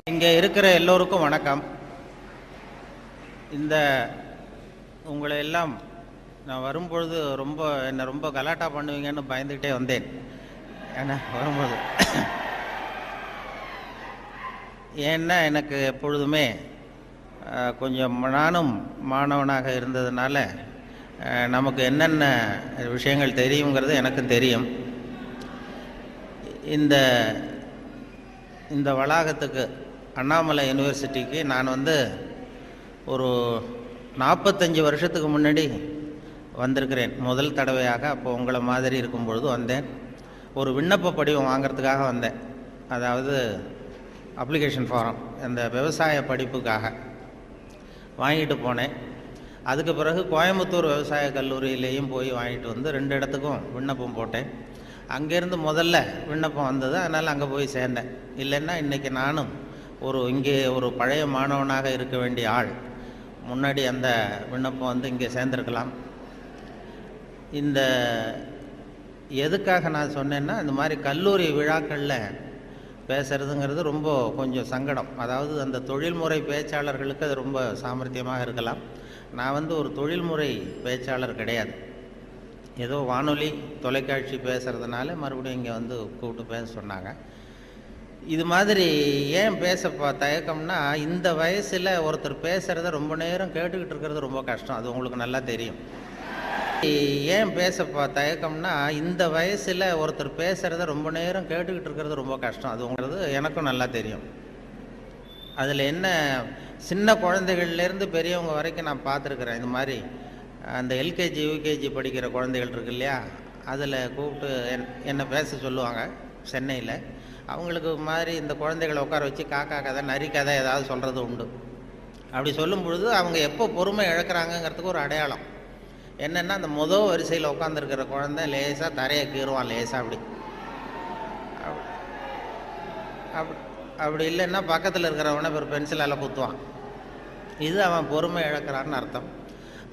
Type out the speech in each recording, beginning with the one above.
இங்கே இருக்கிற எல்லோருக்கும் வணக்கம். இந்த உங்களை எல்லாம் நான் வரும்பொழுது என்னை ரொம்ப கலாட்டா பண்ணுவீங்கன்னு பயந்துக்கிட்டே வந்தேன். ஏன்னா வரும்பொழுது ஏன்னா எனக்கு எப்பொழுதுமே கொஞ்சம் நானும் மாணவனாக இருந்ததுனால நமக்கு என்னென்ன விஷயங்கள் தெரியுங்கிறது எனக்கும் தெரியும். இந்த வளாகத்துக்கு அண்ணாமலை யூனிவர்சிட்டிக்கு நான் ஒரு 45 வருஷத்துக்கு முன்னாடி வந்திருக்கிறேன் முதல் தடவையாக. அப்போ உங்களை மாதிரி இருக்கும்பொழுது வந்தேன். ஒரு விண்ணப்ப படிவம் வாங்கிறதுக்காக வந்தேன். அதாவது அப்ளிகேஷன் ஃபாரம், அந்த விவசாய படிப்புக்காக வாங்கிட்டு போனேன். அதுக்கு பிறகு கோயம்புத்தூர் விவசாய கல்லூரியிலேயும் போய் வாங்கிட்டு வந்து 2 இடத்துக்கும் விண்ணப்பம் போட்டேன். அங்கேருந்து முதல்ல விண்ணப்பம் வந்தது, அதனால் அங்கே போய் சேர்ந்தேன். இல்லைன்னா இன்றைக்கி நானும் இங்கே ஒரு பழைய மாணவனாக இருக்க வேண்டிய ஆள் முன்னாடி அந்த விண்ணப்பம் இங்கே சேர்ந்துருக்கலாம். எதுக்காக நான் சொன்னேன்னா, இந்த மாதிரி கல்லூரி விழாக்களில் பேசுகிறதுங்கிறது ரொம்ப கொஞ்சம் சங்கடம். அதாவது அந்த தொழில்முறை பேச்சாளர்களுக்கு அது ரொம்ப சாமர்த்தியமாக இருக்கலாம். நான் ஒரு தொழில்முறை பேச்சாளர் கிடையாது. ஏதோ வானொலி தொலைக்காட்சி பேசுகிறதுனால மறுபடியும் இங்கே கூப்பிட்டு பேச சொன்னாங்க. இது மாதிரி ஏன் பேச தயக்கம்னா, இந்த வயசில் ஒருத்தர் பேசுகிறத ரொம்ப நேரம் கேட்டுக்கிட்டு இருக்கிறது ரொம்ப கஷ்டம். அது உங்களுக்கு நல்லா தெரியும். ஏன் பேச தயக்கம்னா, இந்த வயசில் ஒருத்தர் பேசுகிறத ரொம்ப நேரம் கேட்டுக்கிட்டு இருக்கிறது ரொம்ப கஷ்டம். அதுங்கிறது எனக்கும் நல்லா தெரியும். அதில் என்ன, சின்ன குழந்தைகள்லேருந்து பெரியவங்க வரைக்கும் நான் பார்த்துருக்குறேன். இந்த மாதிரி அந்த எல்கேஜி யூகேஜி படிக்கிற குழந்தைகள் இருக்கு இல்லையா, அதில் கூப்பிட்டு என்னை பேச சொல்லுவாங்க சென்னையில். அவங்களுக்கு மாதிரி இந்த குழந்தைகளை உட்கார வச்சு காக்கா கதை நரி கதை ஏதாவது சொல்கிறது உண்டு. அப்படி சொல்லும் பொழுது அவங்க எப்போ பொறுமை இழக்கிறாங்கங்கிறதுக்கு ஒரு அடையாளம் என்னென்னா, அந்த முதல் வரிசையில் உட்காந்துருக்கிற குழந்தை லேசாக தரையை கீறுவான், லேசாக அப்படி இல்லைன்னா பக்கத்தில் இருக்கிறவனை ஒரு பென்சிலால் குத்துவான். இது அவன் பொறுமை இழக்கிறான்னு அர்த்தம்.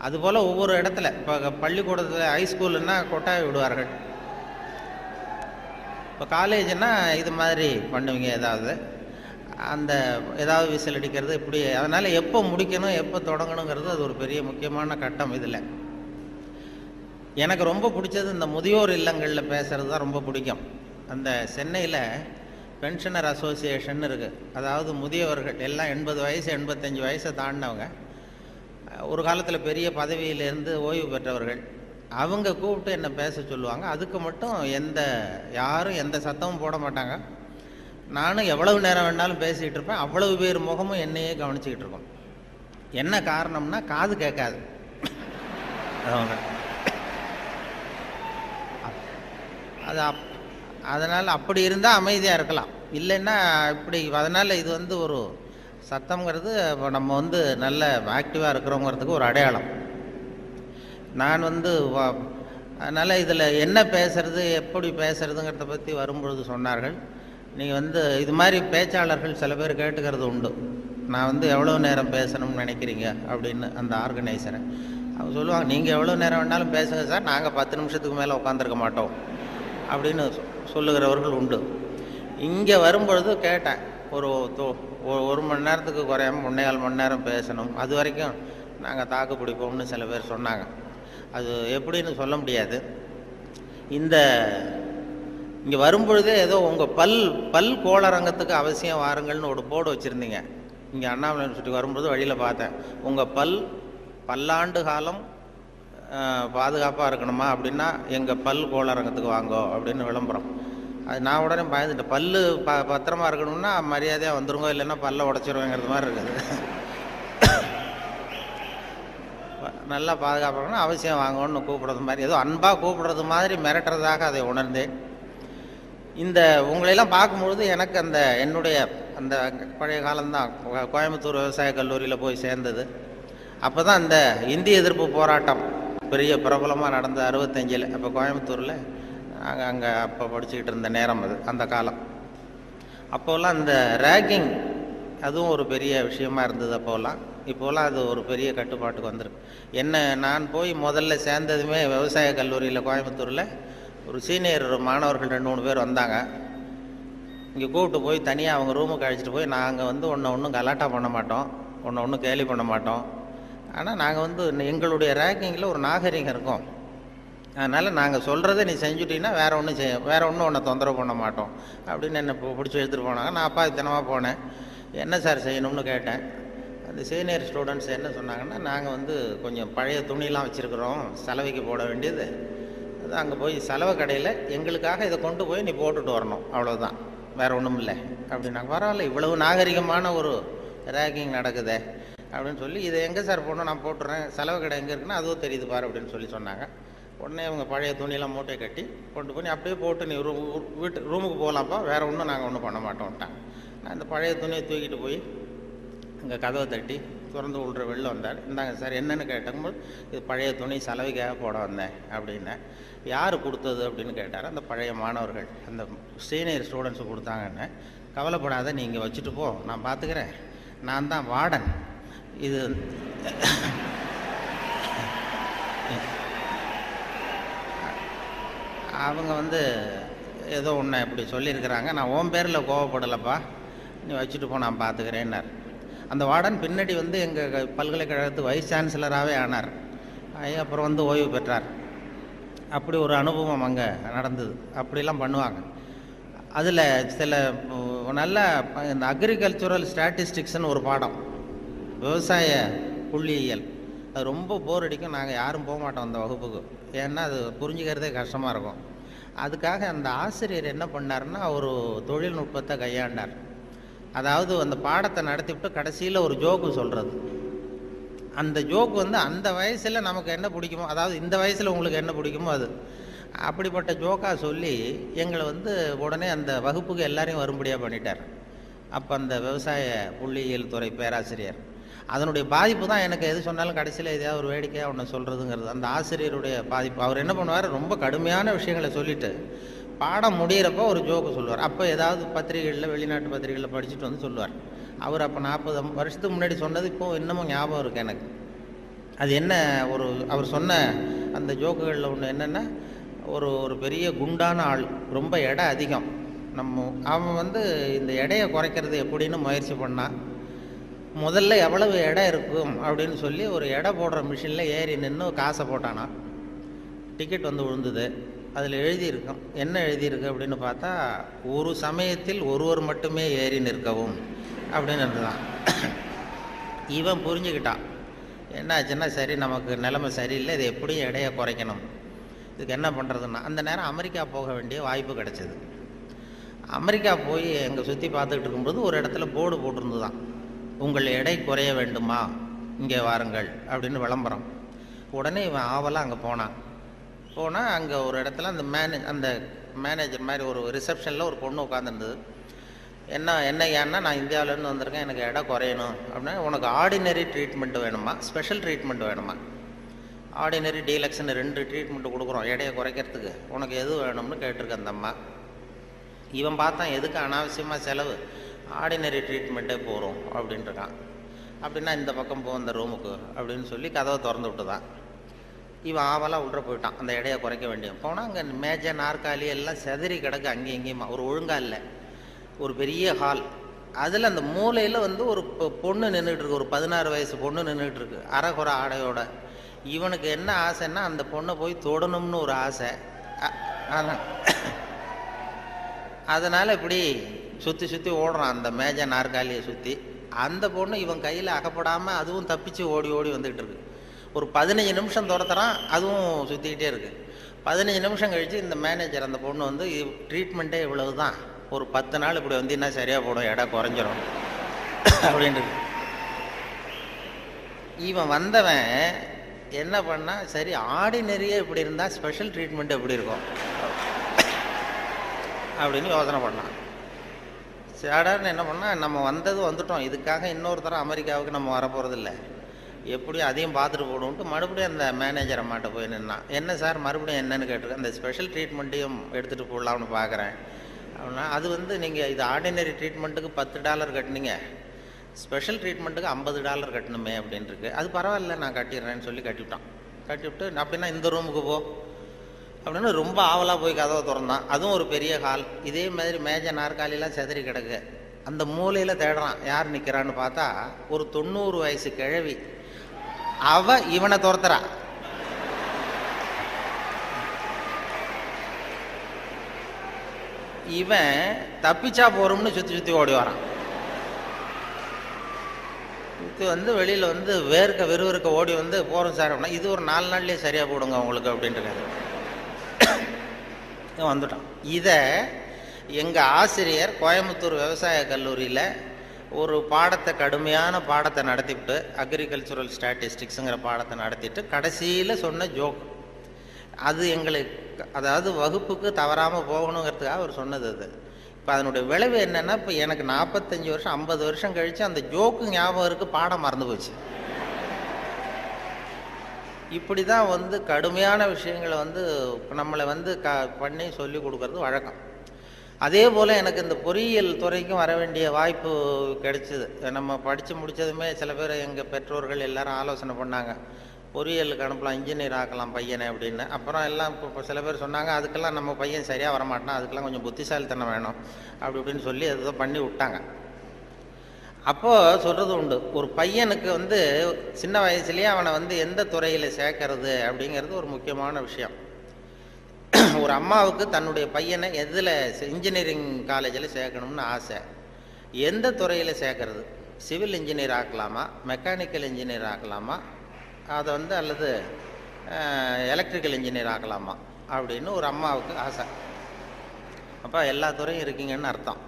அதுபோல் ஒவ்வொரு இடத்துல, இப்போ பள்ளிக்கூடத்தில் ஹைஸ்கூலுன்னா கொட்டாய் விடுவார்கள். இப்போ காலேஜுன்னா இது மாதிரி பண்ணுவீங்க, ஏதாவது விசில் அடிக்கிறது இப்படி. அதனால் எப்போ முடிக்கணும் எப்போ தொடங்கணுங்கிறது அது ஒரு பெரிய முக்கியமான கட்டம். இதில் எனக்கு ரொம்ப பிடிச்சது இந்த முதியோர் இல்லங்களில் பேசுகிறது தான் ரொம்ப பிடிக்கும். அந்த சென்னையில் பென்ஷனர் அசோசியேஷன் இருக்குது. அதாவது முதியவர்கள் எல்லாம் 80 வயசு 85 வயசை தாண்டினவங்க, ஒரு காலத்தில் பெரிய பதவியிலேருந்து ஓய்வு பெற்றவர்கள். அவங்க கூப்பிட்டு என்னை பேச சொல்லுவாங்க. அதுக்கு மட்டும் யாரும் எந்த சத்தமும் போட மாட்டாங்க. நானும் எவ்வளவு நேரம் வேணாலும் பேசிக்கிட்டு இருப்பேன். அவ்வளவு பேர் முகமும் என்னையே கவனிச்சிக்கிட்டு இருக்கோம். என்ன காரணம்னா, காது கேட்காது அதனால் அப்படி இருந்தால் அமைதியாக இருக்கலாம். இல்லைன்னா இப்படி. அதனால் இது ஒரு சத்தம்ங்கிறது இப்போ நம்ம நல்ல ஆக்டிவாக இருக்கிறோங்கிறதுக்கு ஒரு அடையாளம். நான் அதனால் இதில் என்ன பேசுறது எப்படி பேசுறதுங்கிறத பற்றி வரும்பொழுது சொன்னார்கள். நீங்கள் இது மாதிரி பேச்சாளர்கள் சில பேர் கேட்டுக்கிறது உண்டு. நான் எவ்வளோ நேரம் பேசணும்னு நினைக்கிறீங்க அப்படின்னு அந்த ஆர்கனைசரை அவங்க சொல்லுவாங்க. நீங்கள் எவ்வளோ நேரம் வேணாலும் பேசுங்க சார், நாங்கள் 10 நிமிஷத்துக்கு மேலே உட்காந்துருக்க மாட்டோம் அப்படின்னு சொல்லுகிறவர்கள் உண்டு. இங்கே வரும்பொழுது கேட்டேன், ஒரு மணி நேரத்துக்கு குறையாம 1.25 மணி நேரம் பேசணும், அது வரைக்கும் நாங்கள் தாக்கு பிடிப்போம்னு சில பேர் சொன்னாங்க. அது எப்படின்னு சொல்ல முடியாது. இங்கே வரும்பொழுதே ஏதோ உங்கள் பல் கோளரங்கத்துக்கு அவசியம் வாருங்கள்னு ஒரு போர்டு வச்சுருந்தீங்க. இங்கே அண்ணாமலை யூனிவர்சிட்டி வரும்பொழுது வழியில் பார்த்தேன். உங்கள் பல்லாண்டு காலம் பாதுகாப்பாக இருக்கணுமா அப்படின்னா எங்கள் பல் கோளரங்கத்துக்கு வாங்கோ அப்படின்னு விளம்பரம். அது நான் உடனே பயந்துட்டேன். பத்திரமா இருக்கணும்னா மரியாதையாக வந்துருங்க, இல்லைன்னா பல்ல உடச்சிருவேங்கிறது மாதிரி இருக்குது. நல்லா பாதுகாப்பாகணும், அவசியம் வாங்கணும்னு கூப்பிட்றது மாதிரி, ஏதோ அன்பாக கூப்பிட்றது மாதிரி மிரட்டுறதாக அதை உணர்ந்தேன். உங்களையெல்லாம் பார்க்கும்பொழுது எனக்கு என்னுடைய அந்த பழைய காலம்தான். கோயம்புத்தூர் விவசாய கல்லூரியில் போய் சேர்ந்தது. அப்போ தான் இந்த இந்திய எதிர்ப்பு போராட்டம் பெரிய பிரபலமாக நடந்த 65. அப்போ கோயம்புத்தூரில் நாங்கள் அங்கே அப்போ படிச்சுக்கிட்டு இருந்த நேரம் அது, அந்த காலம். அப்போல்லாம் இந்த ரேக்கிங் அதுவும் ஒரு பெரிய விஷயமா இருந்தது அப்போல்லாம். இப்போலாம் அது ஒரு பெரிய கட்டுப்பாட்டுக்கு வந்துருக்கு. நான் போய் முதல்ல சேர்ந்ததுமே விவசாய கல்லூரியில் கோயம்புத்தூரில் ஒரு சீனியர் மாணவர்கள் 2-3 பேர் வந்தாங்க. இங்கே கூப்பிட்டு போய் தனியாக அவங்க ரூமுக்கு அழைச்சிட்டு போய் நாங்கள் வந்து ஒன்றும் கலாட்டா பண்ண மாட்டோம், ஒன்றும் கேலி பண்ண மாட்டோம். ஆனால் நாங்கள் வந்து எங்களுடைய ரேங்கிங்கில் ஒரு நாகரிகம் இருக்கும். அதனால் நாங்கள் சொல்கிறத நீ செஞ்சுட்டீங்கன்னா வேறு ஒன்றும் உன்னை தொந்தரவு பண்ண மாட்டோம் அப்படின்னு என்னை பிடிச்சி எடுத்துகிட்டு போனாங்க. நான் அப்பா தினமாக போனேன். என்ன சார் செய்யணும்னு கேட்டேன். அந்த சீனியர் ஸ்டூடெண்ட்ஸ் என்ன சொன்னாங்கன்னா, நாங்கள் வந்து கொஞ்சம் பழைய துணியெலாம் வச்சுருக்குறோம், சலவைக்கு போட வேண்டியது. அது அங்கே போய் சலவை கடையில் எங்களுக்காக இதை கொண்டு போய் நீ போட்டுட்டு வரணும், அவ்வளோதான், வேறு ஒன்றும் இல்லை அப்படின்னாங்க. பரவாயில்ல, இவ்வளவு நாகரிகமான ஒரு ரேக்கிங் நடக்குதே அப்படின்னு சொல்லி, இதை எங்கே சார் போடணும், நான் போட்டுறேன், செலவு கடை எங்கே இருக்குன்னா அதுவும் தெரியுது பாரு அப்படின்னு சொல்லி சொன்னாங்க. உடனே அவங்க பழைய துணியெல்லாம் மூட்டையை கட்டி கொண்டு போய் அப்படியே போட்டு நீ ரூமுக்கு போகலாம்ப்பா, வேறு ஒன்றும் நாங்கள் ஒன்றும் பண்ண மாட்டோம்ட்டாங்க. நான் இந்த பழைய துணியை தூக்கிட்டு போய் அங்கே கதவை தட்டி திறந்து விட்ற வெளில வந்தார். இந்தாங்க சார் என்னென்னு கேட்டபோது, இது பழைய துணி சலவைக்காக போட வந்தேன் அப்படின்னேன். யார் கொடுத்தது அப்படின்னு கேட்டார். அந்த பழைய மாணவர்கள், அந்த சீனியர் ஸ்டூடெண்ட்ஸு கொடுத்தாங்கன்னு. கவலைப்படாத, நீங்கள் வச்சுட்டு போ, நான் பார்த்துக்கிறேன், நான் தான் வார்டன். இது அவங்க வந்து ஏதோ ஒன்று இப்படி சொல்லியிருக்கிறாங்க, நான் உன் பேரில் கோவப்படலைப்பா, நீ வச்சுட்டு போ, நான் பார்த்துக்கிறேன்னார். அந்த வார்டன் பின்னாடி வந்து எங்கள் பல்கலைக்கழகத்து வைஸ் சான்சலராகவே ஆனார். அப்புறம் வந்து ஓய்வு பெற்றார். அப்படி ஒரு அனுபவம் அங்கே நடந்தது. அப்படிலாம் பண்ணுவாங்க. அதில் சில நல்ல இந்த அக்ரிகல்ச்சுரல் ஸ்டாட்டிஸ்டிக்ஸ்னு ஒரு பாடம், விவசாய புள்ளியியல், அது ரொம்ப போர் அடிக்கும். நாங்கள் யாரும் போக மாட்டோம் அந்த வகுப்புக்கு, ஏன்னா அது புரிஞ்சுக்கிறதே கஷ்டமாக இருக்கும். அதுக்காக அந்த ஆசிரியர் என்ன பண்ணார்னா, ஒரு தொழில்நுட்பத்தை கையாண்டார். அதாவது அந்த பாடத்தை நடத்திவிட்டு கடைசியில் ஒரு ஜோக்கு சொல்கிறது. அந்த ஜோக்கு வந்து அந்த வயசில் நமக்கு என்ன பிடிக்குமோ, அதாவது இந்த வயசில் உங்களுக்கு என்ன பிடிக்குமோ அது, அப்படிப்பட்ட ஜோக்காக சொல்லி எங்களை வந்து உடனே அந்த வகுப்புக்கு எல்லாரையும் வரும்படியாக பண்ணிட்டார். அப்போ அந்த விவசாய புள்ளியியல் துறை பேராசிரியர், அதனுடைய பாதிப்பு தான் எனக்கு எது சொன்னாலும் கடைசியில் எதையாவது ஒரு வேடிக்கையாக ஒன்று சொல்கிறதுங்கிறது. அந்த ஆசிரியருடைய பாதிப்பு. அவர் என்ன பண்ணுவார், ரொம்ப கடுமையான விஷயங்களை சொல்லிவிட்டு பாடம் முடிகிறப்போ ஒரு ஜோக்கு சொல்லுவார். அப்போ ஏதாவது பத்திரிகைகளில், வெளிநாட்டு பத்திரிகைகளில் படிச்சுட்டு வந்து சொல்லுவார். அவர் அப்போ 40 வருஷத்துக்கு முன்னாடி சொன்னது இப்போது இன்னமும் ஞாபகம் இருக்குது எனக்கு. அது என்ன, அவர் சொன்ன அந்த ஜோக்குகளில் ஒன்று என்னென்னா, ஒரு பெரிய குண்டான ஆள், ரொம்ப எடை அதிகம். அவன் வந்து இந்த எடையை குறைக்கிறது எப்படின்னு முயற்சி பண்ணான். முதல்ல எவ்வளவு எடை இருக்கும் அப்படின்னு சொல்லி ஒரு எடை போடுற மிஷினில் ஏறி நின்று காசை போட்டானா. டிக்கெட் வந்து விழுந்தது. அதில் எழுதியிருக்கும், என்ன எழுதியிருக்கு அப்படின்னு பார்த்தா, ஒரு சமயத்தில் ஒருவர் மட்டுமே ஏறி நிற்கவும் அப்படின்னு இருந்துதான். இவன் புரிஞ்சுக்கிட்டான், என்ன ஆச்சுன்னா, சரி நமக்கு நிலைமை சரியில்லை, இது எப்படியும் எடையை குறைக்கணும், இதுக்கு என்ன பண்ணுறதுன்னா, அந்த நேரம் அமெரிக்கா போக வேண்டிய வாய்ப்பு கிடச்சிது. அமெரிக்கா போய் எங்கே சுற்றி பார்த்துக்கிட்டு இருக்கும்போது ஒரு இடத்துல போர்டு போட்டிருந்துதான், உங்கள் எடை குறைய வேண்டுமா, இங்கே வாருங்கள் அப்படின்னு விளம்பரம். உடனே இவன் ஆவலாக அங்கே போனான். அங்கே ஒரு இடத்துல அந்த மேனேஜர் மாதிரி ஒரு ரிசப்ஷனில் ஒரு பொண்ணு உட்காந்துருந்தது. ஏன்னா நான் இந்தியாவிலேருந்து வந்திருக்கேன், எனக்கு எடை குறையணும் அப்படின்னா, உனக்கு ஆர்டினரி ட்ரீட்மெண்ட் வேணுமா, ஸ்பெஷல் ட்ரீட்மெண்ட் வேணுமா, ஆர்டினரி டீலக்ஸ்ன்னு 2 ட்ரீட்மெண்ட்டு கொடுக்குறோம் எடையை குறைக்கிறதுக்கு, உனக்கு எது வேணும்னு கேட்டிருக்க அந்த அம்மா. இவன் பார்த்தான், எதுக்கு அனாவசியமாக செலவு, ஆர்டினரி ட்ரீட்மெண்ட்டே போகிறோம் அப்படின்ட்டுருக்கான். அப்படின்னா இந்த பக்கம் போ அந்த ரூமுக்கு அப்படின்னு சொல்லி கதவை திறந்து விட்டு தான் இவன் ஆவலாக உள்ள போயிட்டான். அந்த எடையை குறைக்க வேண்டியது போனால் அங்கே மேஜை நாற்காலி எல்லாம் செதறி கிடக்கு, அங்கேயும் இங்கேயுமா, ஒரு ஒழுங்காக இல்லை. ஒரு பெரிய ஹால், அதில் அந்த மூலையில் வந்து ஒரு பொண்ணு நின்றுட்டுருக்கு, ஒரு 16 வயசு பொண்ணு நின்றுட்டுருக்கு, அரைகுறை ஆடையோட. இவனுக்கு என்ன ஆசைன்னா, அந்த பொண்ணை போய் தொடணும்னு ஒரு ஆசை. அதனால் இப்படி சுற்றி சுற்றி ஓடுறான் அந்த மேஜை நாற்காலியை சுற்றி. அந்த பொண்ணு இவன் கையில் அகப்படாமல் அதுவும் தப்பிச்சு ஓடி ஓடி வந்துக்கிட்டு இருக்கு. ஒரு 15 நிமிஷம் துரத்துறான், அதுவும் சுற்றிக்கிட்டே இருக்குது. 15 நிமிஷம் கழித்து இந்த மேனேஜர், அந்த பொண்ணு வந்து, ட்ரீட்மெண்ட்டே இவ்வளவு தான், ஒரு 10 நாள் இப்படி வந்தீங்கன்னா சரியாக போடும், எடை குறைஞ்சிரும் அப்படின்ட்டு. இவன் வந்தவன் என்ன பண்ணா, சரி ஆர்டினரியே இப்படி இருந்தால் ஸ்பெஷல் ட்ரீட்மெண்ட் எப்படி இருக்கும் அப்படின்னு யோசனை பண்ணான். சேடான்னு என்ன பண்ணால், நம்ம வந்துட்டோம், இதுக்காக இன்னொரு தரம் அமெரிக்காவுக்கு நம்ம வரப்போகிறதில்ல, எப்படியும் அதையும் பார்த்துட்டு போடுவோன்ட்டு மறுபடியும் அந்த மேனேஜர் அம்மாட்ட போய் நின்னான். என்ன சார் மறுபடியும் என்னன்னு கேட்டிருக்கேன். அந்த ஸ்பெஷல் ட்ரீட்மெண்ட்டையும் எடுத்துகிட்டு போடலாம்னு பார்க்குறேன் அப்படின்னா, அது வந்து நீங்கள் இது ஆர்டினரி ட்ரீட்மெண்ட்டுக்கு $10 கட்டினீங்க, ஸ்பெஷல் ட்ரீட்மெண்ட்டுக்கு $50 கட்டணுமே அப்படின்ட்டுருக்கு. அது பரவாயில்ல, நான் கட்டிடுறேன்னு சொல்லி கட்டிவிட்டான். கட்டிவிட்டு அப்படின்னா இந்த ரூமுக்கு போ அப்படின்னு ரொம்ப ஆவலாக போய் கதவை திறந்தான். அதுவும் ஒரு பெரிய ஹால். இதே மாதிரி மேஜை நாற்காலிலாம் செதறி கிடக்கு. அந்த மூலையில் தேடுறான், யார் நிற்கிறான்னு பார்த்தா ஒரு 90 வயசு கிழவி. அவ இவனை துரத்துறா. இவன் தப்பிச்சா போறோம்னு சுற்றி சுற்றி ஓடி வரான். சுற்றி வந்து வெளியில் வந்து விறுவிறுக்க ஓடி வந்து போகிறோம் சார் அப்படின்னா, இது ஒரு 4 நாள்லேயே சரியாக போடுங்க உங்களுக்கு அப்படின்ட்டு வந்துட்டான். இதை எங்கள் ஆசிரியர் கோயம்புத்தூர் விவசாய கல்லூரியில் ஒரு பாடத்தை, கடுமையான பாடத்தை நடத்திவிட்டு, அக்ரிகல்ச்சுரல் ஸ்டாட்டிஸ்டிக்ஸுங்கிற பாடத்தை நடத்திட்டு கடைசியில் சொன்ன ஜோக் அது எங்களுக்கு, அதாவது வகுப்புக்கு தவறாமல் போகணுங்கிறதுக்காக அவர் சொன்னது அது. இப்போ அதனுடைய விளைவு என்னென்னா, இப்போ எனக்கு 45 வருஷம் 50 வருஷம் கழித்து அந்த ஜோக்கு ஞாபகம் இருக்குது, பாடம் மறந்து போச்சு. இப்படி தான் வந்து கடுமையான விஷயங்களை வந்து நம்மளை வந்து பண்ணி சொல்லி கொடுக்கறது வழக்கம். அதே போல் எனக்கு இந்த பொறியியல் துறைக்கும் வர வேண்டிய வாய்ப்பு கிடைச்சிது. நம்ம படித்து முடித்ததுமே சில பேர் எங்கள் பெற்றோர்கள் எல்லாரும் ஆலோசனை பண்ணாங்க, பொறியியலுக்கு அனுப்பலாம், இன்ஜினியர் ஆக்கலாம் பையனை அப்படின்னு. அப்புறம் எல்லாம் இப்போ சில பேர் சொன்னாங்க, அதுக்கெல்லாம் நம்ம பையன் சரியாக வரமாட்டான், அதுக்கெல்லாம் கொஞ்சம் புத்திசாலித்தனம் வேணும் அப்படி இப்படின்னு சொல்லி அதுதான் பண்ணி விட்டாங்க. அப்போது சொல்கிறது உண்டு, ஒரு பையனுக்கு வந்து சின்ன வயசுலேயே அவனை வந்து எந்த துறையில் சேர்க்கறது அப்படிங்கிறது ஒரு முக்கியமான விஷயம். ஒரு அம்மாவுக்கு தன்னுடைய பையனை எதில், இன்ஜினியரிங் காலேஜில் சேர்க்கணும்னு ஆசை. எந்த துறையில் சேர்க்கறது? சிவில் இன்ஜினியர் ஆக்கலாமா, மெக்கானிக்கல் இன்ஜினியர் ஆக்கலாமா, அதை வந்து அல்லது எலக்ட்ரிக்கல் இன்ஜினியர் ஆக்கலாமா அப்படின்னு ஒரு அம்மாவுக்கு ஆசை. அப்போ எல்லா துறையும் இருக்கீங்கன்னு அர்த்தம்.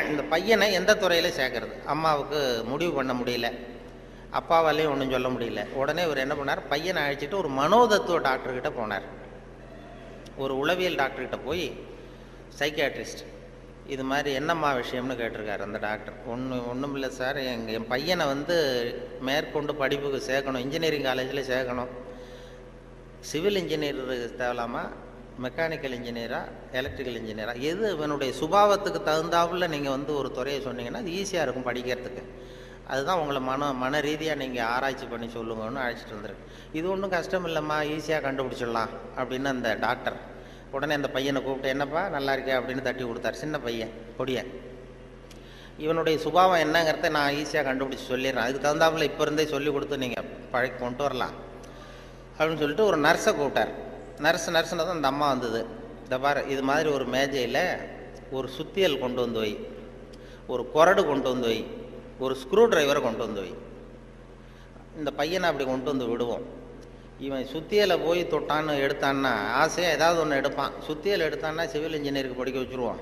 இந்த பையனை எந்த துறையில் சேர்க்கறது அம்மாவுக்கு முடிவு பண்ண முடியல, அப்பாவாலையும் ஒன்றும் சொல்ல முடியல. உடனே இவர் என்ன பண்ணார், பையனை அழைச்சிட்டு ஒரு மனோதத்துவ டாக்டர்கிட்ட போனார். ஒரு உளவியல் டாக்டர்கிட்ட போய், சைக்கியாட்ரிஸ்ட், இது மாதிரி என்னம்மா விஷயம்னு கேட்டிருக்காரு அந்த டாக்டர். ஒன்றும் இல்லை சார், என் பையனை வந்து மேற்கொண்டு படிப்புக்கு சேர்க்கணும், இன்ஜினியரிங் காலேஜில் சேர்க்கணும். சிவில் இன்ஜினியர் தேவலாமா, மெக்கானிக்கல் இன்ஜினியரா, எலக்ட்ரிக்கல் இன்ஜினியரா, எது இவனுடைய சுபாவத்துக்கு தகுந்தாப்புல நீங்கள் வந்து ஒரு துறையை சொன்னீங்கன்னா அது ஈஸியாக இருக்கும் படிக்கிறதுக்கு. அதுதான் உங்களை மன ரீதியாக நீங்கள் ஆராய்ச்சி பண்ணி சொல்லுங்கன்னு அழைச்சிட்டு வந்துருக்கு. இது ஒன்றும் கஷ்டம் இல்லைம்மா, ஈஸியாக கண்டுபிடிச்சிடலாம் அப்படின்னு அந்த டாக்டர். உடனே அந்த பையனை கூப்பிட்டு, என்னப்பா நல்லா இருக்கே அப்படின்னு தட்டி கொடுத்தார். சின்ன பையன், பொடிய. இவனுடைய சுபாவம் என்னங்கிறத நான் ஈஸியாக கண்டுபிடிச்சி சொல்லிடுறேன், அதுக்கு தகுந்தாப்புல இப்போ இருந்தே சொல்லி கொடுத்து நீங்கள் பழக்கி கொண்டு வரலாம் அப்படின்னு சொல்லிட்டு ஒரு நர்ஸை கூப்பிட்டார். நர்ஸ்னு தான் அந்த அம்மா வந்தது. இந்த பாரு, இது மாதிரி ஒரு மேஜையில் ஒரு சுத்தியல் கொண்டு வந்து வை, ஒரு கொரடு கொண்டு வந்து வை, ஒரு ஸ்க்ரூ டிரைவரை கொண்டு வந்து வை. இந்த பையனை அப்படி கொண்டு வந்து விடுவோம். இவன் சுத்தியலை போய் தொட்டான்னு எடுத்தான்னா ஆசையாக ஏதாவது ஒன்று எடுப்பான். சுத்தியல் எடுத்தான்னா சிவில் இன்ஜினியருக்கு படிக்க வச்சுருவான்,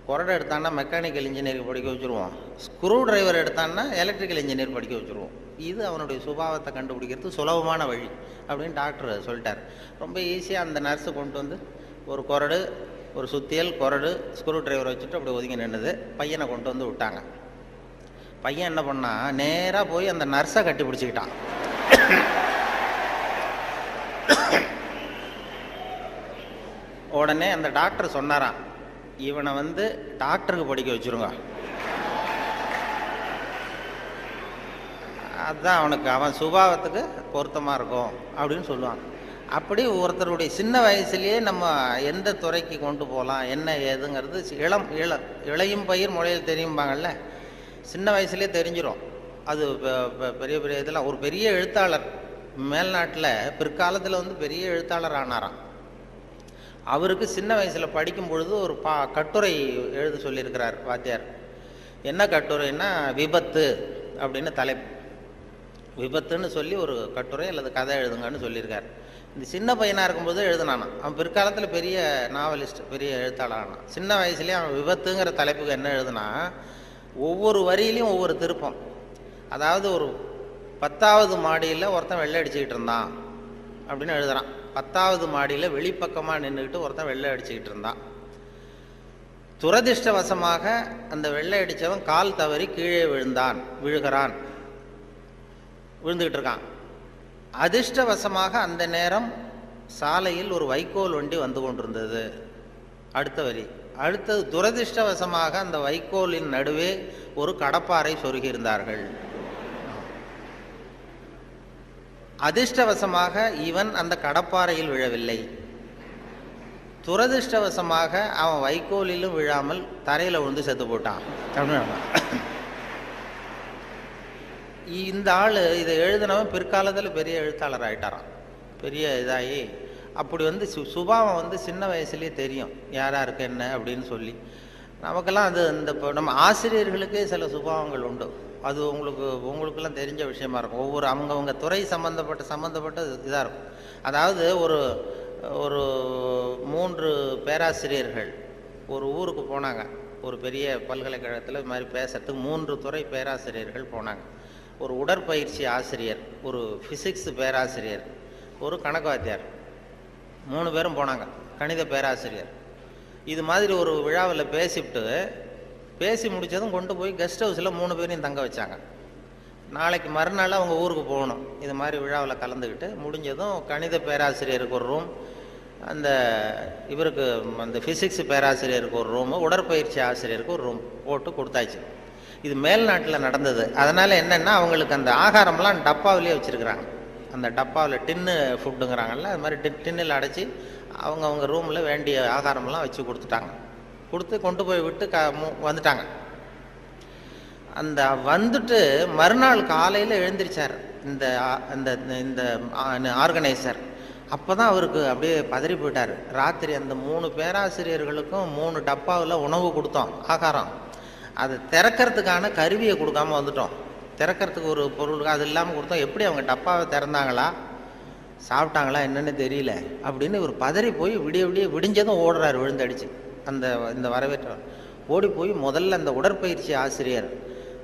கொரடை எடுத்தான்னா மெக்கானிக்கல் இன்ஜினியருக்கு படிக்க வச்சுருவான், ஸ்க்ரூ டிரைவர் எடுத்தான்னா எலக்ட்ரிக்கல் இன்ஜினியர் படிக்க வச்சுருவோம். இது அவனுடைய சுபாவத்தை கண்டுபிடிக்கிறது சுலபமான வழி அப்படின்னு டாக்டர் சொல்லிட்டார். ரொம்ப ஈஸியாக அந்த நர்ஸு கொண்டு வந்து ஒரு கொரடு, ஒரு சுத்தியல், கொரடு, ஸ்க்ரூ டிரைவர் வச்சுட்டு அப்படி ஒதுங்கி நின்றுது. பையனை கொண்டு வந்து விட்டாங்க. பையன் என்ன பண்ணா, நேராக போய் அந்த நர்ஸை கட்டி பிடிச்சிக்கிட்டான். உடனே அந்த டாக்டர் சொன்னாராம், இவனை வந்து டாக்டருக்கு படிக்க வச்சுருங்க, அதுதான் அவனுக்கு அவன் சுபாவத்துக்கு பொருத்தமாக இருக்கும் அப்படின்னு சொல்லுவான். அப்படி ஒருத்தருடைய சின்ன வயசுலேயே நம்ம எந்த துறைக்கு கொண்டு போகலாம் என்ன ஏதுங்கிறது இளையும் பயிர் முளையில் தெரியும்பாங்கள்ல, சின்ன வயசுலேயே தெரிஞ்சிடும். அது பெரிய பெரிய இதெல்லாம். ஒரு பெரிய எழுத்தாளர் மேல்நாட்டில் பிற்காலத்தில் வந்து பெரிய எழுத்தாளர் ஆனாராம். அவருக்கு சின்ன வயசில் படிக்கும் பொழுது ஒரு கட்டுரை எழுத சொல்லியிருக்கிறார் வாத்தியார். என்ன கட்டுரைன்னா, விபத்து அப்படின்னு தலைப்பு. விபத்துன்னு சொல்லி ஒரு கட்டுரை அல்லது கதை எழுதுங்கன்னு சொல்லியிருக்கார். இந்த சின்ன பையனாக இருக்கும்போது எழுதுனானா. அவன் பிற்காலத்தில் பெரிய நாவலிஸ்ட், பெரிய எழுத்தாளர் ஆனான். சின்ன வயசுலேயே அவன் விபத்துங்கிற தலைப்புக்கு என்ன எழுதுனா, ஒவ்வொரு வரியிலையும் ஒவ்வொரு திருப்பம். அதாவது ஒரு 10வது மாடியில் ஒருத்தன் வெள்ளை அடிச்சுக்கிட்டு இருந்தான் அப்படின்னு எழுதுறான். 10வது மாடியில் வெளிப்பக்கமாக நின்றுக்கிட்டு ஒருத்தன் வெள்ளை அடிச்சுக்கிட்டு இருந்தான். துரதிர்ஷ்டவசமாக அந்த வெள்ளை அடித்தவன் கால் தவறி கீழே விழுந்துக்கிட்டு இருக்கான். அதிர்ஷ்டவசமாக அந்த நேரம் சாலையில் ஒரு வைக்கோல் வண்டி வந்து கொண்டிருந்தது. அடுத்த வரி. அடுத்தது, துரதிர்ஷ்டவசமாக அந்த வைக்கோலின் நடுவே ஒரு கடப்பாரை சொருகியிருந்தார்கள். அதிர்ஷ்டவசமாக இவன் அந்த கடப்பாறையில் விழவில்லை, துரதிர்ஷ்டவசமாக அவன் வைக்கோலிலும் விழாமல் தரையில் விழுந்து செத்து போட்டான் அப்படின்னு. இந்த ஆள் இதை எழுதினவன் பிற்காலத்தில் பெரிய எழுத்தாளர் ஆகிட்டாரான், பெரிய இதாகி. அப்படி வந்து சுபாவம் வந்து சின்ன வயசுலேயே தெரியும் யாராக இருக்கு என்ன அப்படின்னு சொல்லி. நமக்கெல்லாம் அது இந்த இப்போ நம்ம ஆசிரியர்களுக்கே சில சுபாவங்கள் உண்டு. அது உங்களுக்கெல்லாம் தெரிஞ்ச விஷயமா இருக்கும். ஒவ்வொரு அவங்கவுங்க துறை சம்மந்தப்பட்ட இதாக இருக்கும். அதாவது ஒரு 3 பேராசிரியர்கள் ஒரு ஊருக்கு போனாங்க. ஒரு பெரிய பல்கலைக்கழகத்தில் இது மாதிரி பேசுறதுக்கு 3 துறை பேராசிரியர்கள் போனாங்க. ஒரு உடற்பயிற்சி ஆசிரியர், ஒரு ஃபிசிக்ஸ் பேராசிரியர், ஒரு கணக்கு வாத்தியார், 3 பேரும் போனாங்க. கணித பேராசிரியர் இது மாதிரி ஒரு விழாவில் பேசி முடித்ததும் கொண்டு போய் கெஸ்ட் ஹவுஸில் 3 பேரையும் தங்க வச்சாங்க. நாளைக்கு மறுநாள் அவங்க ஊருக்கு போகணும். இது மாதிரி விழாவில் கலந்துக்கிட்டு முடிஞ்சதும் கணித பேராசிரியருக்கு ஒரு ரூம், இவருக்கு அந்த ஃபிசிக்ஸ் பேராசிரியருக்கு ஒரு ரூமு, உடற்பயிற்சி ஆசிரியருக்கு ஒரு ரூம் போட்டு கொடுத்தாச்சு. இது மேல்நாட்டில் நடந்தது. அதனால் என்னென்னா அவங்களுக்கு அந்த ஆகாரம்லாம் டப்பாவிலேயே வச்சுருக்குறாங்க. அந்த டப்பாவில் டின்னு ஃபுட்டுங்கிறாங்கல்ல, அது மாதிரி டின்னில் அடைச்சி அவங்க ரூமில் வேண்டிய ஆகாரமெல்லாம் வச்சு கொடுத்துட்டாங்க. கொண்டு போய் விட்டு வந்துட்டாங்க. அந்த வந்துட்டு மறுநாள் காலையில் எழுந்திரிச்சார் இந்த ஆர்கனைசர். அப்போ தான் அவருக்கு அப்படியே பதறி போயிட்டார். ராத்திரி அந்த 3 பேராசிரியர்களுக்கும் 3 டப்பாவில் உணவு கொடுத்தோம், ஆகாரம். அதை திறக்கிறதுக்கான கருவியை கொடுக்காம வந்துட்டோம். திறக்கிறதுக்கு ஒரு பொருள் அது இல்லாமல் கொடுத்தோம். எப்படி அவங்க டப்பாவை திறந்தாங்களா சாப்பிட்டாங்களா என்னன்னு தெரியல அப்படின்னு ஒரு பதறி போய் விடிஞ்சதும் ஓடுறாரு விழுந்தடிச்சு. இந்த வரவேற்ற ஓடி போய் முதல்ல அந்த உடற்பயிற்சி ஆசிரியர்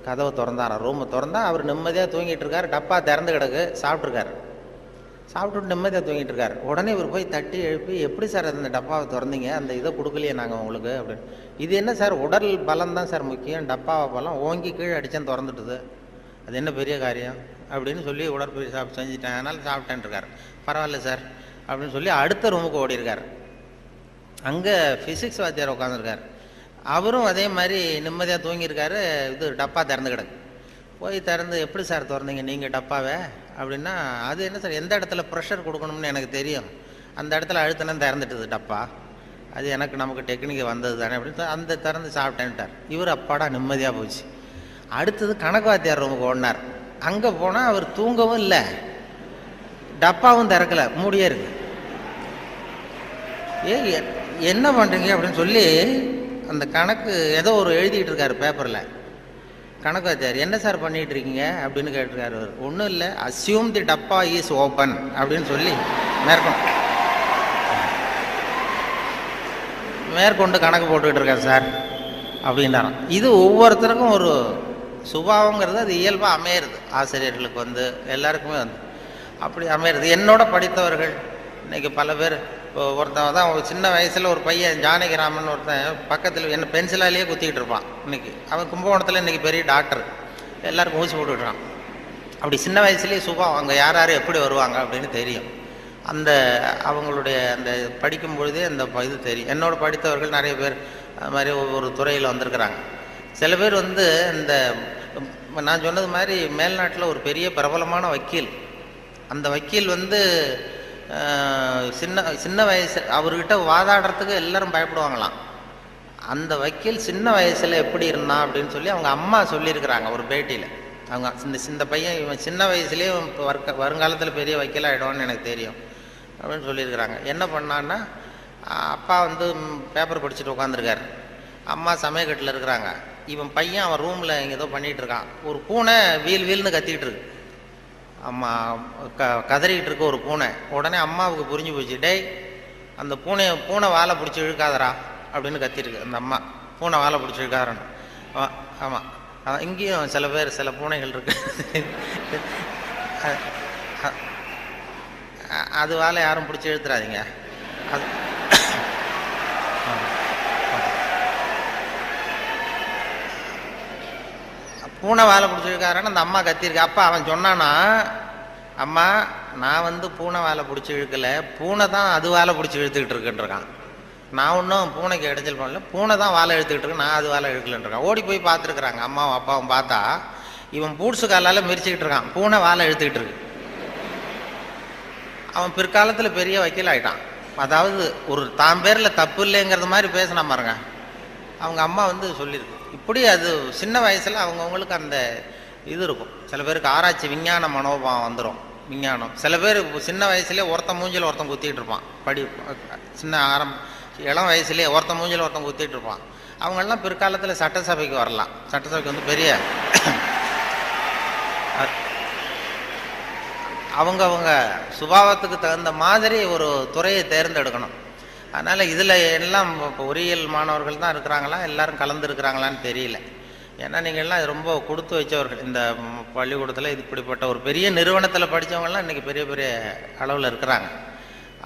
கதவை திறந்தாராம். ரூமை திறந்தா அவர் நிம்மதியாக தூங்கிட்டு இருக்காரு. டப்பா திறந்து கிடக்கு, சாப்பிட்டுட்டு நிம்மதியாக தூங்கிட்டு இருக்காரு. உடனே இவர் போய் தட்டி எழுப்பி, எப்படி சார் அந்த டப்பாவை திறந்தீங்க, அந்த இதை கொடுக்கலையே நாங்கள் உங்களுக்கு அப்படின்னு. இது என்ன சார், உடல் பலம் தான் சார் முக்கியம், டப்பாவை பலம் ஓங்கி கீழே அடித்தேன் திறந்துட்டுது, அது என்ன பெரிய காரியம் அப்படின்னு சொல்லி உடற்பயிற்சி செஞ்சுட்டேன், அதனால் சாப்பிட்டேன் இருக்கார். பரவாயில்ல சார் அப்படின்னு சொல்லி அடுத்த ரூமுக்கு ஓடி இருக்கார். அங்கே ஃபிசிக்ஸ் வாத்தியார் உட்காந்துருக்கார். அவரும் அதே மாதிரி நிம்மதியாக தூங்கியிருக்காரு. இது டப்பா திறந்து கிடக்கு. போய் திறந்து, எப்படி சார் திறந்தீங்க நீங்கள் டப்பாவை அப்படின்னா, அது என்ன சார், எந்த இடத்துல ப்ரெஷர் கொடுக்கணும்னு எனக்கு தெரியும், அந்த இடத்துல அழுத்தினா திறந்துட்டுது டப்பா, அது நமக்கு டெக்னிக்கு வந்தது தானே அப்படின்னு அந்த திறந்து சாப்பிட்டேன்ட்டார். இவர் அப்பாடா நிம்மதியாக போச்சு. அடுத்தது கணக்கு வாத்தியார் ரூமுக்கு ஓடினார். அங்கே போனால் அவர் தூங்கவும் இல்லை, டப்பாவும் திறக்கலை, மூடியே இருக்கு. என்ன பண்ணுறீங்க அப்படின்னு சொல்லி அந்த கணக்கு ஏதோ ஒரு எழுதிட்டு இருக்காரு பேப்பரில். கணக்கு வாத்தியார், என்ன சார் பண்ணிட்டு இருக்கீங்க அப்படின்னு கேட்டிருக்காரு. அவர் ஒன்றும் இல்லை, அஸ்யூம் தி டப்பா இஸ் ஓப்பன் அப்படின்னு சொல்லி மேற்கொண்டு கணக்கு போட்டுக்கிட்டு இருக்காரு சார் அப்படின்னாராம். இது ஒவ்வொருத்தருக்கும் ஒரு சுபாவங்கிறது அது இயல்பாக அமையிறது. ஆசிரியர்களுக்கு எல்லாருக்குமே அப்படி அமையிறது. என்னோட படித்தவர்கள் இன்னைக்கு பல பேர், ஒருத்தன் தான் ஒரு சின்ன வயசில் ஒரு பையன் ஜானகிராமன் ஒருத்தன் பக்கத்தில் என்ன பென்சிலாலேயே குத்திக்கிட்டு இருப்பான். இன்னைக்கு அவன் கும்பகோணத்தில் இன்றைக்கி பெரிய டாக்டர், எல்லாருக்கும் ஊசி போட்டுக்கிட்டுறான். அப்படி சின்ன வயசுலேயே சுபாவம், அங்கே யார் எப்படி வருவாங்க அப்படின்னு தெரியும். அவங்களுடைய அந்த படிக்கும் பொழுதே அந்த இது தெரியும். என்னோட படித்தவர்கள் நிறைய பேர் அது மாதிரி ஒவ்வொரு துறையில் வந்திருக்கிறாங்க. சில பேர் இந்த நான் சொன்னது மாதிரி மேல்நாட்டில் ஒரு பெரிய பிரபலமான வக்கீல். அந்த வக்கீல் சின்ன வயசு அவர்கிட்ட வாதாடுறதுக்கு எல்லாரும் பயப்படுவாங்களாம். அந்த வக்கீல் சின்ன வயசில் எப்படி இருந்தான் அப்படின்னு சொல்லி அவங்க அம்மா சொல்லியிருக்கிறாங்க ஒரு பேட்டியில். அவங்க இந்த பையன் இவன் சின்ன வயசுலேயே வருங்காலத்தில் பெரிய வக்கீல் ஆகிடுவான்னு எனக்கு தெரியும் அப்படின்னு சொல்லியிருக்கிறாங்க. என்ன பண்ணான்னா, அப்பா பேப்பர் படிச்சுட்டு உட்காந்துருக்காரு, அம்மா சமயக்கட்டில் இருக்கிறாங்க. இவன் பையன் அவன் ரூமில் இங்கே ஏதோ பண்ணிகிட்டு இருக்கான். ஒரு பூனை வீல்னு கத்திக்கிட்டு இருக்கு. அம்மா கதறிக்கிட்டு இருக்க ஒரு பூனை. உடனே அம்மாவுக்கு புரிஞ்சு போச்சு, டேய் அந்த பூனை வாழை பிடிச்சி இழுக்காதரா அப்படின்னு கத்திருக்கு அந்த அம்மா. பூனை வாழை பிடிச்சி இழுக்காதரான்னு. ஆமாம், இங்கேயும் சில பூனைகள் இருக்கு, அது வாழை யாரும் பிடிச்சி இழுத்துறாதீங்க. அது பூனை வாழை பிடிச்சிருக்காருன்னு அந்த அம்மா கத்திருக்கு. அப்பா அவன் சொன்னானா, அம்மா நான் பூனை வாழை பிடிச்சி இழுக்கல, பூனை தான் அது வாழை பிடிச்சி இழுத்துக்கிட்டு இருக்குன்றான். நான் ஒன்றும் பூனைக்கு இடைஞ்சல் பண்ணல, பூனை தான் வாழை இழுத்துக்கிட்டு இருக்கு, நான் அது வாழை இழுக்கலன்றான். ஓடி போய் பார்த்துருக்குறாங்க அம்மாவும் அப்பாவும். பார்த்தா இவன் பூட்ஸு காலால் மிரிச்சுக்கிட்டு இருக்கான், பூனை வாழை இழுத்துக்கிட்டு இருக்கு. அவன் பிற்காலத்தில் பெரிய வக்கீல் ஆகிட்டான். அதாவது ஒரு தான் பேரில் தப்பு இல்லைங்கிறது மாதிரி பேசினா பாருங்க. அவங்க அம்மா வந்து சொல்லியிருக்கு. இப்படி அது சின்ன வயசில் அவங்கவுங்களுக்கு அந்த இது இருக்கும். சில பேருக்கு ஆராய்ச்சி விஞ்ஞான மனோபாவம் வந்துடும். விஞ்ஞானம் சில பேர் சின்ன வயசுலேயே ஒருத்தன் மூஞ்சில் ஒருத்தன் குத்திட்டு இருப்பான். சின்ன இளம் வயசுலேயே ஒருத்தன் மூஞ்சில் ஒருத்தன் குத்திட்டு இருப்பான். அவங்கெல்லாம் பிற்காலத்தில் சட்டசபைக்கு வரலாம். சட்டசபைக்கு வந்து பெரிய அவங்கவுங்க சுபாவத்துக்கு தகுந்த மாதிரி ஒரு துறையை தேர்ந்தெடுக்கணும். அதனால் இதில் எல்லாம் இப்போ பொறியியல் மாணவர்கள் தான் இருக்கிறாங்களா, எல்லாரும் கலந்துருக்கிறாங்களான்னு தெரியல. ஏன்னா நீங்கள் எல்லாம் ரொம்ப கொடுத்து வச்சவர்கள். இந்த பள்ளிக்கூடத்தில் இது இப்படிப்பட்ட ஒரு பெரிய நிறுவனத்தில் படித்தவங்கலாம் இன்றைக்கி பெரிய பெரிய அளவில் இருக்கிறாங்க.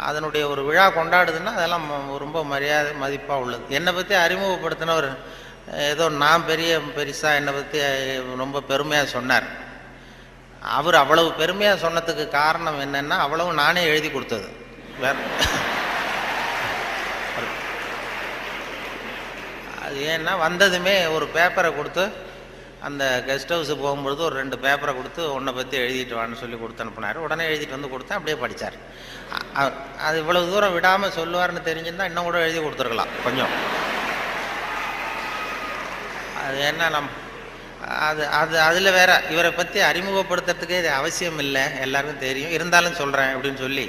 அதனுடைய ஒரு விழா கொண்டாடுதுன்னா அதெல்லாம் ரொம்ப மரியாதை மதிப்பாக உள்ளது. என்னை பற்றி அறிமுகப்படுத்தினவர் ஏதோ நான் பெருசாக என்னை பற்றி ரொம்ப பெருமையாக சொன்னார். அவர் அவ்வளவு பெருமையாக சொன்னதுக்கு காரணம் என்னென்னா அவ்வளவு நானே எழுதி கொடுத்தது. வேற அது ஏன்னா வந்ததுமே ஒரு பேப்பரை கொடுத்து, அந்த கெஸ்ட் ஹவுஸுக்கு போகும்பொழுது ஒரு 2 பேப்பரை கொடுத்து உன்னை பற்றி எழுதிட்டு வான்னு சொல்லி கொடுத்து அனுப்புனார். உடனே எழுதிட்டு வந்து கொடுத்தேன். அப்படியே படித்தார். அது இவ்வளவு தூரம் விடாமல் சொல்லுவார்னு தெரிஞ்சிருந்தால் இன்னும் கூட எழுதி கொடுத்துருக்கலாம் கொஞ்சம். அது என்ன அதில் வேற இவரை பற்றி அறிமுகப்படுத்துறதுக்கே இது அவசியம் இல்லை, எல்லாருக்கும் தெரியும், இருந்தாலும் சொல்கிறேன் அப்படின்னு சொல்லி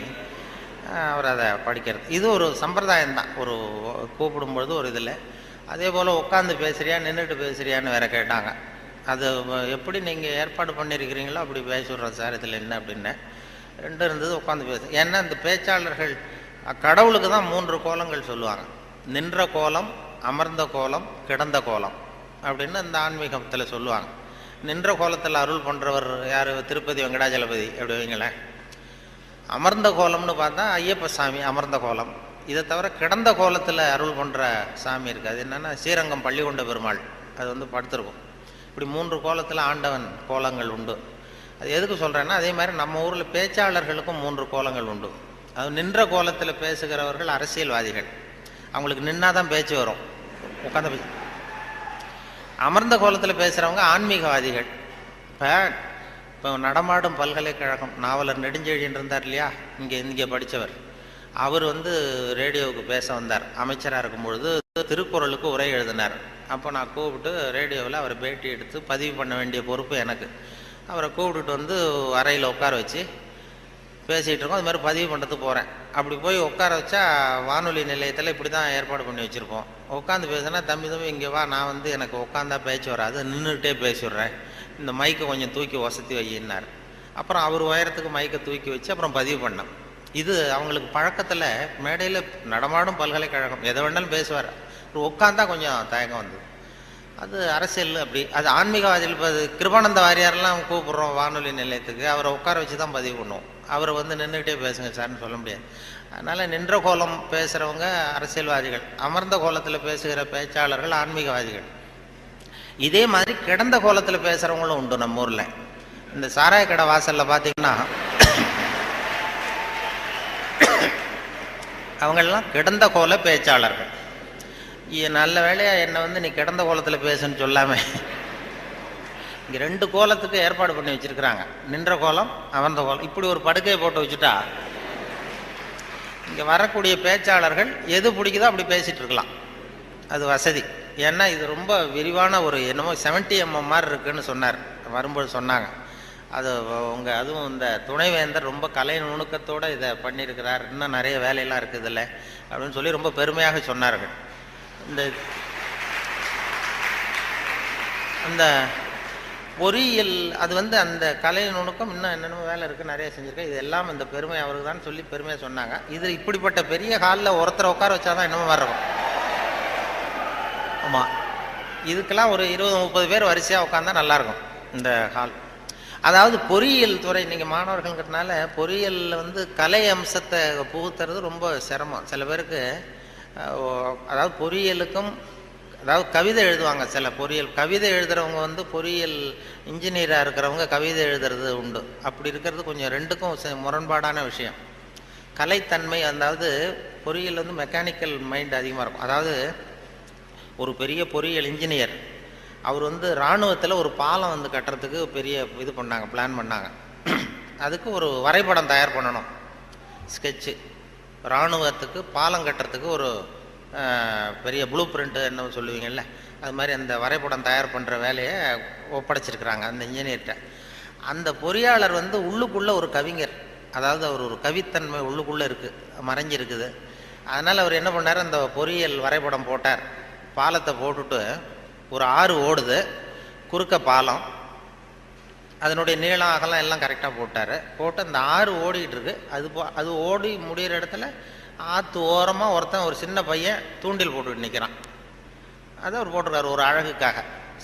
அவர் அதை படிக்கிறது. இது ஒரு சம்பிரதாயம்தான். ஒரு கூப்பிடும்பொழுது ஒரு இதில் அதே போல் உட்காந்து பேசுறியா நின்றுட்டு பேசுறியான்னு வேற கேட்டாங்க. அது எப்படி நீங்கள் ஏற்பாடு பண்ணியிருக்கிறீங்களோ அப்படி பேசிடுறோம் சார், இதில் என்ன அப்படின்னு 2 இருந்தது. உட்காந்து பேசு. ஏன்னா இந்த பேச்சாளர்கள் கடவுளுக்கு தான் 3 கோலங்கள் சொல்லுவாங்க. நின்ற கோலம், அமர்ந்த கோலம், கிடந்த கோலம் அப்படின்னு இந்த ஆன்மீகத்தில் சொல்லுவாங்க. நின்ற கோலத்தில் அருள் பண்ணுறவர் யார்? திருப்பதி வெங்கடாஜலபதி அப்படி வைங்களேன். அமர்ந்த கோலம்னு பார்த்தா ஐயப்ப சாமி அமர்ந்த கோலம். இதை தவிர கிடந்த கோலத்தில் அருள் பண்ணுற சாமி இருக்குது. அது என்னென்னா ஸ்ரீரங்கம் பள்ளிகொண்ட பெருமாள். அது வந்து படுத்திருக்கும். இப்படி 3 கோலத்தில் ஆண்டவன் கோலங்கள் உண்டு. அது எதுக்கு சொல்கிறேன்னா, அதே மாதிரி நம்ம ஊரில் பேச்சாளர்களுக்கும் 3 கோலங்கள் உண்டு. அது நின்ற கோலத்தில் பேசுகிறவர்கள் அரசியல்வாதிகள். அவங்களுக்கு நின்னா தான் பேச்சு வரும், உட்காந்து பேச்சு. அமர்ந்த கோலத்தில் பேசுகிறவங்க ஆன்மீகவாதிகள். இப்போ நடமாடும் பல்கலைக்கழகம் நாவலர் நெடுஞ்செழியன் இருந்தார் இல்லையா, இங்கே படித்தவர். அவர் வந்து ரேடியோவுக்கு பேச வந்தார். அமைச்சராக இருக்கும்பொழுது திருக்குறளுக்கு உரை எழுதினார். அப்போ நான் கூப்பிட்டு ரேடியோவில் அவரை பேட்டி எடுத்து பதிவு பண்ண வேண்டிய பொறுப்பு எனக்கு. அவரை கூப்பிட்டுட்டு வந்து அறையில் உட்கார வச்சு பேசிகிட்டு இருக்கோம். அது மாதிரி பதிவு பண்ணுறதுக்கு போகிறேன். அப்படி போய் உட்கார வச்சா வானொலி நிலையத்தில் இப்படி தான் ஏற்பாடு பண்ணி வச்சுருப்போம். உட்காந்து பேசுனா, தம்பி இங்கே வா, நான் வந்து எனக்கு உட்காந்தா பேச்சு வராது, நின்றுட்டே பேசிடுறேன், இந்த மைக்கை கொஞ்சம் தூக்கி வசதி வையினார். அப்புறம் அவர் உயரத்துக்கு மைக்கை தூக்கி வச்சு அப்புறம் பதிவு பண்ணேன். இது அவங்களுக்கு பழக்கத்தில் மேடையில் நடமாடும் பல்கலைக்கழகம் எதை வேணாலும் பேசுவார். உட்காந்தா கொஞ்சம் தயக்கம் வந்தது. அது அரசியல் அப்படி. அது ஆன்மீகவாதிகள். இப்போ கிருபானந்த வாரியாரெல்லாம் கூப்பிட்றோம் வானொலி நிலையத்துக்கு, அவரை உட்கார வச்சு தான் பதிவு பண்ணுவோம். அவரை வந்து நின்றுக்கிட்டே பேசுங்க சார்னு சொல்ல முடியாது. அதனால் நின்ற கோலம் பேசுகிறவங்க அரசியல்வாதிகள், அமர்ந்த கோலத்தில் பேசுகிற பேச்சாளர்கள் ஆன்மீகவாதிகள். இதே மாதிரி கிடந்த கோலத்தில் பேசுகிறவங்களும் உண்டு நம்ம ஊரில். இந்த சாராய கடை வாசலில் பார்த்தீங்கன்னா அவங்களெல்லாம் கிடந்த கோல பேச்சாளர்கள். நல்ல வேலையாக என்னை வந்து நீ கிடந்த கோலத்தில் பேசுன்னு சொல்லாமல் இங்கே 2 கோலத்துக்கு ஏற்பாடு பண்ணி வச்சுருக்கிறாங்க. நின்ற கோலம், அமர்ந்த கோலம். இப்படி ஒரு படுக்கையை போட்டு வச்சுட்டா இங்கே வரக்கூடிய பேச்சாளர்கள் எது பிடிக்குதோ அப்படி பேசிகிட்டு இருக்கலாம். அது வசதி. ஏன்னா இது ரொம்ப விரிவான ஒரு என்னமோ 70 mm மாதிரி இருக்குன்னு சொன்னார் வரும்போது சொன்னாங்க. அது அதுவும் இந்த துணைவேந்தர் ரொம்ப கலை நுணுக்கத்தோடு இதை பண்ணியிருக்கிறார். இன்னும் நிறைய வேலையெல்லாம் இருக்குது இல்லை அப்படின்னு சொல்லி ரொம்ப பெருமையாக சொன்னார்கள். அந்த பொறியியல் அது வந்து அந்த கலை நுணுக்கம் இன்னும் என்னென்ன வேலை இருக்குது, நிறைய செஞ்சுருக்கேன். இது எல்லாம் இந்த பெருமை அவருக்கு தான் சொல்லி பெருமையாக சொன்னாங்க. இது இப்படிப்பட்ட பெரிய ஹாலில் ஒருத்தரை உட்கார வச்சாதான் இன்னமும் வர்றோம். ஆமாம், இதுக்கெல்லாம் ஒரு 20-30 பேர் வரிசையாக உட்காந்தா நல்லாயிருக்கும் இந்த ஹால். அதாவது பொறியியல் துறை நீங்கள் மாணவர்கள்ங்கிறதுனால பொறியியலில் வந்து கலை அம்சத்தை புகுத்துறது ரொம்ப சிரமம். சில பேருக்கு அதாவது பொறியியலுக்கும் அதாவது கவிதை எழுதுவாங்க. சில பொறியியல் கவிதை எழுதுகிறவங்க வந்து பொறியியல் இன்ஜினியராக இருக்கிறவங்க கவிதை எழுதுறது உண்டு. அப்படி இருக்கிறது கொஞ்சம் 2க்கும் முரண்பாடான விஷயம். கலைத்தன்மை, அதாவது பொறியியல் வந்து மெக்கானிக்கல் மைண்ட் அதிகமாக இருக்கும். அதாவது ஒரு பெரிய பொறியியல் இன்ஜினியர் அவர் வந்து இராணுவத்தில் ஒரு பாலம் வந்து கட்டுறதுக்கு பெரிய இது பண்ணாங்க, பிளான் பண்ணாங்க. அதுக்கு ஒரு வரைபடம் தயார் பண்ணணும். ஸ்கெட்சு, இராணுவத்துக்கு பாலம் கட்டுறதுக்கு ஒரு பெரிய ப்ளூ பிரிண்ட்டு என்ன சொல்லுவீங்கள்ல, அது மாதிரி அந்த வரைபடம் தயார் பண்ணுற வேலையை ஒப்படைச்சிருக்கிறாங்க அந்த இன்ஜினியர்கிட்ட. அந்த பொறியாளர் வந்து உள்ளுக்குள்ளே ஒரு கவிஞர், அதாவது அவர் ஒரு கவித்தன்மை உள்ளுக்குள்ளே இருக்குது, மறைஞ்சிருக்குது. அதனால் அவர் என்ன பண்ணார், அந்த பொறியியல் வரைபடம் போட்டார். பாலத்தை போட்டுட்டு ஒரு ஆறு ஓடுது, குறுக்க பாலம், அதனுடைய நீளம் அகலம் எல்லாம் கரெக்டாக போட்டு அந்த ஆறு ஓடிக்கிட்டு இருக்கு. அது ஓடி முடிகிற இடத்துல ஆற்று ஓரமாக ஒருத்தன் ஒரு சின்ன பையன் தூண்டில் போட்டுக்கிட்டு நிற்கிறான். அதை அவர் போட்டிருக்காரு ஒரு அழகுக்காக.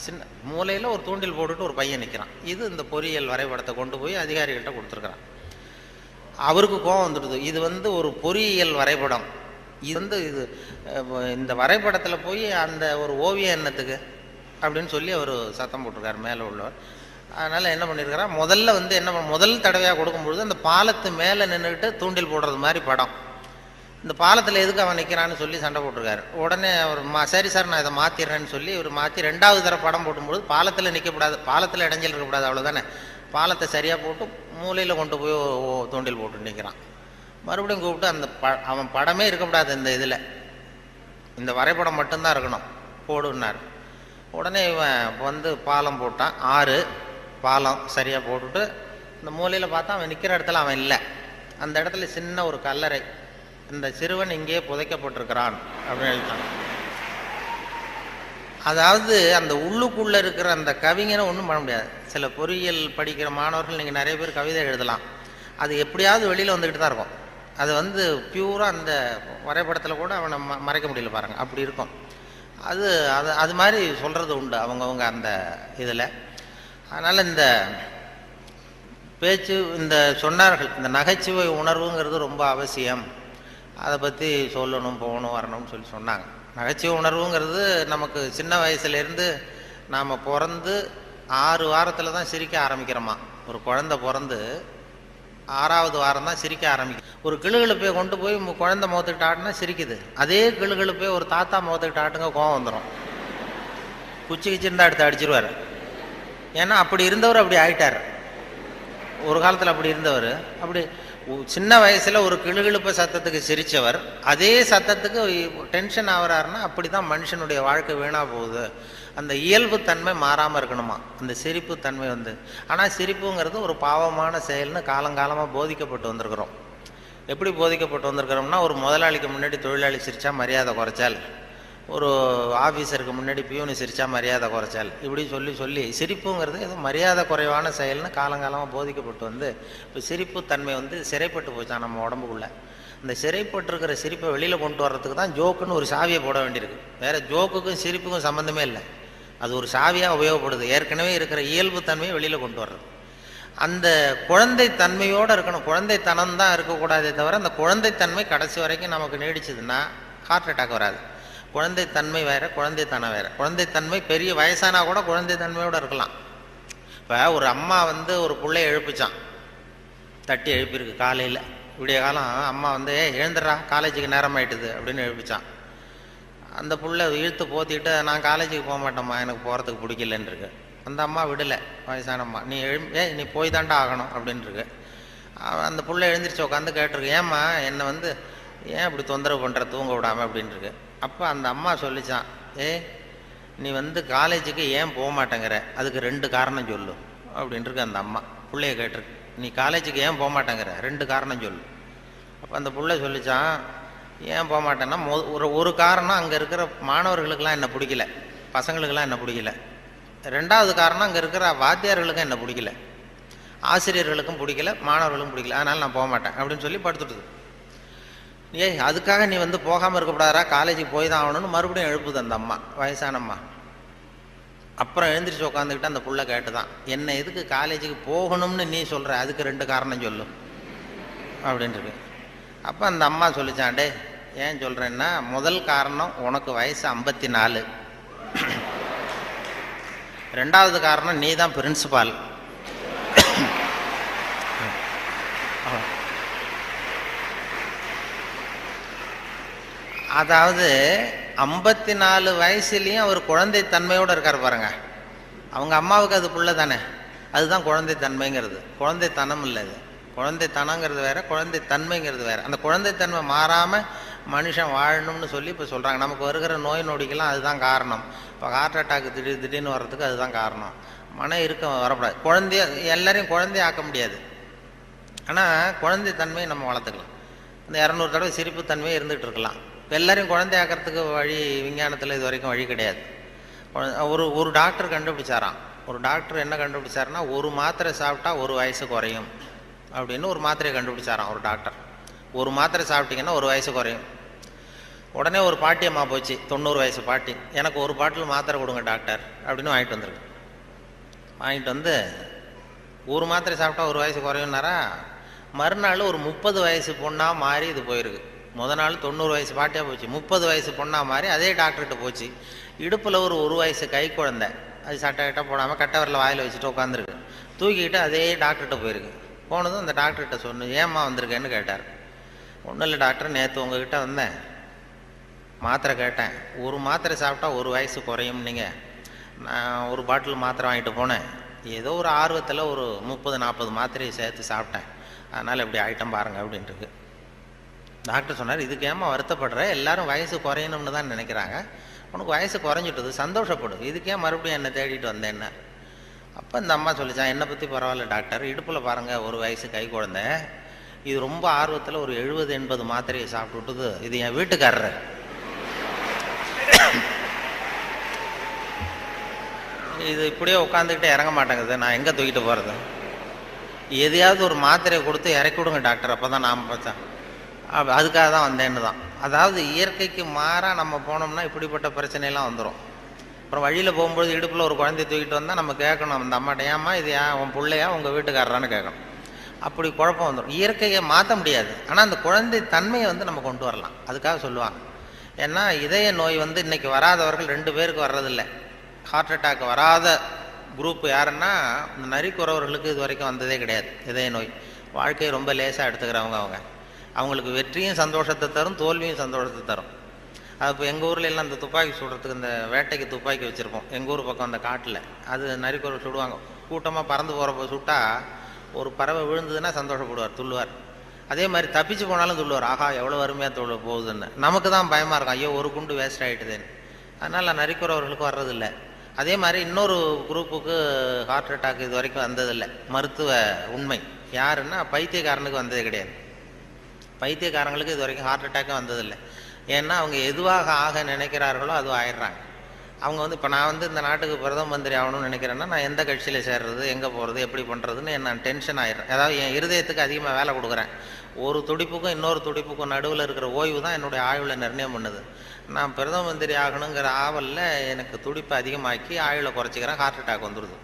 சின்ன மூலையில் ஒரு தூண்டில் போட்டுட்டு ஒரு பையன் நிற்கிறான். இது இந்த பொறியியல் வரைபடத்தை கொண்டு போய் அதிகாரிகள்கிட்ட கொடுத்துருக்குறான். அவருக்கு கோபம் வந்துடுது, இது வந்து ஒரு பொறியியல் வரைபடம், இது இந்த வரைபடத்தில் போய் அந்த ஒரு ஓவியம் என்னத்துக்கு அப்படின்னு சொல்லி அவர் சத்தம் போட்டிருக்காரு மேலே உள்ளவர். அதனால் என்ன பண்ணியிருக்காரா, முதல்ல வந்து முதல் தடவையாக கொடுக்கும்பொழுது அந்த பாலத்து மேலே நின்றுக்கிட்டு தூண்டில் போடுறது மாதிரி படம், இந்த பாலத்தில் எதுக்கு அவன் நிற்கிறான்னு சொல்லி சண்டை போட்டிருக்காரு. உடனே அவர் சரி சார் நான் இதை மாற்றிடுறேன்னு சொல்லி இவர் மாற்றி 2வது தடவை படம் போடும்போது பாலத்தில் நிற்கக்கூடாது, பாலத்தில் இடைஞ்சல் இருக்கக்கூடாது, அவ்வளோதானே. பாலத்தை சரியாக போட்டு மூலையில் கொண்டு போய் தூண்டில் போட்டு நிற்கிறான். மறுபடியும் கூப்பிட்டு அவன் படமே இருக்கக்கூடாது இந்த இதில், இந்த வரைபடம் மட்டும்தான் இருக்கணும் போடுன்னார். உடனே இவன் வந்து பாலம் போட்டான், 6 பாலம் சரியாக போட்டுட்டு இந்த மூலையில் பார்த்தா அவன் நிற்கிற இடத்துல அவன் இல்லை. அந்த இடத்துல சின்ன ஒரு கல்லறை, இந்த சிறுவன் இங்கே புதைக்கப்பட்டிருக்கிறான் அப்படின்னு எழுதிட்டான். அதாவது அந்த உள்ளுக்குள்ளே இருக்கிற அந்த கவிஞனை ஒன்றும் பண்ண முடியாது. சில பொறியியல் படிக்கிற மாணவர்கள் நீங்கள் நிறைய பேர் கவிதை எழுதலாம், அது எப்படியாவது வெளியில் வந்துக்கிட்டு தான் இருக்கும். அது வந்து பியூராக அந்த வரைபடத்தில் கூட அவனை மறைக்க முடியல பாருங்கள், அப்படி இருக்கும். அது மாதிரி சொல்கிறது உண்டு அவங்கவுங்க அந்த இதில். அதனால் இந்த பேச்சு, இந்த சொன்னார்கள், இந்த நகைச்சுவை உணர்வுங்கிறது ரொம்ப அவசியம், அதை பற்றி சொல்லணும் போகணும் வரணும்னு சொல்லி சொன்னாங்க. நகைச்சுவை உணர்வுங்கிறது நமக்கு சின்ன வயசுலேருந்து நாம் பிறந்து 6 வாரத்தில் தான் சிரிக்க ஆரம்பிக்கிறோமா. ஒரு குழந்தை பிறந்து 6வது வாரம் தான் சிரிக்க ஆரம்பிக்கும். ஒரு கிளுகிழுப்பை கொண்டு போய் குழந்தை முகத்துக்கிட்ட ஆட்டினா சிரிக்குது, அதே கிளுகிழுப்பை ஒரு தாத்தா முகத்துக்கிட்ட ஆட்டுங்க கோவம் வந்துடும், குச்சி கிச்சிருந்தா எடுத்து அடிச்சிருவார். ஏன்னா அப்படி இருந்தவர் அப்படி ஆயிட்டார். ஒரு காலத்தில் அப்படி இருந்தவர், அப்படி சின்ன வயசில் ஒரு கிளுகிழுப்ப சத்தத்துக்கு சிரித்தவர் அதே சத்தத்துக்கு டென்ஷன் ஆகிறாருன்னா அப்படி தான் மனுஷனுடைய வாழ்க்கை வீணாக போகுது. அந்த இயல்பு தன்மை மாறாமல் இருக்கணுமா அந்த சிரிப்பு தன்மை வந்து. ஆனால் சிரிப்புங்கிறது ஒரு பாவமான செயல்னு காலங்காலமாக போதிக்கப்பட்டு வந்திருக்கிறோம். எப்படி போதிக்கப்பட்டு வந்திருக்கிறோம்னா, ஒரு முதலாளிக்கு முன்னாடி தொழிலாளி சிரித்தா மரியாதை குறைச்சால், ஒரு ஆஃபீஸருக்கு முன்னாடி பியூனு சிரித்தா மரியாதை குறைச்சால், இப்படி சொல்லி சொல்லி சிரிப்புங்கிறது ஏதோ மரியாதை குறைவான செயல்னு காலங்காலமாக போதிக்கப்பட்டு வந்து இப்போ சிரிப்பு தன்மை வந்து சிறைப்பட்டு போச்சான் நம்ம உடம்புக்குள்ளே. இந்த சிறைப்பட்டிருக்கிற சிரிப்பை வெளியில் கொண்டு வர்றதுக்கு தான் ஜோக்குன்னு ஒரு சாவியை போட வேண்டியிருக்கு. வேறு ஜோக்குக்கும் சிரிப்புக்கும் சம்மந்தமே இல்லை, அது ஒரு சாவியாக உபயோகப்படுது. ஏற்கனவே இருக்கிற இயல்பு தன்மையை வெளியில் கொண்டு வர்றது. அந்த குழந்தை தன்மையோடு இருக்கணும், குழந்தைத்தனம் தான் இருக்கக்கூடாதே தவிர அந்த குழந்தைத்தன்மை கடைசி வரைக்கும் நமக்கு நீடிச்சதுன்னா ஹார்ட் அட்டாக் வராது. குழந்தைத்தன்மை வேறு, குழந்தைத்தனம் வேறு. குழந்தைத்தன்மை பெரிய வயசானா கூட குழந்தைத்தன்மையோடு இருக்கலாம். இப்போ ஒரு அம்மா வந்து ஒரு பிள்ளைய எழுப்பிச்சான், தட்டி எழுப்பியிருக்கு காலையில் விடிய காலம். அம்மா வந்து எழுந்துடுறா காலேஜுக்கு நேரம் ஆயிட்டுது அப்படின்னு எழுப்பிச்சான். அந்த புள்ள இழுத்து போத்திட்டு நான் காலேஜுக்கு போக மாட்டேம்மா, எனக்கு போகிறதுக்கு பிடிக்கலன்னு இருக்கு. அந்த அம்மா விடலை, வயசான அம்மா, நீ போய் தாண்டா ஆகணும் அப்படின்ட்டுருக்கு. அந்த புள்ள எழுந்திரிச்சு உட்காந்து கேட்டிருக்கு, ஏம்மா என்னை வந்து ஏன் இப்படி தொந்தரவு பண்ணுற தூங்க விடாமல் அப்படின்ட்டுருக்கு. அப்போ அந்த அம்மா சொல்லிச்சான், நீ வந்து காலேஜுக்கு ஏன் போக மாட்டேங்கிற, அதுக்கு 2 காரணம் சொல்லு அப்படின்ட்டுருக்கு. அந்த அம்மா பிள்ளைய கேட்டிருக்கு, நீ காலேஜுக்கு ஏன் போக மாட்டேங்கிற 2 காரணம் சொல்லு. அப்போ அந்த பிள்ளை சொல்லிச்சான், ஏன் போக மாட்டேன்னா ஒரு காரணம் அங்கே இருக்கிற மாணவர்களுக்கெல்லாம் என்ன பிடிக்கல, பசங்களுக்கெல்லாம் என்ன பிடிக்கல. 2வது காரணம் அங்கே இருக்கிற வாத்தியார்களுக்கும் என்ன பிடிக்கல, ஆசிரியர்களுக்கும் பிடிக்கல, மாணவர்களுக்கும் பிடிக்கல, அதனால் நான் போக மாட்டேன் அப்படின்னு சொல்லி படுத்துட்டுது. அதுக்காக நீ வந்து போகாமல் இருக்கக்கூடாதா, காலேஜுக்கு போய் தான் ஆகணும்னு மறுபடியும் எழுப்புது அந்த அம்மா, வயசான அம்மா. அப்புறம் எழுந்திரிச்சு உட்காந்துக்கிட்டு அந்த புள்ள கேட்டு தான், என்ன எதுக்கு காலேஜுக்கு போகணும்னு நீ சொல்கிற, அதுக்கு 2 காரணம் சொல்லு அப்படின்ட்டு. அப்போ அந்த அம்மா சொல்லிச்சாண்டே, ஏன் சொல்கிறேன்னா, முதல் காரணம் உனக்கு வயசு 54, 2வது காரணம் நீ தான் பிரின்சிபால். அதாவது 54 வயசுலேயும் அவர் குழந்தைத்தன்மையோடு இருக்கார் பாருங்க. அவங்க அம்மாவுக்கு அது புள்ள தானே, அதுதான் குழந்தைத்தன்மைங்கிறது, குழந்தைத்தனம் இல்லை. இது குழந்தைத்தனங்கிறது வேற, குழந்தைத்தன்மைங்கிறது வேற. அந்த குழந்தைத்தன்மை மாறாமல் மனுஷன் வாழணும்னு சொல்லி இப்போ சொல்கிறாங்க. நமக்கு வருகிற நோய் நொடிக்கெல்லாம் அதுதான் காரணம். இப்போ ஹார்ட் அட்டாக்கு திடீர்னு வர்றதுக்கு அதுதான் காரணம். மன இருக்கம் வரக்கூடாது. எல்லாரையும் குழந்தைய ஆக்க முடியாது, ஆனால் குழந்தைத்தன்மையை நம்ம வளர்த்துக்கலாம். இந்த 200 தடவை சிரிப்பு தன்மையே இருந்துகிட்டு இருக்கலாம். இப்போ எல்லாரையும் குழந்தை ஆக்கிறதுக்கு வழி விஞ்ஞானத்தில் இது வரைக்கும் வழி கிடையாது. ஒரு டாக்டர் கண்டுபிடிச்சாராம். ஒரு டாக்டர் என்ன கண்டுபிடிச்சாருன்னா, ஒரு மாத்திரை சாப்பிட்டா 1 வயசு குறையும் அப்படின்னு ஒரு மாத்திரையை கண்டுபிடிச்சாராம் ஒரு டாக்டர். ஒரு மாத்திரை சாப்பிட்டீங்கன்னா 1 வயசு குறையும். உடனே ஒரு பாட்டி அம்மா போச்சு, 90 வயசு பாட்டி, எனக்கு ஒரு பாட்டில் மாத்திரை கொடுங்க டாக்டர் அப்படின்னு வாங்கிட்டு வந்துருக்கு. வாங்கிட்டு வந்து ஒரு மாத்திரை சாப்பிட்டா 1 வயசு குறையும்னாரா. மறுநாள் ஒரு 30 வயசு பொண்ணாக மாறி இது போயிருக்கு. முத நாள் 90 வயசு பாட்டியாக போச்சு, 30 வயசு பொண்ணாக மாறி அதே டாக்டர்கிட்ட போச்சு. இடுப்பில் ஒரு வயசு கை குழந்தை, அது சட்டை கிட்ட போடாமல் கட்டவரில் வாயில் வச்சுட்டு உட்காந்துருக்கு. தூக்கிக்கிட்டு அதே டாக்டர்கிட்ட போயிருக்கு. போனதும் அந்த டாக்டர்கிட்ட சொன்னேன், ஏம்மா வந்திருக்கேன்னு கேட்டார். ஒன்றும் இல்லை டாக்டர், நேற்று உங்ககிட்ட வந்தேன், மாத்திரை கேட்டேன், ஒரு மாத்திரை சாப்பிட்டா 1 வயசு குறையும். நீங்கள் நான் ஒரு பாட்டில் மாத்திரை வாங்கிட்டு போனேன், ஏதோ ஒரு ஆர்வத்தில் ஒரு 30-40 மாத்திரையை சேர்த்து சாப்பிட்டேன், அதனால் இப்படி ஐட்டம் பாருங்கள் அப்படின்ட்டுருக்கு. டாக்டர் சொன்னார், இதுக்கு ஏமா வருத்தப்படுற, எல்லாரும் வயசு குறையணும்னு தான் நினைக்கிறாங்க, உனக்கு வயசு குறைஞ்சிட்டது, சந்தோஷப்படு, இதுக்கே மறுபடியும் என்னை தேடிட்டு வந்தேன்னா. அப்போ இந்த அம்மா சொல்லிச்சான், என்னை பற்றி பரவாயில்ல டாக்டர், இடுப்பில் பாருங்கள் 1 வயசு கை குழந்தை, இது ரொம்ப ஆர்வத்தில் ஒரு 70-80 மாத்திரையை சாப்பிட்டு விட்டுது, இது என் வீட்டுக்காரர். இது இப்படியே உட்காந்துக்கிட்டே இறங்க மாட்டேங்குது, நான் எங்கே தூக்கிட்டு போகிறது, எதையாவது ஒரு மாத்திரையை கொடுத்து இறக்கி விடுங்க டாக்டர், அப்போ தான் நாம் பார்த்தேன், அதுக்காக தான் வந்தேன்னு தான். அதாவது இயற்கைக்கு மாறாக நம்ம போனோம்னா இப்படிப்பட்ட பிரச்சனையெல்லாம் வந்துடும். அப்புறம் வழியில் போகும்போது இடுப்பில் ஒரு குழந்தைய தூக்கிட்டு வந்தால் நம்ம கேட்கணும் அந்த அம்மாட்ட, ஏம்மா இது ஏன் உன் பிள்ளையா உங்கள் வீட்டுக்காரரான்னு கேட்கணும். அப்படி குழப்பம் வந்துடும். இயற்கையை மாற்ற முடியாது, ஆனால் அந்த குழந்தை தன்மையை நம்ம கொண்டு வரலாம், அதுக்காக சொல்லுவாங்க. ஏன்னா இதய நோய் இன்றைக்கி வராதவர்கள் 2 பேருக்கு வர்றதில்லை. ஹார்ட் அட்டாக் வராத குரூப் யாருன்னா, இந்த நரிக்குறவர்களுக்கு இது வரைக்கும் வந்ததே கிடையாது இதய நோய். வாழ்க்கையை ரொம்ப லேசாக எடுத்துக்கிறவங்க. அவங்களுக்கு வெற்றியும் சந்தோஷத்தை தரும், தோல்வியும் சந்தோஷத்தை தரும். அது இப்போ எங்கள் ஊரில் எல்லாம் இந்த துப்பாக்கி சுடுறதுக்கு, இந்த வேட்டைக்கு துப்பாக்கி வச்சுருப்போம் எங்கள் ஊர் பக்கம் அந்த காட்டில். அது நரிக்குறவு சுடுவாங்க, கூட்டமாக பறந்து போகிறப்ப சுட்டால் ஒரு பறவை விழுந்ததுன்னா சந்தோஷப்படுவார், துள்ளுவார். அதே மாதிரி தப்பிச்சு போனாலும் துள்ளுவார், ஆஹா எவ்வளோ அருமையாக போகுதுன்னு. நமக்கு தான் பயமாக இருக்கும், ஐயோ ஒரு குண்டு வேஸ்ட் ஆகிட்டுதுன்னு. அதனால் நரிக்குறவர்களுக்கு வர்றதில்லை. அதே மாதிரி இன்னொரு குரூப்புக்கு ஹார்ட் அட்டாக் இது வரைக்கும் வந்ததில்லை. மருத்துவ உண்மை யாருன்னா, பைத்தியக்காரனுக்கு வந்ததே கிடையாது. பைத்தியக்காரங்களுக்கு இது வரைக்கும் ஹார்ட் அட்டாக்கும் வந்ததில்லை. ஏன்னா அவங்க எதுவாக ஆக நினைக்கிறார்களோ அதுவும் ஆயிடுறாங்க. அவங்க இப்போ நான் இந்த நாட்டுக்கு பிரதம மந்திரி ஆகணும்னு நினைக்கிறேன்னா, நான் எந்த கட்சியில் சேர்றது, எங்கே போகிறது, எப்படி பண்ணுறதுன்னு நான் டென்ஷன் ஆகிடுறேன். அதாவது என் இருதயத்துக்கு அதிகமாக வேலை கொடுக்குறேன். ஒரு துடிப்புக்கும் இன்னொரு துடிப்புக்கும் நடுவில் இருக்கிற ஓய்வு தான் என்னுடைய ஆயுளை நிர்ணயம் பண்ணுது. நான் பிரதம மந்திரி ஆகணுங்கிற ஆவலில் எனக்கு துடிப்பை அதிகமாக்கி ஆயுளை குறைச்சிக்கிறேன், ஹார்ட் அட்டாக் வந்துடுது.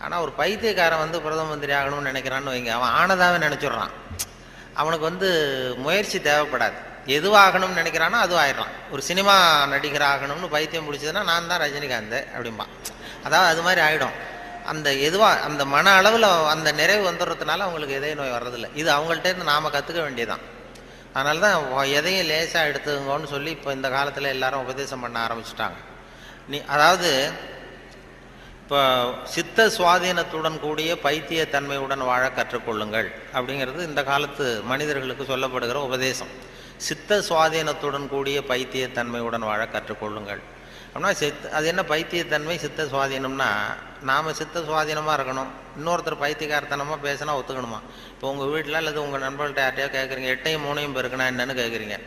ஆனால் ஒரு பைத்தியக்காரன் பிரதம மந்திரி ஆகணும்னு நினைக்கிறான்னு வைங்க, அவன் ஆனதாகவே நினச்சிட்றான். அவனுக்கு முயற்சி தேவைப்படாது. எதுவாகணும்னு நினைக்கிறானோ அதுவும் ஆயிடலாம். ஒரு சினிமா நடிகர் ஆகணும்னு பைத்தியம் பிடிச்சதுன்னா, நான் தான் ரஜினிகாந்த் அப்படிம்பான். அதாவது அது மாதிரி ஆகிடும். அந்த மன அளவில் அந்த நிறைவு வந்துடுறதுனால அவங்களுக்கு இதய நோய் வர்றதில்லை. இது அவங்கள்ட்டேருந்து நாம் கற்றுக்க வேண்டியதான். அதனால தான் எதையும் லேசாக எடுத்துங்கன்னு சொல்லி இப்போ இந்த காலத்தில் எல்லாரும் உபதேசம் பண்ண ஆரம்பிச்சிட்டாங்க. அதாவது இப்போ சித்த சுவாதீனத்துடன் கூடிய பைத்திய தன்மையுடன் வாழ கற்றுக்கொள்ளுங்கள் அப்படிங்கிறது இந்த காலத்து மனிதர்களுக்கு சொல்லப்படுகிற உபதேசம். சித்த சுவாதீனத்துடன் கூடிய பைத்திய தன்மையுடன் வாழ கற்றுக்கொள்ளுங்கள் அப்படின்னா, அது என்ன பைத்தியத்தன்மை சித்த சுவாதீனம்னா, நாம் சித்த சுவாதீனமாக இருக்கணும். இன்னொருத்தர் பைத்தியக்காரத்தனமாக பேசினா ஒத்துக்கணுமா? இப்போ உங்கள் வீட்டில் அல்லது உங்கள் நண்பர்கள்ட்ட யார்ட்டையோ கேட்குறீங்க, 8ஐயும் 3ஐயும் பெருக்கணும் என்னன்னு கேட்குறீங்க.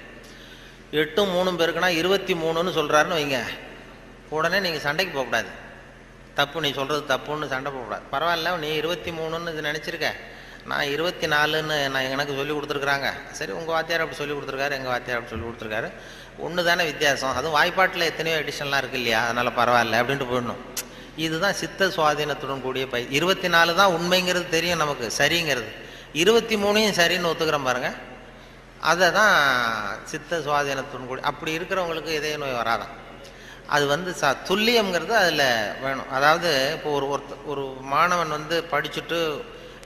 8ம் 3ம் பெருக்கினா 23ன்னு சொல்கிறாருன்னு வைங்க, உடனே நீங்கள் சண்டைக்கு போகக்கூடாது. தப்பு, நீ சொல்கிறது தப்புன்னு சண்டை போகக்கூடாது. பரவாயில்ல, நீ 23ன்னு இது நினச்சிருக்க, நான் 24ன்னு எனக்கு சொல்லி கொடுத்துருக்குறாங்க. சரி, உங்கள் வாத்தியார் அப்படி சொல்லி கொடுத்துருக்காரு, எங்கள் வாத்தியார் அப்படி சொல்லி கொடுத்துருக்காரு, ஒன்று தானே வித்தியாசம். அதுவும் வாய்ப்பாட்டில் எத்தனையோ எடிஷன்லாம் இருக்குது இல்லையா, அதனால் பரவாயில்ல அப்படின்ட்டு போயிடணும். இதுதான் சித்த சுவாதீனத்துடன் கூடிய 24 தான் உண்மைங்கிறது தெரியும் நமக்கு, சரிங்கிறது. 23ஐயும் சரின்னு ஒத்துக்கிறோம் பாருங்கள், அதை தான் சித்த சுவாதீனத்துடன் கூடிய. அப்படி இருக்கிறவங்களுக்கு இதய நோய் வராதான். அது துல்லியம்ங்கிறது அதில் வேணும். அதாவது இப்போ ஒரு மாணவன் படிச்சுட்டு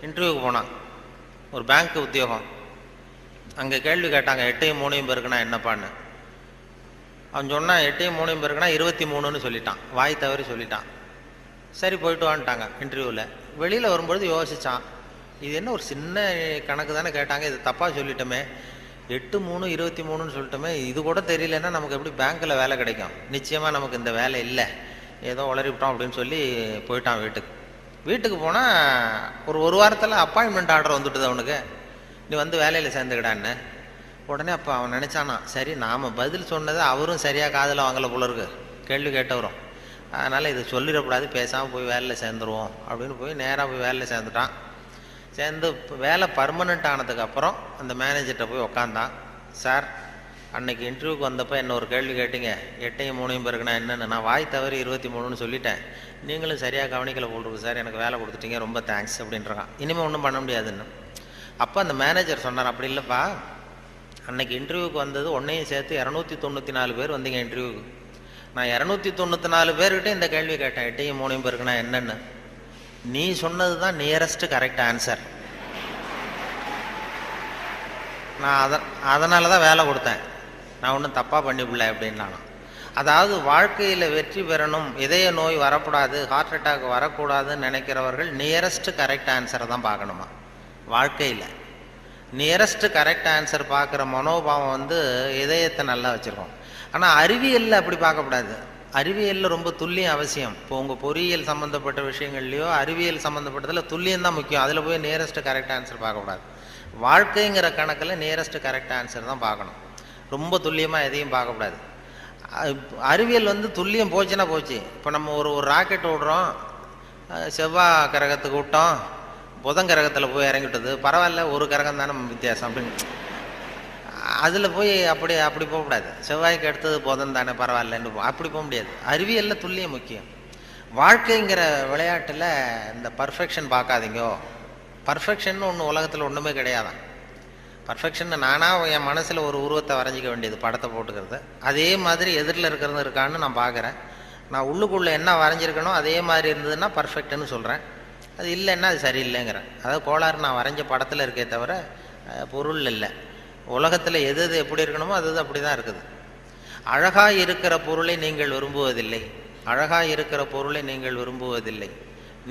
இன்டர்வியூக்கு போனான், ஒரு பேங்க் உத்தியோகம். அங்கே கேள்வி கேட்டாங்க, 8ஐயும் 3ஐயும் பெருக்குனா என்னப்பான்னு. அவன் சொன்னான், 8ஐயும் 3ஐயும் பெருக்குனா 23ன்னு சொல்லிட்டான், வாய் தவறி சொல்லிட்டான். சரி, போயிட்டு வான்ட்டாங்க இன்டர்வியூவில். வெளியில் வரும்பொழுது யோசித்தான், இது என்ன ஒரு சின்ன கணக்கு தானே கேட்டாங்க, இது தப்பாக சொல்லிட்டோமே, 8-3-23 சொல்லிட்டோமே, இது கூட தெரியலன்னா நமக்கு எப்படி பேங்க்கில் வேலை கிடைக்கும்? நிச்சயமாக நமக்கு இந்த வேலை இல்லை, ஏதோ உளறிவிட்டோம் அப்படின்னு சொல்லி போயிட்டான் வீட்டுக்கு. வீட்டுக்கு போனால் ஒரு வாரத்தில் அப்பாயின்மெண்ட் ஆர்டர் வந்துட்டுது அவனுக்கு, நீ வந்து வேலையில் சேர்ந்துக்கிடான்னு. உடனே அப்போ அவன் நினச்சானா, சரி நாம் பதில் சொன்னதை அவரும் சரியாக காதில் வாங்கலை போல இருக்கு, கேள்வி கேட்டவரும், அதனால் இது சொல்லிடக்கூடாது, பேசாமல் போய் வேலையில் சேர்ந்துருவோம் அப்படின்னு போய் நேராக போய் வேலையில் சேர்ந்துட்டான். சேர்ந்து வேலை பர்மனெண்ட் ஆனதுக்கப்புறம் அந்த மேனேஜர்கிட்ட போய் உக்காந்தான். சார், அன்னைக்கு இன்டர்வியூக்கு வந்தப்போ என்ன ஒரு கேள்வி கேட்டீங்க, 8-3 பேருக்குன்னா என்னென்னு, நான் வாய் தவறி 23 சொல்லிட்டேன், நீங்களும் சரியாக கவனிக்கலை போட்டிருக்கு சார், எனக்கு வேலை கொடுத்துட்டீங்க, ரொம்ப தேங்க்ஸ் அப்படின்றான். இனிமேல் ஒன்றும் பண்ண முடியாதுன்னு. அப்போ அந்த மேனேஜர் சொன்னார், அப்படி இல்லைப்பா, அன்னைக்கு இன்டர்வியூக்கு வந்தது ஒன்றையும் சேர்த்து 294 பேர் வந்தீங்க இன்டர்வியூக்கு, நான் 294 பேர்கிட்ட இந்த கேள்வி கேட்டேன், 8-3 பேருக்குன்னா என்னென்னு, நீ சொன்னது தான் நியரஸ்ட் கரெக்ட் ஆன்சர், நான் அதனால தான் வேலை கொடுத்தேன், நான் ஒன்றும் தப்பாக பண்ணிவிடல அப்படின்னாலும். அதாவது வாழ்க்கையில் வெற்றி பெறணும், இதய நோய் வரக்கூடாது, ஹார்ட் அட்டாக் வரக்கூடாதுன்னு நினைக்கிறவர்கள் நியரஸ்ட் கரெக்ட் ஆன்சரை தான் பார்க்கணுமா. வாழ்க்கையில் நியரஸ்ட் கரெக்ட் ஆன்சர் பார்க்குற மனோபாவம் வந்து இதயத்தை நல்லா வச்சுருக்கோம். ஆனால் அறிவியலில் அப்படி பார்க்கக்கூடாது. அறிவியலில் ரொம்ப துல்லியம் அவசியம். இப்போ உங்கள் பொறியியல் சம்மந்தப்பட்ட விஷயங்கள்லையோ அறிவியல் சம்மந்தப்பட்டதில் துல்லியம் தான் முக்கியம், அதில் போய் நியரஸ்ட் கரெக்ட் ஆன்சர் பார்க்கக்கூடாது. வாழ்க்கைங்கிற கணக்கில் நியரஸ்ட் கரெக்ட் ஆன்சர் தான் பார்க்கணும், ரொம்ப துல்லியமாக எதையும் பார்க்கக்கூடாது. அறிவியல் வந்து துல்லியம் போச்சுன்னா போச்சு. இப்போ நம்ம ஒரு ராக்கெட் விடுறோம், செவ்வாய் கிரகத்துக்கு விட்டோம், புதன் கிரகத்தில் போய் இறங்கிட்டது, பரவாயில்ல, ஒரு கிரகம் தானே வித்தியாசம் அப்படின்னு அதில் போய் அப்படி போகக்கூடாது. செவ்வாய்க்கு எடுத்தது புதன் தானே, பரவாயில்லன்னு அப்படி போக முடியாது. அறிவியலில் துல்லியம் முக்கியம். வாழ்க்கைங்கிற விளையாட்டில் இந்த பர்ஃபெக்ஷன் பார்க்காதீங்கோ. பர்ஃபெக்ஷன் ஒன்று உலகத்தில் ஒன்றுமே கிடையாதான். பர்ஃபெக்ஷன் நானாக என் மனசில் ஒரு உருவத்தை வரைஞ்சிக்க வேண்டியது, படத்தை போட்டுக்கிறது, அதே மாதிரி எதிரில் இருக்கிறது இருக்கான்னு நான் பார்க்குறேன். நான் உள்ளுக்குள்ளே என்ன வரைஞ்சிருக்கணும் அதே மாதிரி இருந்ததுன்னா பர்ஃபெக்ட்னு சொல்கிறேன், அது இல்லைன்னா அது சரியில்லைங்கிறேன். அதாவது கோளாறு நான் வரைஞ்ச படத்தில் இருக்கே தவிர பொருள் இல்லை. உலகத்தில் எது எது எப்படி இருக்கணுமோ அது அப்படி தான் இருக்குது. அழகாக இருக்கிற பொருளை நீங்கள் விரும்புவதில்லை, அழகாக இருக்கிற பொருளை நீங்கள் விரும்புவதில்லை,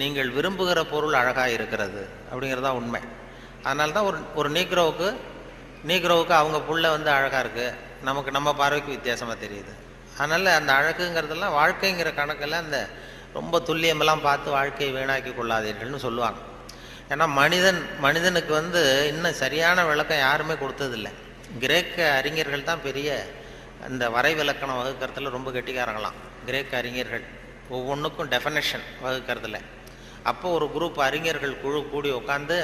நீங்கள் விரும்புகிற பொருள் அழகாக இருக்கிறது அப்படிங்கிறது தான் உண்மை. அதனால தான் ஒரு நீக்ரோவுக்கு அவங்க புள்ள வந்து அழகாக இருக்குது, நமக்கு நம்ம பார்வைக்கு வித்தியாசமாக தெரியுது. அதனால் அந்த அழகுங்கிறதெல்லாம் வாழ்க்கைங்கிற கணக்கில் அந்த ரொம்ப துல்லியமெல்லாம் பார்த்து வாழ்க்கையை வீணாக்கி கொள்ளாதீர்கள்னு சொல்லுவாங்க. ஏன்னா மனிதனுக்கு வந்து இன்னும் சரியான விளக்கம் யாருமே கொடுத்ததில்லை. கிரேக்க அறிஞர்கள் தான் பெரிய இந்த வரைவிலக்கணம் வகுக்கிறதுல ரொம்ப கெட்டிக்காரங்களாம். கிரேக்க அறிஞர்கள் ஒவ்வொன்றுக்கும் டெஃபனேஷன் வகுக்கிறதுல. அப்போ ஒரு குரூப் அறிஞர்கள் குழு கூடி உட்காந்து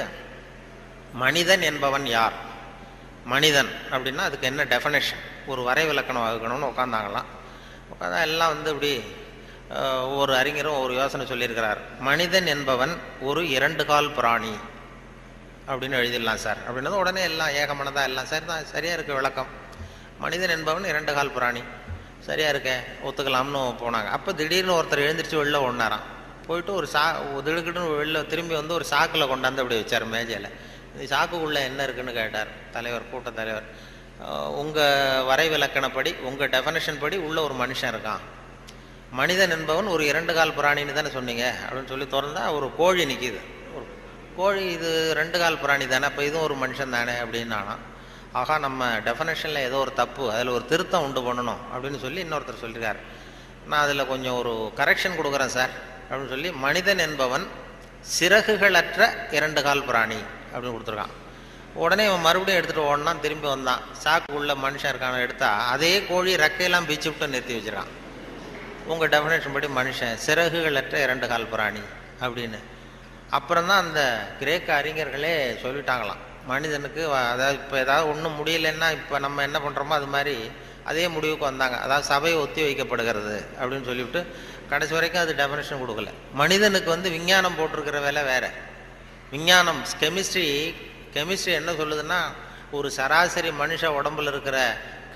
மனிதன் என்பவன் யார், மனிதன் அப்படின்னா அதுக்கு என்ன டெஃபனேஷன், ஒரு வரைவிலக்கணம் வகுக்கணும்னு உட்காந்தாங்களாம். உட்காந்தா எல்லாம் வந்து இப்படி ஒவ்வொரு அறிஞரும் ஒரு யோசனை சொல்லியிருக்கிறார். மனிதன் என்பவன் ஒரு 2 கால் பிராணி அப்படின்னு எழுதிடலாம் சார் அப்படின்னது உடனே எல்லாம் ஏகமனதாக எல்லாம் சரி தான், சரியாக இருக்க விளக்கம். மனிதன் என்பவன் 2 கால் பிராணி, சரியாக இருக்க, ஒத்துக்கலாம்னு போனாங்க. அப்போ திடீர்னு ஒருத்தர் எழுந்திரிச்சு வெளில ஒன்றாராம். போயிட்டு ஒரு திடுக்கிட்டுன்னு வெளில திரும்பி வந்து ஒரு சாக்கில் கொண்டாந்து அப்படி வச்சார் மேஜையில். இந்த சாக்குக்குள்ளே என்ன இருக்குன்னு கேட்டார் தலைவர், கூட்டத் தலைவர். உங்கள் வரைவிலக்கணப்படி, உங்கள் டெஃபனேஷன் படி உள்ள ஒரு மனுஷன் இருக்கான், மனிதன் என்பவன் ஒரு 2 கால் பிராணின்னு தானே சொன்னீங்க அப்படின்னு சொல்லி திறந்தா ஒரு கோழி நிற்கிது. ஒரு கோழி, இது 2 கால் பிராணி தானே, அப்போ இதுவும் ஒரு மனுஷன் தானே அப்படின்னானா. ஆகா, நம்ம டெஃபனேஷனில் ஏதோ ஒரு தப்பு, அதில் ஒரு திருத்தம் உண்டு பண்ணணும் அப்படின்னு சொல்லி இன்னொருத்தர் சொல்லியிருக்காரு. நான் அதில் கொஞ்சம் ஒரு கரெக்ஷன் கொடுக்குறேன் சார் அப்படின்னு சொல்லி மனிதன் என்பவன் சிறகுகளற்ற 2 கால் பிராணி அப்படின்னு கொடுத்துருக்கான். உடனே இவன் மறுபடியும் எடுத்துகிட்டு ஓடனான், திரும்பி வந்தான், சாக்குள்ள மனுஷன் இருக்கான எடுத்தா அதே கோழி ரெக்கையெல்லாம் பீச்சு விட்டு நிறுத்தி வச்சிருக்கான். உங்கள் டெஃபினேஷன் படி மனுஷன் சிறகுகளற்ற 2 கால் பிராணி அப்படின்னு. அப்புறம்தான் அந்த கிரேக்க அறிஞர்களே சொல்லிட்டாங்களாம், மனிதனுக்கு அதாவது இப்போ ஏதாவது ஒன்றும் முடியலைன்னா இப்போ நம்ம என்ன பண்ணுறோமோ அது மாதிரி அதே முடிவுக்கு வந்தாங்க. அதாவது சபை ஒத்தி வைக்கப்படுகிறது அப்படின்னு சொல்லிவிட்டு கடைசி வரைக்கும் அது டெஃபினேஷன் கொடுக்கல. மனிதனுக்கு வந்து விஞ்ஞானம் போட்டிருக்கிற வேலை வேறு. விஞ்ஞானம் கெமிஸ்ட்ரி என்ன சொல்லுதுன்னா, ஒரு சராசரி மனுஷ உடம்புல இருக்கிற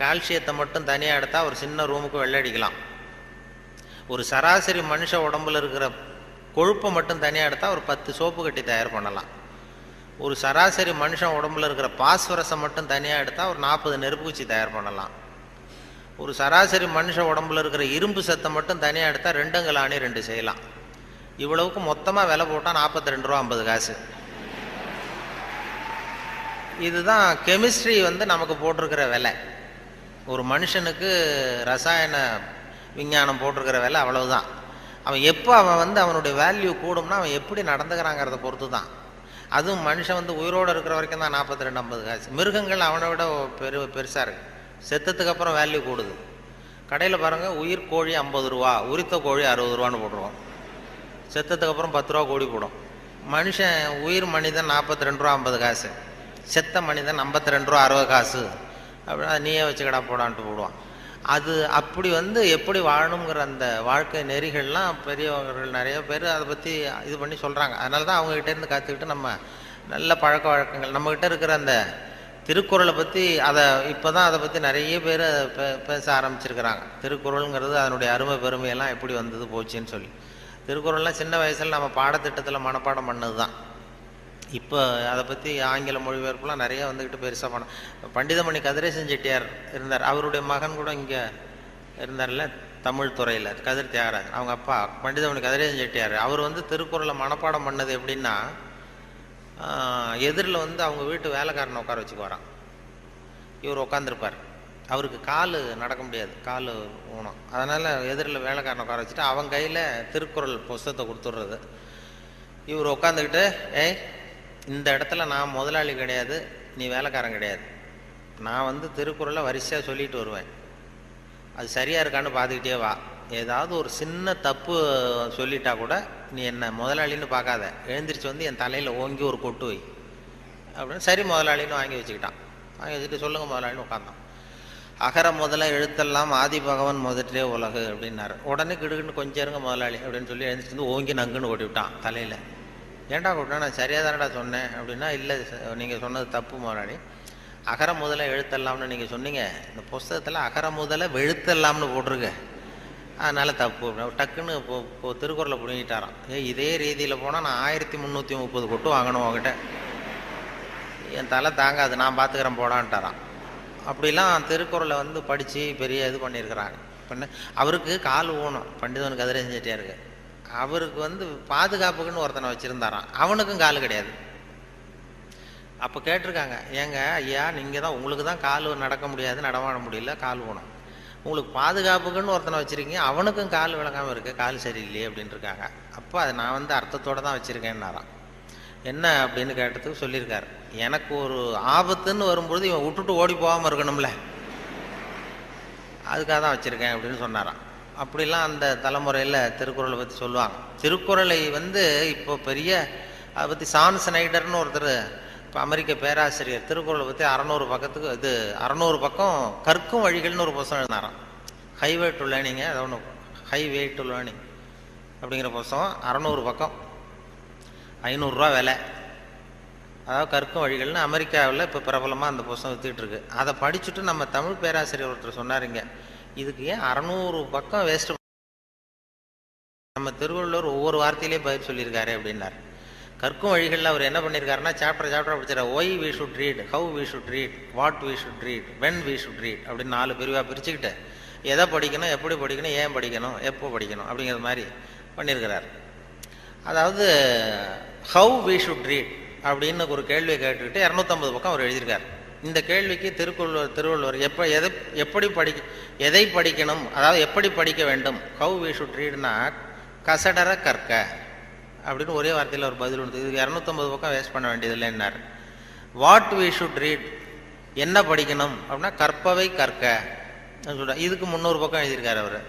கால்சியத்தை மட்டும் தனியாக எடுத்தால் ஒரு சின்ன ரூமுக்கு வெள்ளை அடிக்கலாம். ஒரு சராசரி மனுஷ உடம்புல இருக்கிற கொழுப்பை மட்டும் தனியாக எடுத்தால் ஒரு 10 சோப்பு கட்டி தயார் பண்ணலாம். ஒரு சராசரி மனுஷன் உடம்புல இருக்கிற பாஸ்பரஸை மட்டும் தனியாக எடுத்தால் ஒரு 40 நெருப்புக்குச்சி தயார் பண்ணலாம். ஒரு சராசரி மனுஷ உடம்புல இருக்கிற இரும்பு சத்தை மட்டும் தனியாக எடுத்தால் 2 கலாணி 2 செய்யலாம். இவ்வளவுக்கு மொத்தமாக விலை போட்டால் 42 ரூபா 50 காசு. இதுதான் கெமிஸ்ட்ரி நமக்கு போட்டிருக்கிற விலை. ஒரு மனுஷனுக்கு ரசாயன விஞ்ஞானம் போட்டிருக்கிற விலை அவ்வளவுதான். அவன் எப்போ அவன் அவனுடைய வேல்யூ கூடும்னா அவன் எப்படி நடந்துக்கிறாங்கிறத பொறுத்து தான். அதுவும் மனுஷன் உயிரோடு இருக்கிற வரைக்கும் தான் 42-50 காசு. மிருகங்கள் அவனை விட பெருசாக இருக்கு. செத்ததுக்கு அப்புறம் வேல்யூ கூடுது. கடையில் பாருங்கள், உயிர் கோழி 50 ரூபா, உரித்த கோழி 60 ரூபான்னு போட்டுருவோம். செத்ததுக்கு அப்புறம் 10 ரூபா கோடி போடும். மனுஷன் உயிர் மனிதன் 42 ரூபா 50 காசு, செத்த மனிதன் 52 ரூபா 60 காசு. அப்படின்னா நீயே வச்சுக்கடா போடான்ட்டு போடுவான். அது அப்படி எப்படி வாழணுங்கிற அந்த வாழ்க்கை நெறிகள்லாம் பெரியவர்கள் நிறைய பேர் அதை பற்றி இது பண்ணி சொல்கிறாங்க. அதனால தான் அவங்ககிட்டேருந்து கற்றுக்கிட்டு நம்ம நல்ல பழக்க வழக்கங்கள் நம்மக்கிட்ட இருக்கிற அந்த திருக்குறளை பற்றி இப்போ தான் அதை பற்றி நிறைய பேர் பேச ஆரம்பிச்சிருக்கிறாங்க. திருக்குறளுங்கிறது அதனுடைய அருமை பெருமையெல்லாம் எப்படி வந்தது போச்சுன்னு சொல்லி. திருக்குறள்லாம் சின்ன வயசில் நம்ம பாடத்திட்டத்தில் மனப்பாடம் பண்ணது தான். இப்போ அதை பற்றி ஆங்கில மொழிபெயர்ப்புலாம் நிறைய பெருசாக பண்டிதமணி கதிரேசன் செட்டியார் இருந்தார். அவருடைய மகன் கூட இங்கே இருந்தார்ல, தமிழ் துறையில் கதிர் தியாகராஜன். அவங்க அப்பா பண்டிதமணி கதிரேசன் செட்டியார். அவர் திருக்குறளை மனப்பாடம் பண்ணது எப்படின்னா, எதிரில் அவங்க வீட்டு வேலைக்காரனை உட்கார வச்சுக்குவாராம். இவர் உட்காந்துருப்பார். அவருக்கு கால் நடக்க முடியாது, கால் ஊனம். அதனால் எதிரில் வேலைக்காரனை உட்கார வச்சுட்டு அவன் கையில் திருக்குறள் புஸ்தகத்தை கொடுத்துட்றது. இவர் உட்காந்துக்கிட்டு, இந்த இடத்துல நான் முதலாளி கிடையாது, நீ வேலைக்காரன் கிடையாது, நான் திருக்குறளை வரிசையாக சொல்லிட்டு வருவேன், அது சரியாக இருக்கான்னு பார்த்துக்கிட்டே வா, ஏதாவது ஒரு சின்ன தப்பு சொல்லிட்டா கூட நீ என்ன முதலாளின்னு பார்க்காத, எழுந்திரிச்சு என் தலையில் ஓங்கி ஒரு கொட்டு வை அப்படின்னு. சரி முதலாளின்னு வாங்கி வச்சுக்கிட்டான். வாங்கி வச்சுட்டு சொல்லுங்கள் முதலாளின்னு உட்காந்தான். அகர முதல எழுத்தெல்லாம் ஆதி பகவன் முதற்றே உலகு அப்படின்னாரு. உடனே கிடுக்குன்னு கொஞ்சம் இருங்க முதலாளி அப்படின்னு சொல்லி எழுந்திரிச்சு ஓங்கி நங்குன்னு ஓட்டி விட்டான் தலையில். ஏன்டா கூட்டினா, நான் சரியாக தானடா சொன்னேன் அப்படின்னா, இல்லை நீங்கள் சொன்னது தப்பு முதலாளி, அகர முதல எழுத்தெல்லாம்னு நீங்கள் சொன்னீங்க, இந்த புஸ்தகத்தில் அகர முதல வெழுத்தெல்லாம்னு போட்டிருக்கு, அதனால் தப்பு. டக்குன்னு இப்போ திருக்குறளை பிடிங்கிட்டாராம். இதே ரீதியில் போனால் நான் 1330 கொட்டு வாங்கணும் உங்ககிட்ட, என் தலை தாங்காது, நான் பார்த்துக்கிறேன் போடான்ட்டாரான். அப்படிலாம் திருக்குறளை படித்து பெரிய இது பண்ணியிருக்கிறாங்க. அவருக்கு கால் ஊனம், பண்டிதன் கதிரேசன் செட்டியாருக்கு. அவருக்கு பாதுகாப்புக்குன்னு ஒருத்தனை வச்சுருந்தாரான், அவனுக்கும் கால் கிடையாது. அப்போ கேட்டிருக்காங்க, ஏங்க ஐயா நீங்கள் தான், உங்களுக்கு தான் கால் நடக்க முடியாது, நடமாட முடியல, கால் ஊனம், உங்களுக்கு பாதுகாப்புக்குன்னு ஒருத்தனை வச்சுருக்கீங்க, அவனுக்கும் கால் விளங்காமல் இருக்குது, கால் சரியில்லையே அப்படின்னு இருக்காங்க. அப்போ அதை நான் அர்த்தத்தோடு தான் வச்சுருக்கேன்னாரான். என்ன அப்படின்னு கேட்டதுக்கு சொல்லியிருக்காரு, எனக்கு ஒரு ஆபத்துன்னு வரும்பொழுது இவன் விட்டுட்டு ஓடி போகாமல் இருக்கணும்ல, அதுக்காக தான் வச்சுருக்கேன் அப்படின்னு சொன்னாரான். அப்படிலாம் அந்த தலைமுறையில் திருக்குறளை பற்றி சொல்லுவாங்க. திருக்குறளை இப்போ பெரிய அதை பற்றி சான் ஸ்னைடர்னு ஒருத்தர், இப்போ அமெரிக்க பேராசிரியர், திருக்குறளை பற்றி 600 பக்கத்துக்கு 600 பக்கம் கற்கும் வழிகள்னு ஒரு புத்தகம் எழுதினாராம். ஹைவே டு லேர்னிங், அது ஒன்று ஹைவே டு லேர்னிங் அப்படிங்கிற புத்தகம் 600 பக்கம், 500 ரூபா விலை. அதாவது கற்கும் வழிகள்னு அமெரிக்காவில் இப்போ பிரபலமாக அந்த புத்தகம் வித்துக்கிட்டு இருக்கு. அதை படிச்சுட்டு நம்ம தமிழ் பேராசிரியர் ஒருத்தர் சொன்னாருங்க, இதுக்கு ஏன் 600 பக்கம் வேஸ்ட், நம்ம திருவள்ளுவர் ஒவ்வொரு வார்த்தையிலேயே பதில் சொல்லியிருக்காரு அப்படின்னார். கற்கும் வழிகளில் அவர் என்ன பண்ணியிருக்காருன்னா, சாப்டர் படிச்சார். Why we should read, how we should read, what we should read, when we should read அப்படின்னு 4 பிரிவாக பிரிச்சுக்கிட்டு எதை படிக்கணும், எப்படி படிக்கணும், ஏன் படிக்கணும், எப்போ படிக்கணும் அப்படிங்கிற மாதிரி பண்ணியிருக்கிறார். அதாவது ஹவு வி ஷுட் ரீட் அப்படின்னு ஒரு கேள்வியை கேட்டுக்கிட்டு 250 பக்கம் அவர் எழுதியிருக்கார். இந்த கேள்விக்கு திருவள்ளுவர் எதை படிக்கணும், அதாவது எப்படி படிக்க வேண்டும், ஹவு வி ஷுட் ரீட்னா கசடர கற்க அப்படின்னு ஒரே வார்த்தையில் ஒரு பதில் உண்டு. இதுக்கு 250 பக்கம் வேஸ்ட் பண்ண வேண்டியதில்லைன்னார். வாட் வி ஷுட் ரீட், என்ன படிக்கணும் அப்படின்னா கற்பவை கற்க சொல்ற, இதுக்கு 300 பக்கம் எழுதியிருக்காரு அவர்.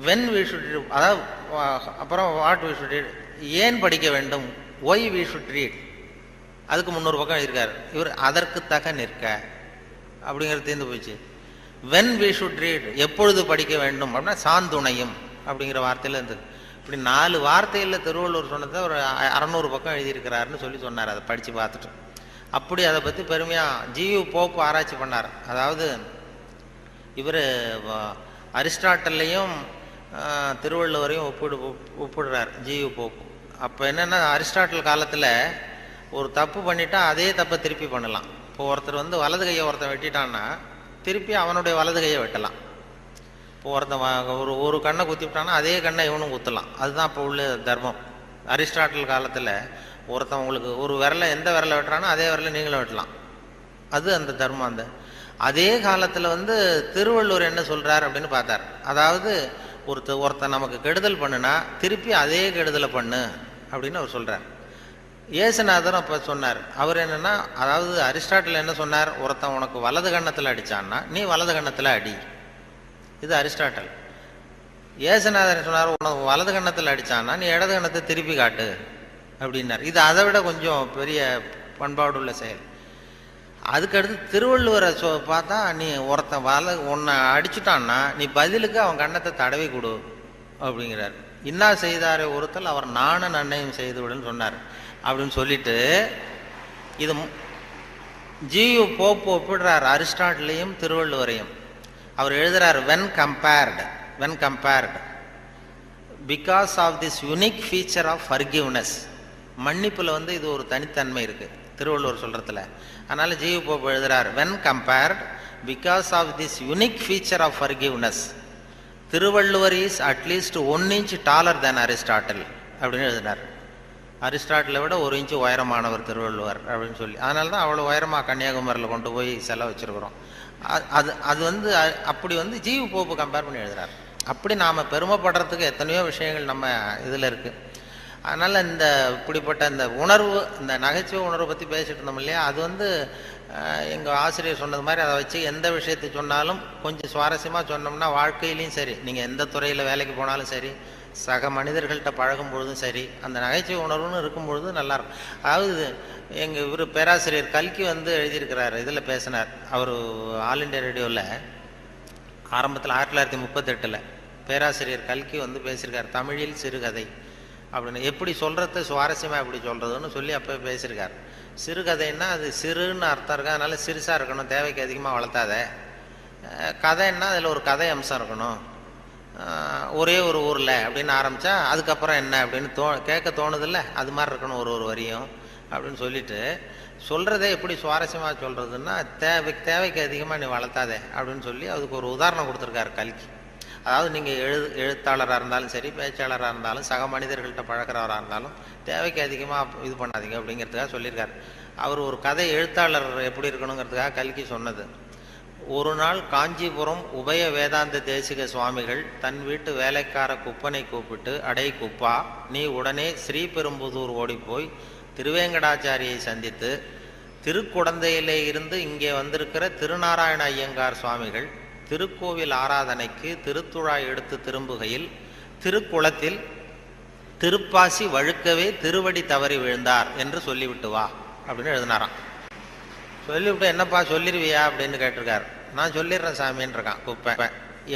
வென் வி ஷுட் ரீட், அதாவது அப்புறம் வாட் வி ஷுட் ரீட், ஏன் படிக்க வேண்டும், ஒய் வி ஷுட் ரீட், அதுக்கு 300 பக்கம் எழுதியிருக்காரு. இவர் அதற்கு தக நிற்க அப்படிங்கிறது தீர்ந்து போச்சு. வென் வி ஷுட் ரீட், எப்பொழுது படிக்க வேண்டும் அப்படின்னா சாந்துணையும் அப்படிங்கிற வார்த்தையில் இருந்தது. இப்படி 4 வார்த்தையில் திருவள்ளுவர் சொன்னதை ஒரு 600 பக்கம் எழுதியிருக்கிறாருன்னு சொல்லி சொன்னார். அதை படித்து பார்த்துட்டு அப்படி அதை பற்றி பெருமையாக ஜியு போப்பு ஆராய்ச்சி பண்ணார். அதாவது இவர் அரிஸ்டாட்டல்லையும் திருவள்ளுவரையும் ஒப்பிடுறார் ஜியு போப்பு. அப்போ என்னென்னா, அரிஸ்டாட்டில் காலத்தில் ஒரு தப்பு பண்ணிட்டா அதே தப்பை திருப்பி பண்ணலாம். இப்போ ஒருத்தர் வலது கையை ஒருத்தன் வெட்டிட்டான்னா திருப்பி அவனுடைய வலது கையை வெட்டலாம். இப்போ ஒருத்தன் ஒரு கண்ணை குத்திவிட்டான்னா அதே கண்ணை இவனும் குத்தலாம். அதுதான் இப்போ உள்ள தர்மம். அரிஸ்டாட்டில் காலத்தில் ஒருத்தன் உங்களுக்கு ஒரு விரலை எந்த விரலை வெட்டுறானோ அதே விரலை நீங்களும் வெட்டலாம். அது அந்த தர்மம். அந்த அதே காலத்தில் வந்து திருவள்ளுவர் என்ன சொல்கிறார் அப்படின்னு பார்த்தார். அதாவது ஒருத்தன் நமக்கு கெடுதல் பண்ணுனா திருப்பி அதே கெடுதலை பண்ணு அப்படின்னு அவர் சொல்கிறார். இயேசுநாதரும் அப்போ சொன்னார். அவர் என்னென்னா, அதாவது அரிஸ்டாட்டில் என்ன சொன்னார், ஒருத்தன் உனக்கு வலது கன்னத்தில் அடித்தான்னா நீ வலது கன்னத்தில் அடி. இது அரிஸ்டாட்டல். இயேசுநாதர் சொன்னார், உனக்கு வலது கன்னத்தில் அடித்தான்னா நீ இடது கன்னத்தை திருப்பி காட்டு அப்படின்னார். இது அதை விட கொஞ்சம் பெரிய பண்பாடுள்ள செயல். அதுக்கடுத்து திருவள்ளுவரை பார்த்தா, நீ ஒருத்தன் உன்னை அடிச்சுட்டான்னா நீ பதிலுக்கு அவன் கன்னத்தை தடவி கொடு அப்படிங்கிறார். இன்னா செய்தாரே ஒருத்தல் அவர் நானும் நன்னையும் செய்து விடுன்னு சொன்னார். அப்படின்னு சொல்லிட்டு இது ஜியு போப் ஒப்பிடுறார் அரிஸ்டாட்டிலையும் திருவள்ளுவரையும். அவர் எழுதுறார், when compared because of this unique feature of forgiveness. மன்னிப்புல வந்து இது ஒரு தனித்தன்மை இருக்கு திருவள்ளுவர் சொல்றதுல. அதனால ஜியு போப் எழுதுறார், when compared because of this unique feature of forgiveness, Thiruvalluvar is at least 1 inch taller than Aristotle அப்படின்னு எழுதினார். அரிஸ்டாட்டிலை விட 1 இன்ச்சு உயரமானவர் திருவள்ளுவர் அப்படின்னு சொல்லி. அதனால தான் அவ்வளோ உயரமாக கன்னியாகுமரியில் கொண்டு போய் சிலை வச்சுருக்குறோம். அது வந்து அப்படி வந்து ஜியு போப்பு கம்பேர் பண்ணி எழுதுறார். அப்படி நாம் பெருமைப்படுறதுக்கு எத்தனையோ விஷயங்கள் நம்ம இதில் இருக்குது. அதனால் இப்படிப்பட்ட இந்த உணர்வு, இந்த நகைச்சுவை உணர்வை பற்றி பேசிட்டு இருந்தோம் இல்லையா, அது வந்து எங்கள் ஆசிரியர் சொன்னது மாதிரி அதை வச்சு எந்த விஷயத்தை சொன்னாலும் கொஞ்சம் சுவாரஸ்யமாக சொன்னோம்னா வாழ்க்கையிலையும் சரி, நீங்கள் எந்த துறையில் வேலைக்கு போனாலும் சரி, சக மனிதர்கள்ட்ட பழகும் பொழுதும் சரி, அந்த நகைச்சுவை உணர்வுன்னு இருக்கும் பொழுது நல்லாயிருக்கும். அதாவது எங்கள் இவர் பேராசிரியர் கல்கி வந்து எழுதியிருக்கிறார், இதில் பேசினார். அவர் ஆல் இண்டியா ரேடியோவில் ஆரம்பத்தில் 1938 பேராசிரியர் கல்கி வந்து பேசியிருக்கார், தமிழில் சிறுகதை அப்படின்னு. எப்படி சொல்கிறது, சுவாரஸ்யமாக எப்படி சொல்கிறதுன்னு சொல்லி அப்போ பேசியிருக்கார். சிறுகதைன்னா அது சிறுன்னு அர்த்தம் இருக்கு, அதனால சிறுசாக இருக்கணும், தேவைக்கு அதிகமாக வளர்த்தாத. கதைன்னா அதில் ஒரு கதை அம்சம் இருக்கணும். ஒரே ஒரு ஊரில் அப்படின்னு ஆரம்பித்தா அதுக்கப்புறம் என்ன அப்படின்னு கேட்க தோணுதில்ல, அது மாதிரி இருக்கணும் ஒரு வரியும் அப்படின்னு சொல்லிட்டு சொல்கிறதே எப்படி சுவாரஸ்யமாக சொல்கிறதுன்னா, தேவைக்கு அதிகமாக நீ வளர்த்தாதே அப்படின்னு சொல்லி அதுக்கு ஒரு உதாரணம் கொடுத்துருக்காரு கல்கி. அதாவது நீங்கள் எழுத்தாளராக இருந்தாலும் சரி, பேச்சாளராக இருந்தாலும், சக மனிதர்கள்ட்ட பழக்கிறவராக இருந்தாலும் தேவைக்கு அதிகமாக இது பண்ணாதீங்க அப்படிங்கிறதுக்காக சொல்லியிருக்காரு. அவர் ஒரு கதை எழுத்தாளர் எப்படி இருக்கணுங்கிறதுக்காக கல்கி சொன்னது. ஒரு நாள் காஞ்சிபுரம் உபய வேதாந்த தேசிக சுவாமிகள் தன் வீட்டு வேலைக்கார குப்பனை கூப்பிட்டு, அடை குப்பா, நீ உடனே ஸ்ரீபெரும்புதூர் ஓடிப்போய் திருவேங்கடாச்சாரியை சந்தித்து திருக்குடந்தையிலே இருந்து இங்கே வந்திருக்கிற திருநாராயண ஐயங்கார் சுவாமிகள் திருக்கோவில் ஆராதனைக்கு திருத்துழாய் எடுத்து திரும்புகையில் திருக்குளத்தில் திருப்பாசி வழுக்கவே திருவடி தவறி விழுந்தார் என்று சொல்லிவிட்டு வா அப்படின்னு எழுதினாராம். சொல்லிவிட்டு, என்னப்பா சொல்லிடுவியா அப்படின்னு கேட்டிருக்காரு. நான் சொல்லிடுறேன் சாமின்னு இருக்கான் குப்பை.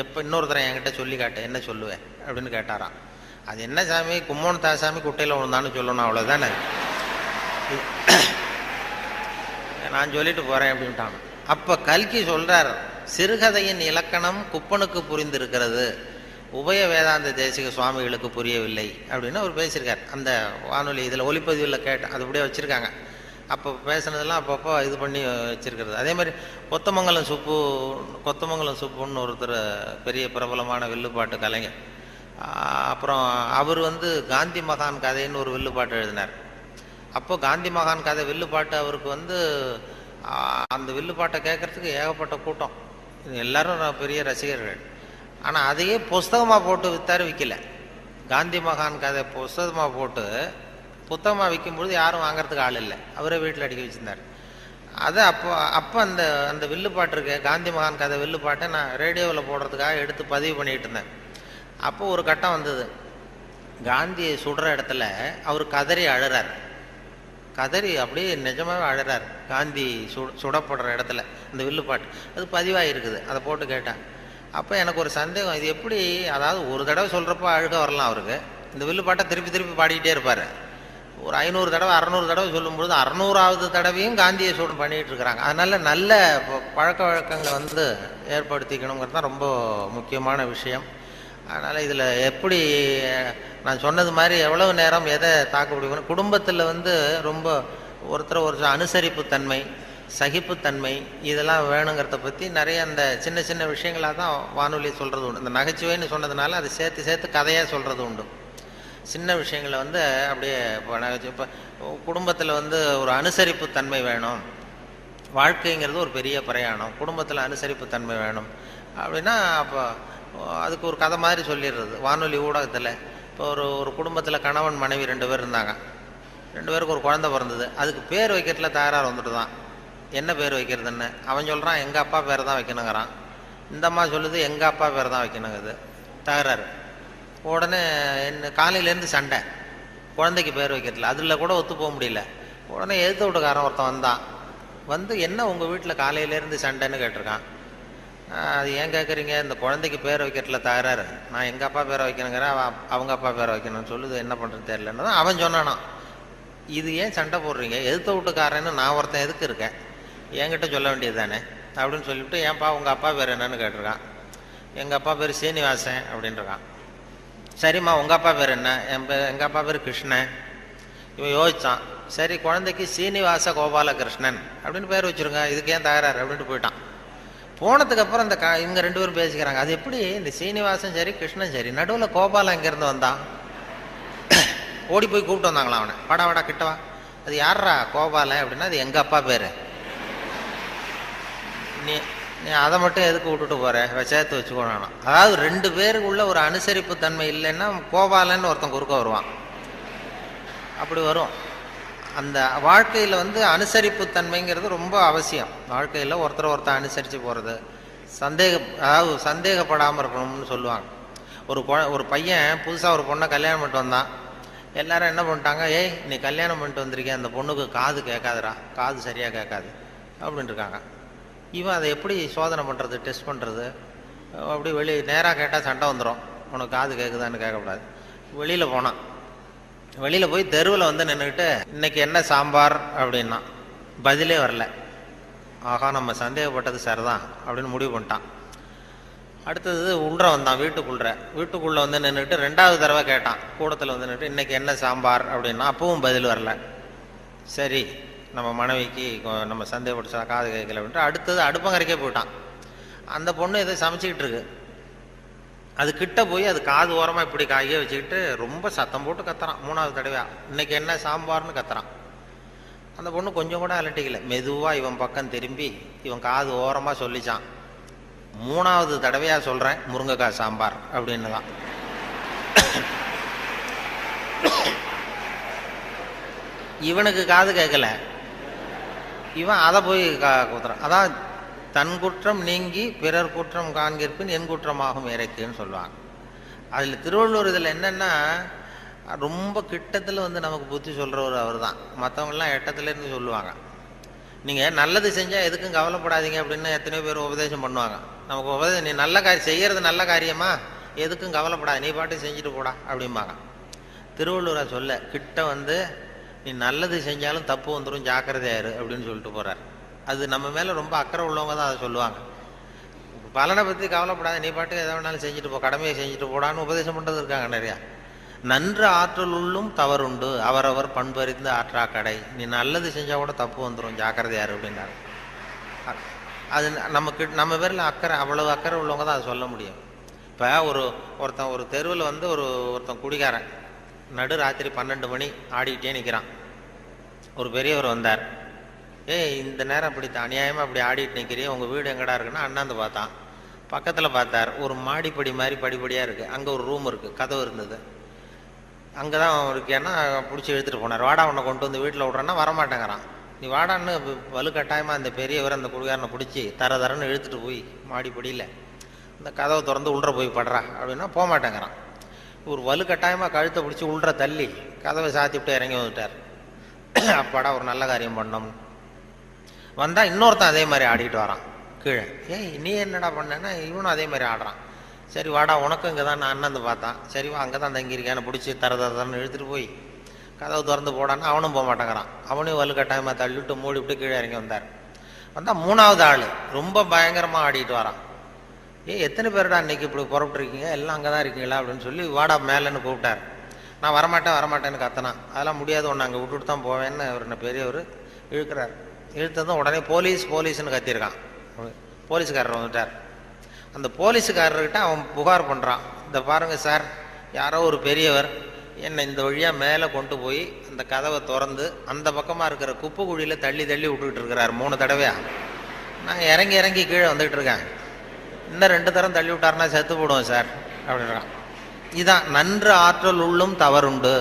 எப்போ இன்னொருத்தரை என்கிட்ட சொல்லி காட்டு, என்ன சொல்லுவேன் அப்படின்னு கேட்டாராம். அது என்ன சாமி, கும்மோன் தாசாமி குட்டையில் விழுந்தான்னு சொல்லணும், அவ்வளோதானே, நான் சொல்லிட்டு போகிறேன் அப்படின்ட்டான். அப்போ கல்கி சொல்கிறார், சிறுகதையின் இலக்கணம் குப்பனுக்கு புரிந்திருக்கிறது, உபய வேதாந்த தேசிக சுவாமிகளுக்கு புரியவில்லை அப்படின்னு அவர் பேசியிருக்கார். அந்த வானொலி இதில் ஒலிப்பதிவில் கேட்டேன், அது அப்படியே வச்சுருக்காங்க. அப்போ பேசுனதெல்லாம் அப்பப்போ இது பண்ணி வச்சுருக்கிறது. அதே மாதிரி கொத்தமங்கலம் சுப்புன்னு ஒருத்தர் பெரிய பிரபலமான வில்லுப்பாட்டு கலைஞர். அப்புறம் அவர் வந்து காந்தி மகான் கதைன்னு ஒரு வில்லுப்பாட்டு எழுதினார். அப்போ காந்தி மகான் கதை வில்லுப்பாட்டு அவருக்கு வந்து அந்த வில்லுப்பாட்டை கேட்குறதுக்கு ஏகப்பட்ட கூட்டம், எல்லாரும் பெரிய ரசிகர்கள். ஆனால் அதையே புஸ்தகமாக போட்டு விற்கல. காந்தி மகான் கதை புஸ்தகமாக போட்டு புத்தகமாக விற்கும்பொழுது யாரும் வாங்கிறதுக்கு ஆள் இல்லை, அவரே வீட்டில் அடிக்க வச்சுருந்தார். அதை அப்போ அந்த வில்லுப்பாட்டு இருக்கு, காந்தி மகான் கதை வில்லுப்பாட்டை நான் ரேடியோவில் போடுறதுக்காக எடுத்து பதிவு பண்ணிகிட்டு இருந்தேன். அப்போ ஒரு கட்டம் வந்தது, காந்தியை சுடுற இடத்துல அவர் கதறி அழுறார். கதறி அப்படியே நிஜமாகவே அழுறார் காந்தி சுடப்படுற இடத்துல. இந்த வில்லுப்பாட்டு அது பதிவாக இருக்குது, அதை போட்டு கேட்டேன். அப்போ எனக்கு ஒரு சந்தேகம், இது எப்படி, அதாவது ஒரு தடவை சொல்கிறப்ப அழுக வரலாம் அவருக்கு, இந்த வில்லுப்பாட்டை திருப்பி திருப்பி பாடிக்கிட்டே இருப்பார். ஒரு 500 தடவை 600 தடவை சொல்லும்பொழுது 600வது தடவையும் காந்தியை சூடு பண்ணிகிட்டு இருக்கிறாங்க. அதனால் நல்ல பழக்க வழக்கங்களை வந்து ஏற்படுத்திக்கணுங்கிறது தான் ரொம்ப முக்கியமான விஷயம். அதனால் இதில் எப்படி நான் சொன்னது மாதிரி எவ்வளவு நேரம் எதை தாக்கு பிடிக்கணும், குடும்பத்தில் வந்து ரொம்ப ஒரு அனுசரிப்புத்தன்மை, சகிப்புத்தன்மை இதெல்லாம் வேணுங்கிறத பற்றி நிறைய அந்த சின்ன சின்ன விஷயங்களாக தான் வானொலி சொல்கிறது உண்டு. இந்த நகைச்சுவைன்னு சொன்னதுனால அதை சேர்த்து கதையாக சொல்கிறது உண்டு. சின்ன விஷயங்களை வந்து அப்படியே இப்போ குடும்பத்தில் வந்து ஒரு அனுசரிப்புத்தன்மை வேணும், வாழ்க்கைங்கிறது ஒரு பெரிய பிரயாணம், குடும்பத்தில் அனுசரிப்பு தன்மை வேணும் அப்படின்னா அப்போ அதுக்கு ஒரு கதை மாதிரி சொல்லிடுறது வானொலி ஊடகத்தில். இப்போ ஒரு குடும்பத்தில் கணவன் மனைவி 2 பேர் இருந்தாங்க. 2 பேருக்கு ஒரு குழந்தை பிறந்தது. அதுக்கு பேர் வைக்கிறதுல தகராறு வந்துட்டு தான். என்ன பேர் வைக்கிறதுன்னு அவன் சொல்கிறான் எங்கள் அப்பா பேர் தான் வைக்கணுங்கிறான். இந்த அம்மா சொல்லுது எங்கள் அப்பா பேர் தான் வைக்கணுங்குது. தகராறு. உடனே என்ன காலையிலேருந்து சண்டை, குழந்தைக்கு பேர் வைக்கிறதுல. அதில் கூட ஒத்து போக முடியல. உடனே எதிர்த்து வீட்டுக்காரன் ஒருத்தன் வந்தான். வந்து என்ன உங்கள் வீட்டில் காலையிலேருந்து சண்டைன்னு கேட்டிருக்கான். அது ஏன் கேட்குறீங்க, இந்த குழந்தைக்கு பேர் வைக்கிறதுல தகராறு, நான் எங்கள் அப்பா பேரை வைக்கணுங்கிற அவங்க அப்பா பேரை வைக்கணும்னு சொல்லுது, என்ன பண்ணுறது தெரியலன்னு தான் அவன் சொன்னானான். இது ஏன் சண்டை போடுறீங்க, எதிர்த்த வீட்டுக்காரன்னு நான் ஒருத்தன் எதுக்கு இருக்கேன், என்கிட்ட சொல்ல வேண்டியது தானே அப்படின்னு சொல்லிவிட்டு ஏன்ப்பா உங்கள் அப்பா பேர் என்னன்னு கேட்டிருக்கான். எங்கள் அப்பா பேர் சீனிவாசன் அப்படின்ட்டுருக்கான். சரிம்மா உங்கள் அப்பா பேர் என்ன, எங்கள் அப்பா பேர் கிருஷ்ணன். இவன் யோசித்தான். சரி குழந்தைக்கு சீனிவாச கோபாலகிருஷ்ணன் அப்படின்னு பேர் வச்சுருங்க, இதுக்கு ஏன் தகராறு அப்படின்ட்டு போயிட்டான். போனதுக்கப்புறம் இந்த இவங்க 2 பேரும் பேசிக்கிறாங்க. அது எப்படி இந்த சீனிவாசன் சரி கிருஷ்ணன் சரி, நடுவில் கோபாலம் எங்கேருந்து வந்தான். ஓடி போய் கூப்பிட்டு வந்தாங்களா அவனை. வாடா கிட்டவா, அது யாரா கோபாலன் அப்படின்னா அது எங்கள் அப்பா பேர், நீ அதை மட்டும் எதுக்கு விட்டுட்டு போற, சேர்த்து வச்சுக்கோனா. அதாவது 2 பேருக்குள்ள ஒரு அனுசரிப்பு தன்மை இல்லைன்னா கோபாலன்னு ஒருத்தன் குறுக்க வருவான். அப்படி வரும். அந்த வாழ்க்கையில் அனுசரிப்பு தன்மைங்கிறது ரொம்ப அவசியம். வாழ்க்கையில் ஒருத்தர் அனுசரித்து போகிறது, அதாவது சந்தேகப்படாமல் இருக்கணும்னு சொல்லுவாங்க. ஒரு பையன் புதுசாக ஒரு பொண்ணை கல்யாணம் பண்ணிட்டு வந்தான். எல்லாரும் என்ன பண்ணிட்டாங்க, ஏய் நீ கல்யாணம் பண்ணிட்டு வந்திருக்கேன், அந்த பொண்ணுக்கு காது கேட்காதுடா, காது சரியாக கேட்காது அப்படின்ட்டு இருக்காங்க. இவன் அதை எப்படி சோதனை பண்ணுறது, டெஸ்ட் பண்ணுறது, அப்படி நேராக கேட்டால் சண்டை வந்துடும், உனக்கு காது கேட்குதான்னு கேட்கக்கூடாது. வெளியில் போய் தெருவில் நின்றுக்கிட்டு இன்னைக்கு என்ன சாம்பார் அப்படின்னா பதிலே வரல. ஆகா நம்ம சந்தேகப்பட்டது சரிதான் அப்படின்னு முடிவு பண்ணிட்டான். அடுத்தது வந்தான் வீட்டுக்குள்ளே நின்றுக்கிட்டு 2வது தடவை கேட்டான். கூடத்தில் நின்றுட்டு இன்னைக்கு என்ன சாம்பார் அப்படின்னா அப்பவும் பதில் வரல. சரி நம்ம மனைவிக்கு நம்ம சந்தேகப்பட்டு காது கேட்கல அப்படின்ட்டு அடுத்தது அடுப்பங்கரைக்கே போயிட்டான். அந்த பொண்ணு எதை சமைச்சிக்கிட்டு இருக்கு. அது கிட்ட போய் அது காது ஓரமாக இப்படி காய வச்சுக்கிட்டு ரொம்ப சத்தம் போட்டு கத்துறான். 3வது தடவையா இன்னைக்கு என்ன சாம்பார்னு கத்துறான். அந்த பொண்ணு கொஞ்சம் கூட அலட்டிக்கல. மெதுவாக இவன் பக்கம் திரும்பி இவன் காது ஓரமாக சொல்லிச்சான், 3வது தடவையா சொல்கிறேன் முருங்கைக்காய் சாம்பார் அப்படின்னு தான். இவனுக்கு காது கேட்கல, இவன் அதை போய் குத்துறான். அதான் தன் குற்றம் நீங்கி பிறர் குற்றம் காண்கிற்பின் என் குற்றமாகும் இறைக்குன்னு சொல்லுவாங்க. அதில் திருவள்ளுவர் இதில் என்னென்னா ரொம்ப கிட்டத்தில் நமக்கு புத்தி சொல்கிறவர் அவர் தான். மற்றவங்களாம் எட்டத்துலேருந்து சொல்லுவாங்க. நீங்கள் நல்லது செஞ்சால் எதுக்கும் கவலைப்படாதீங்க அப்படின்னு எத்தனையோ பேர் உபதேசம் பண்ணுவாங்க. நமக்கு நீ நல்ல காரியம் செய்கிறது நல்ல காரியமா, எதுக்கும் கவலைப்படாது, நீ பாட்டு செஞ்சுட்டு போடா அப்படிம்பாங்க. திருவள்ளுவரை சொல்ல கிட்ட நீ நல்லது செஞ்சாலும் தப்பு வந்துடும் ஜாக்கிரதையாரு அப்படின்னு சொல்லிட்டு போகிறார். அது நம்ம மேலே ரொம்ப அக்கறை உள்ளவங்க தான் அதை சொல்லுவாங்க. பலனை பற்றி கவலைப்படாத, நீ பாட்டு எதை வேணாலும் செஞ்சுட்டு போ, கடமையை செஞ்சுட்டு போடான்னு உபதேசம் பண்ணுறது இருக்காங்க நிறையா. நன்று ஆற்றல் உள்ளும் தவறுண்டு, அவரவர் பண்பறிந்து ஆற்றா கடை, நீ நல்லது செஞ்சால் கூட தப்பு வந்துடும் ஜாக்கிரதையாரு அப்படின்னாரு. அது நம்ம பேரில் அக்கறை, அவ்வளவு அக்கறை உள்ளவங்க தான் அதை சொல்ல முடியும். இப்போ ஒருத்தன் ஒரு தெருவில் ஒருத்தன் குடிகாரன் நடு ராத்திரி 12 மணி ஆடிக்கிட்டே நிற்கிறான். ஒரு பெரியவர் வந்தார். இந்த நேரம் அப்படி அநியாயமாக அப்படி ஆடிட்டு நிற்கிறீங்க, உங்கள் வீடு எங்கடா இருக்குன்னா அண்ணாந்து பார்த்தான். பக்கத்தில் பார்த்தார், ஒரு மாடிப்படி மாதிரி படிப்படியாக இருக்குது. அங்கே ஒரு ரூம் இருக்குது, கதவு இருந்தது. அங்கே தான் இருக்கேன்னா பிடிச்சி எடுத்துகிட்டு போனார். வாடா உன்னை கொண்டு வீட்டில் விட்றேன்னா வரமாட்டேங்கிறான். நீ வாடான்னு வலுக்கட்டாயமாக அந்த பெரியவர் அந்த குடிகாரனை பிடிச்சி தரன்னு இழுத்துட்டு போய் மாடிப்படியில் இந்த கதவை திறந்து உள்ற போய் படுறா அப்படின்னா போக மாட்டேங்கிறான். ஒரு வலுக்கட்டாயமாக கழுத்தை பிடிச்சி உள்ற தள்ளி கதவை சாத்திவிட்டு இறங்கி வந்துட்டார். அப்பாடா ஒரு நல்ல காரியம் பண்ணோம். வந்தால் இன்னொருத்தன் அதே மாதிரி ஆடிட்டு வரான் கீழே. நீ என்னடா பண்ணேன்னா இவனும் அதே மாதிரி ஆடுறான். சரி வாடா உனக்கும் இங்கே தான் நான் அண்ணந்து பார்த்தான். சரி வா அங்கே தான் தங்கியிருக்கேன்னு பிடிச்சி தரன்னு இழுத்துட்டு போய் கதவு திறந்து போடான்னு அவனும் போக மாட்டேங்கிறான். அவனையும் வலுக்கட்டாயமாக தள்ளிவிட்டு மூடிவிட்டு கீழே இறங்கி வந்தார். வந்தால் 3வது ஆள் ரொம்ப பயங்கரமாக ஆடிட்டு வரான். எத்தனை பேருடா இன்னைக்கு இப்படி புறப்பட்டுருக்கீங்க, எல்லாம் அங்கே தான் இருக்கீங்களா அப்படின்னு சொல்லி வாடா மேலேன்னு கூப்பிட்டார். நான் வரமாட்டேன்னு கத்தினான். அதெல்லாம் முடியாது, ஒன்று அங்கே விட்டுட்டு தான் போவேன்னு அவர் என்ன பெரியவர் இழுக்கிறார். இழுத்ததும் உடனே போலீஸ்னு கத்தியிருக்கான். போலீஸ்காரர் வந்துட்டார். அந்த போலீஸுக்காரர்கிட்ட அவன் புகார் பண்ணுறான். இந்த பாருங்கள் சார், யாரோ ஒரு பெரியவர் என்னை இந்த வழியாக மேலே கொண்டு போய் அந்த கதவை திறந்து அந்த பக்கமாக இருக்கிற குப்பை குழியில் தள்ளி தள்ளி விட்டுக்கிட்டு இருக்கிறார் 3 தடவையாக. நான் இறங்கி இறங்கி கீழே வந்துகிட்டு இருக்கேன். இன்னும் 2 தரம் தள்ளி விட்டாருன்னா செத்து போடுவோம் சார் அப்படின்றான். இதான் நன்று ஆற்றல் உள்ளும் தவறுண்டு,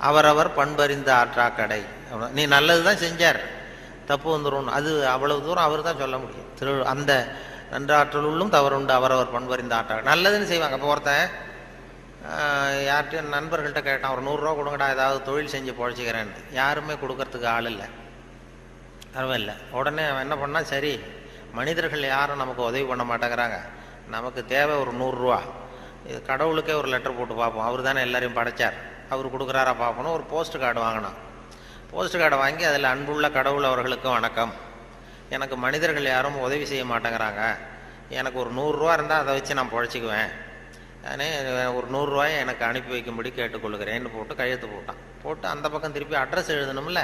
அவரவர் பண்பறிந்த ஆற்றா கடை. நீ நல்லது தான் செஞ்சார், தப்பு வந்துடும், அது அவ்வளவு தூரம் அவர் தான் சொல்ல முடியும். அந்த நன்று ஆற்றல் உள்ளும் தவறுண்டு, அவரவர் பண்பறிந்த ஆற்றா நல்லதுன்னு செய்வாங்க. அப்போ ஒருத்தன் யார்கிட்டையும் நண்பர்கள்ட்ட கேட்டான், ஒரு 100 ரூபா கொடுங்கடா, ஏதாவது தொழில் செஞ்சு பொழைச்சிக்கிறேன்னு. யாருமே கொடுக்கறதுக்கு ஆள் இல்லை, பரவாயில்ல. உடனே அவன் என்ன பண்ணால், சரி மனிதர்கள் யாரும் நமக்கு உதவி பண்ண மாட்டேங்கிறாங்க, நமக்கு தேவை ஒரு 100 ரூபா, இது கடவுளுக்கே ஒரு லெட்டர் போட்டு பார்ப்போம், அவர் தானே எல்லாரையும் படைச்சார், அவர் கொடுக்குறாரா பார்க்கணும். ஒரு போஸ்ட் கார்டு வாங்கினான். போஸ்ட் கார்டை வாங்கி அதில் அன்புள்ள கடவுள் அவர்களுக்கு வணக்கம், எனக்கு மனிதர்கள் யாரும் உதவி செய்ய மாட்டேங்கிறாங்க, எனக்கு ஒரு 100 ரூபா இருந்தால் அதை வச்சு நான் பொழைச்சிக்குவேன், நானே ஒரு 100 ரூபாயை எனக்கு அனுப்பி வைக்கும்படி கேட்டுக்கொள்கிறேன்னு போட்டு கையெழுத்து போட்டான். போட்டு அந்த பக்கம் திருப்பி அட்ரஸ் எழுதணும்ல,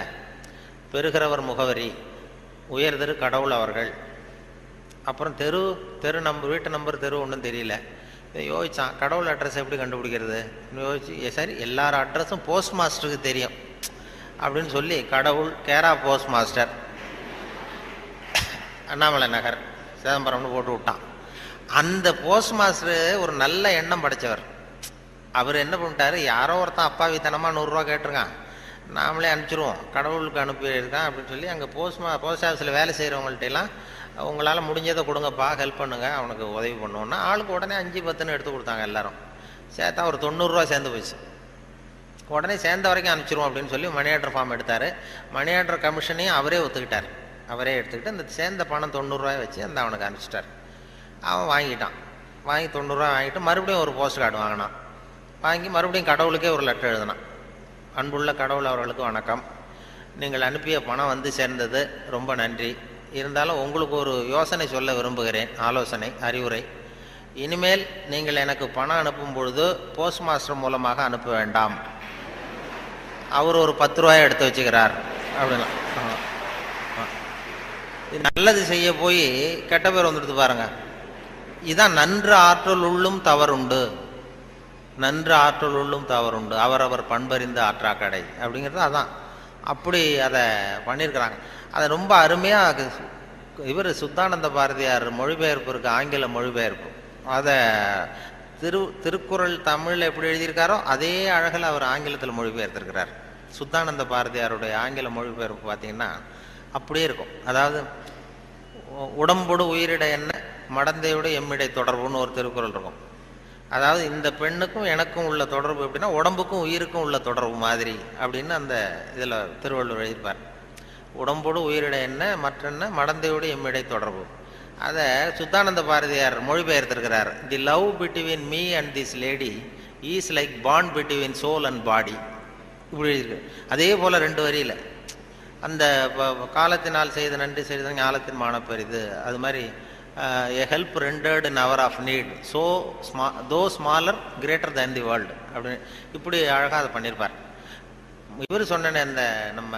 பெறுகிறவர் முகவரி, உயர்திரு கடவுள் அவர்கள், அப்புறம் தெரு நம்பர், வீட்டு நம்பர், தெரு ஒன்றும் தெரியல. இதை யோசித்தான், கடவுள் அட்ரஸ் எப்படி கண்டுபிடிக்கிறது யோசிச்சு, சரி எல்லார் அட்ரஸும் போஸ்ட் மாஸ்டருக்கு தெரியும் அப்படின்னு சொல்லி கடவுள் கேரா போஸ்ட் மாஸ்டர் அண்ணாமலை நகர் சிதம்பரம்னு போட்டு விட்டான். அந்த போஸ்ட் மாஸ்டர் ஒரு நல்ல எண்ணம் படைச்சவர். அவர் என்ன பண்ணிட்டாரு, யாரோ ஒருத்தன் அப்பாவித்தனமாக 100 ரூபா கேட்டிருக்கான், நாமளே அனுப்பிச்சிருவோம், கடவுளுக்கு அனுப்பியிருக்கான் அப்படின்னு சொல்லி அங்கே போஸ்ட் ஆஃபீஸில் வேலை செய்கிறவங்கள்ட்டெல்லாம் உங்களால் முடிஞ்சதை கொடுங்கப்பா, ஹெல்ப் பண்ணுங்க, அவனுக்கு உதவி பண்ணுவோன்னா ஆளுக்கு உடனே 5-10 எடுத்து கொடுத்தாங்க. எல்லாரும் சேர்த்தா ஒரு 90 ரூபா சேர்ந்து போச்சு. உடனே சேர்ந்த வரைக்கும் அனுப்பிச்சிருவோம் அப்படின்னு சொல்லி மணி ஆர்டர் ஃபார்ம் எடுத்தார். மணி ஆர்டர் கமிஷனையும் அவரே ஒத்துக்கிட்டார். அவரே எடுத்துக்கிட்டு அந்த சேர்ந்த பணம் 90 ரூபாய் வச்சு அந்த அவனுக்கு அனுப்பிச்சிட்டார். அவன் வாங்கிட்டான். வாங்கி 90 ரூபா வாங்கிட்டு மறுபடியும் ஒரு போஸ்ட் கார்டு வாங்கினான். வாங்கி மறுபடியும் கடவுளுக்கே ஒரு லெட்டர் எழுதினான். அன்புள்ள கடவுள் அவர்களுக்கு வணக்கம், நீங்கள் அனுப்பிய பணம் வந்து சேர்ந்தது, ரொம்ப நன்றி. இருந்தாலும் உங்களுக்கு ஒரு யோசனை சொல்ல விரும்புகிறேன், ஆலோசனை, அறிவுரை. இனிமேல் நீங்கள் எனக்கு பணம் அனுப்பும் பொழுது போஸ்ட் மாஸ்டர் மூலமாக அனுப்ப வேண்டாம், அவர் ஒரு 10 ரூபாயை எடுத்து வச்சுக்கிறார் அப்படின்னா. நல்லது செய்ய போய் கெட்ட பேர் வந்துடுது பாருங்க. இதான் நன்று ஆற்றல் உள்ளும் தவறுண்டு, நன்று ஆற்றல் உள்ளும் தவறுண்டு, அவரவர் பண்பறிந்த ஆற்றா கடை அப்படிங்கிறது அதான். அப்படி அதை பண்ணியிருக்கிறாங்க. அதை ரொம்ப அருமையாக இவர் சுத்தானந்த பாரதியார் மொழிபெயர்ப்பு இருக்கு, ஆங்கில மொழிபெயர்ப்பு. அதை திருக்குறள் தமிழில் எப்படி எழுதியிருக்காரோ அதே அழகில் அவர் ஆங்கிலத்தில் மொழிபெயர்த்திருக்கிறார். சுத்தானந்த பாரதியாருடைய ஆங்கில மொழிபெயர்ப்பு பார்த்தீங்கன்னா அப்படியே இருக்கும். அதாவது உடம்போடு உயிரிட என்ன, மடந்தையோடு எம்மிடை தொடர்புன்னு ஒரு திருக்குறள் இருக்கும். அதாவது இந்த பெண்ணுக்கும் எனக்கும் உள்ள தொடர்பு எப்படின்னா உடம்புக்கும் உயிருக்கும் உள்ள தொடர்பு மாதிரி அப்படின்னு அந்த இதில் திருவள்ளுவர் எழுதிப்பார். உடம்போடு உயிரிட என்ன, மற்றென்ன மடந்தையோடு எம்மிடை தொடர்பு. அதை சுத்தானந்த பாரதியார் மொழிபெயர்த்திருக்கிறார். The love between me and this lady is like bond between soul and body, இப்படி எழுதியிருக்கு. அதே போல் 2 வரியில் அந்த காலத்தினால் செய்த நன்றி செய்த ஞாலத்தின் மானப்பெரிது, அது மாதிரி a help rendered in hour of need, so though smaller greater than the world அப்படின்னு இப்படி அழகாக அதை பண்ணியிருப்பார். இவர் சொன்ன அந்த நம்ம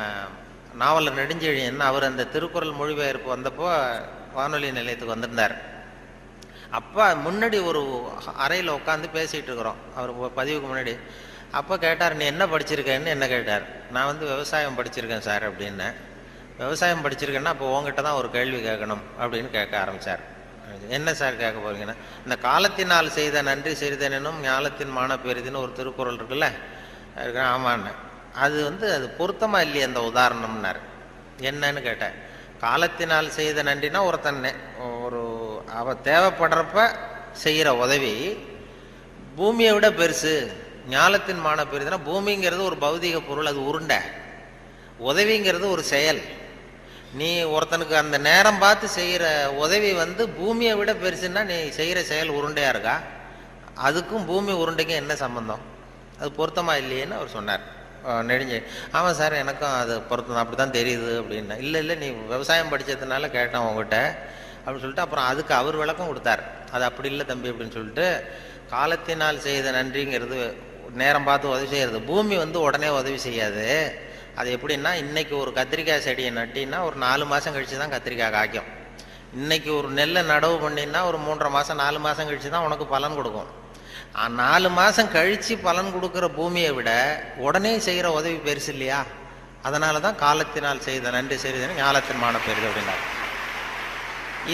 நாவலர் நெடுஞ்செழியன், அவர் அந்த திருக்குறள் மொழிபெயர்ப்பு வந்தப்போ வானொலி நிலையத்துக்கு வந்திருந்தார். அப்போ முன்னாடி ஒரு அறையில் உட்காந்து பேசிகிட்டு இருக்கிறோம், அவர் பதிவுக்கு முன்னாடி. அப்போ கேட்டார், நீ என்ன படிச்சிருக்கேன்னு என்ன கேட்டார். நான் வந்து விவசாயம் படிச்சிருக்கேன் சார் அப்படின்னேன். விவசாயம் படிச்சிருக்கேன்னா அப்போ உங்ககிட்ட தான் ஒரு கேள்வி கேட்கணும் அப்படின்னு கேட்க ஆரம்பித்தார். என்ன சார் கேட்க போறீங்கன்னா, இந்த காலத்தினால் செய்த நன்றி செய்தேனும் ஞாலத்தின் மான பெரிதுன்னு ஒரு திருக்குறள் இருக்குல்ல. ஆமான்னு. அது அது பொருத்தமாக இல்லையே அந்த உதாரணம்னார். என்னன்னு கேட்டேன். காலத்தினால் செய்த நன்றினா ஒருத்தன் அவ தேவைப்படுறப்ப செய்கிற உதவி பூமியை விட பெருசு. ஞாலத்தின் மான பெரிதுன்னா பூமிங்கிறது ஒரு பௌதிக பொருள், அது உருண்டை. உதவிங்கிறது ஒரு செயல். நீ ஒருத்தனுக்கு அந்த நேரம் பார்த்து செய்கிற உதவி பூமியை விட பெருசுன்னா நீ செய்கிற செயல் உருண்டையாக இருக்கா? அதுக்கும் பூமி உருண்டைக்கும் என்ன சம்பந்தம்? அது பொருத்தமாக இல்லையேன்னு அவர் சொன்னார். நெடுஞ்சு ஆமாம் சார், எனக்கும் அது பொருத்தம் அப்படி தான் தெரியுது அப்படின்னா. இல்லை நீ விவசாயம் படித்ததுனால கேட்டேன் உங்ககிட்ட அப்படின்னு சொல்லிட்டு அப்புறம் அதுக்கு அவர் விளக்கம் கொடுத்தார். அது அப்படி இல்லை தம்பி அப்படின்னு சொல்லிட்டு, காலத்தினால் செய்த நன்றிங்கிறது நேரம் பார்த்து உதவி செய்கிறது. பூமி உடனே உதவி செய்யாது. அது எப்படின்னா, இன்னைக்கு ஒரு கத்திரிக்காய் செடியை நட்டின்னா ஒரு 4 மாதம் கழிச்சு தான் கத்திரிக்காய் காய்க்கும். இன்னைக்கு ஒரு நெல்லை நடவு பண்ணின்னா ஒரு 3.5 மாதம் 4 மாதம் கழிச்சு தான் உனக்கு பலன் கொடுக்கும். 4 மாதம் கழித்து பலன் கொடுக்குற பூமியை விட உடனே செய்கிற உதவி பெருசு இல்லையா? அதனால தான் காலத்தினால் செய்த நன்றி செய்தது ஞாலத்தின் மான பெரிது அப்படின்னார்.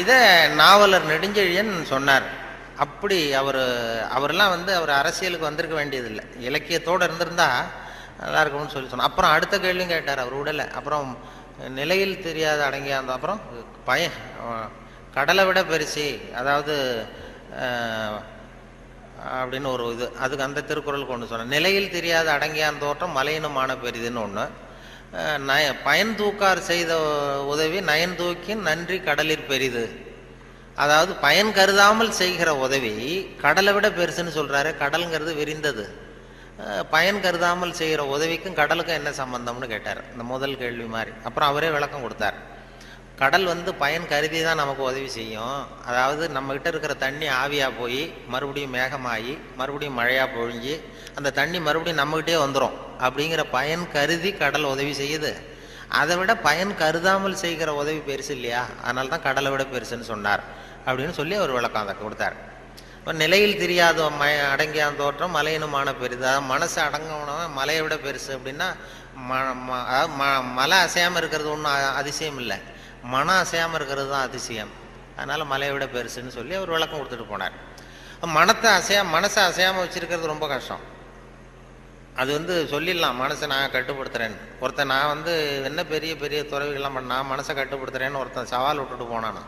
இதை நாவலர் நெடுஞ்செழியன் சொன்னார். அப்படி அவரெல்லாம் அவர் அரசியலுக்கு வந்திருக்க வேண்டியதில்லை, இலக்கியத்தோடு இருந்திருந்தா நல்லா இருக்கும்னு சொன்னார். அப்புறம் அடுத்த கேள்வியும் கேட்டார், அவர் விடலை. அப்புறம் நிலையில் தெரியாத அடங்கியா இருந்தோம். அப்புறம் கடலை விட பெருசி, அதாவது அப்படின்னு ஒரு இது, அதுக்கு அந்த திருக்குறள் கொண்டு சொன்னேன். நிலையில் தெரியாத அடங்கியான் தோற்றம் மலையினுமான பெரிதுன்னு ஒன்று. பயன் தூக்கார் செய்த உதவி நயன் தூக்கின் நன்றி கடலிற் பெரிது. அதாவது பயன் கருதாமல் செய்கிற உதவி கடலை விட பெருசுன்னு சொல்கிறாரு. கடலுங்கிறது விரிந்தது. பயன் கருதாமல் செய்கிற உதவிக்கும் கடலுக்கும் என்ன சம்பந்தம்னு கேட்டார், இந்த முதல் கேள்வி மாதிரி. அப்புறம் அவரே விளக்கம் கொடுத்தார். கடல் பயன் கருதி தான் நமக்கு உதவி செய்யும். அதாவது நம்மகிட்ட இருக்கிற தண்ணி ஆவியாக போய் மறுபடியும் மேகமாகி மறுபடியும் மழையாக பொழிஞ்சு அந்த தண்ணி மறுபடியும் நம்மகிட்டே வந்துடும். அப்படிங்கிற பயன் கருதி கடல் உதவி செய்யுது. அதை விட பயன் கருதாமல் செய்கிற உதவி பெருசு இல்லையா? அதனால தான் கடலை விட பெருசுன்னு சொன்னார் அப்படின்னு சொல்லி அவர் விளக்கம் அதை கொடுத்தார். இப்போ நிலையில் தெரியாத அடங்கியான் தோற்றம் மலையினுமான பெரிது. அதாவது மனசு அடங்கவனவன் மலையை விட பெருசு அப்படின்னா மலை அசையாமல் இருக்கிறது ஒன்றும் அதிசயம் இல்லை, மனம் அசையாமல் இருக்கிறது தான் அதிசயம். அதனால் மலையை விட பெருசுன்னு சொல்லி அவர் விளக்கம் கொடுத்துட்டு போனார். மனசை அசையாமல் வச்சுருக்கிறது ரொம்ப கஷ்டம். அது சொல்லிடலாம், மனசை நான் கட்டுப்படுத்துகிறேன்னு. ஒருத்தன் நான் என்ன பெரிய பெரிய துறவிகள்லாம் நான் மனசை கட்டுப்படுத்துகிறேன்னு ஒருத்தன் சவால் விட்டுட்டு போனானா,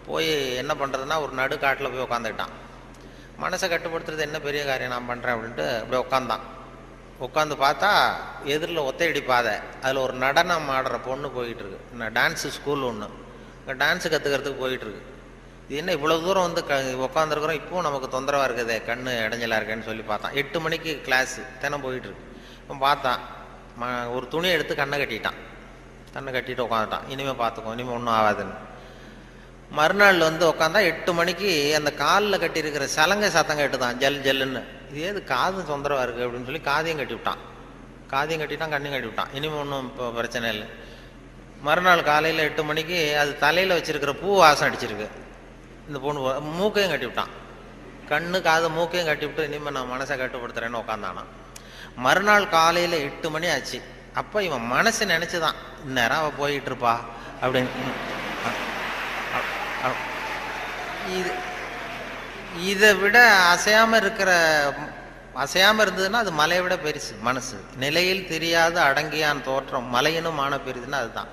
போய் என்ன பண்ணுறதுன்னா ஒரு நடு காட்டில் போய் உட்காந்துக்கிட்டான். மனசை கட்டுப்படுத்துறது என்ன பெரிய காரியம் நான் பண்ணுறேன் அப்படின்ட்டு அப்படியே உட்காந்தான். உட்காந்து பார்த்தா எதிரில் ஒத்தையடி பாதை, அதில் ஒரு நடனம் ஆடுற பொண்ணு போயிட்டுருக்கு. டான்ஸு ஸ்கூல் ஒன்று, இங்கே டான்ஸு கற்றுக்கிறதுக்கு போயிட்டுருக்கு. இது என்ன இவ்வளோ தூரம் உட்காந்துருக்குறோம், இப்போவும் நமக்கு தொந்தரவாக இருக்குதே, கண்ணு இடைஞ்சலாக இருக்கேன்னு சொல்லி பார்த்தான். 8 மணிக்கு கிளாஸு தினம் போயிட்டுருக்கு. இப்போ பார்த்தான், ஒரு துணியை எடுத்து கண்ணை கட்டிட்டு உட்காந்துட்டான். இனிமேல் பார்த்துக்கோ, இனிமேல் ஒன்றும் ஆகாதுன்னு. மறுநாள் உட்காந்தா 8 மணிக்கு அந்த காலில் கட்டியிருக்கிற சலங்கை சத்தம் கேட்டுதான், ஜல் ஜல்லுன்னு. இது ஏது காது தொந்தரவாக இருக்குது அப்படின்னு சொல்லி காதையும் கட்டிவிட்டான். கண்ணையும் கட்டிவிட்டான். இனிமேல் ஒன்றும் இப்போ பிரச்சனை இல்லை. மறுநாள் காலையில் 8 மணிக்கு அது தலையில் வச்சிருக்கிற பூ வாசம் அடிச்சிருக்கு. இந்த பொண்ணு மூக்கையும் கட்டிவிட்டான். கண்ணு காது மூக்கையும் கட்டிவிட்டு இனிமேல் நான் மனசை கட்டுப்படுத்துறேன்னு உட்காந்தானா. மறுநாள் காலையில் 8 மணி ஆச்சு. அப்போ இவன் மனசு நினச்சிதான், இந்நேரம் அவள் போயிட்டு இருப்பா அப்படின்னு. இதை விட அசையாமல் இருந்ததுன்னா அது மலையை விட பெருசு. மனசு நிலையில் தெரியாத அடங்கியான் தோற்றம் மலையினும் மான பெரிதுன்னா அதுதான்.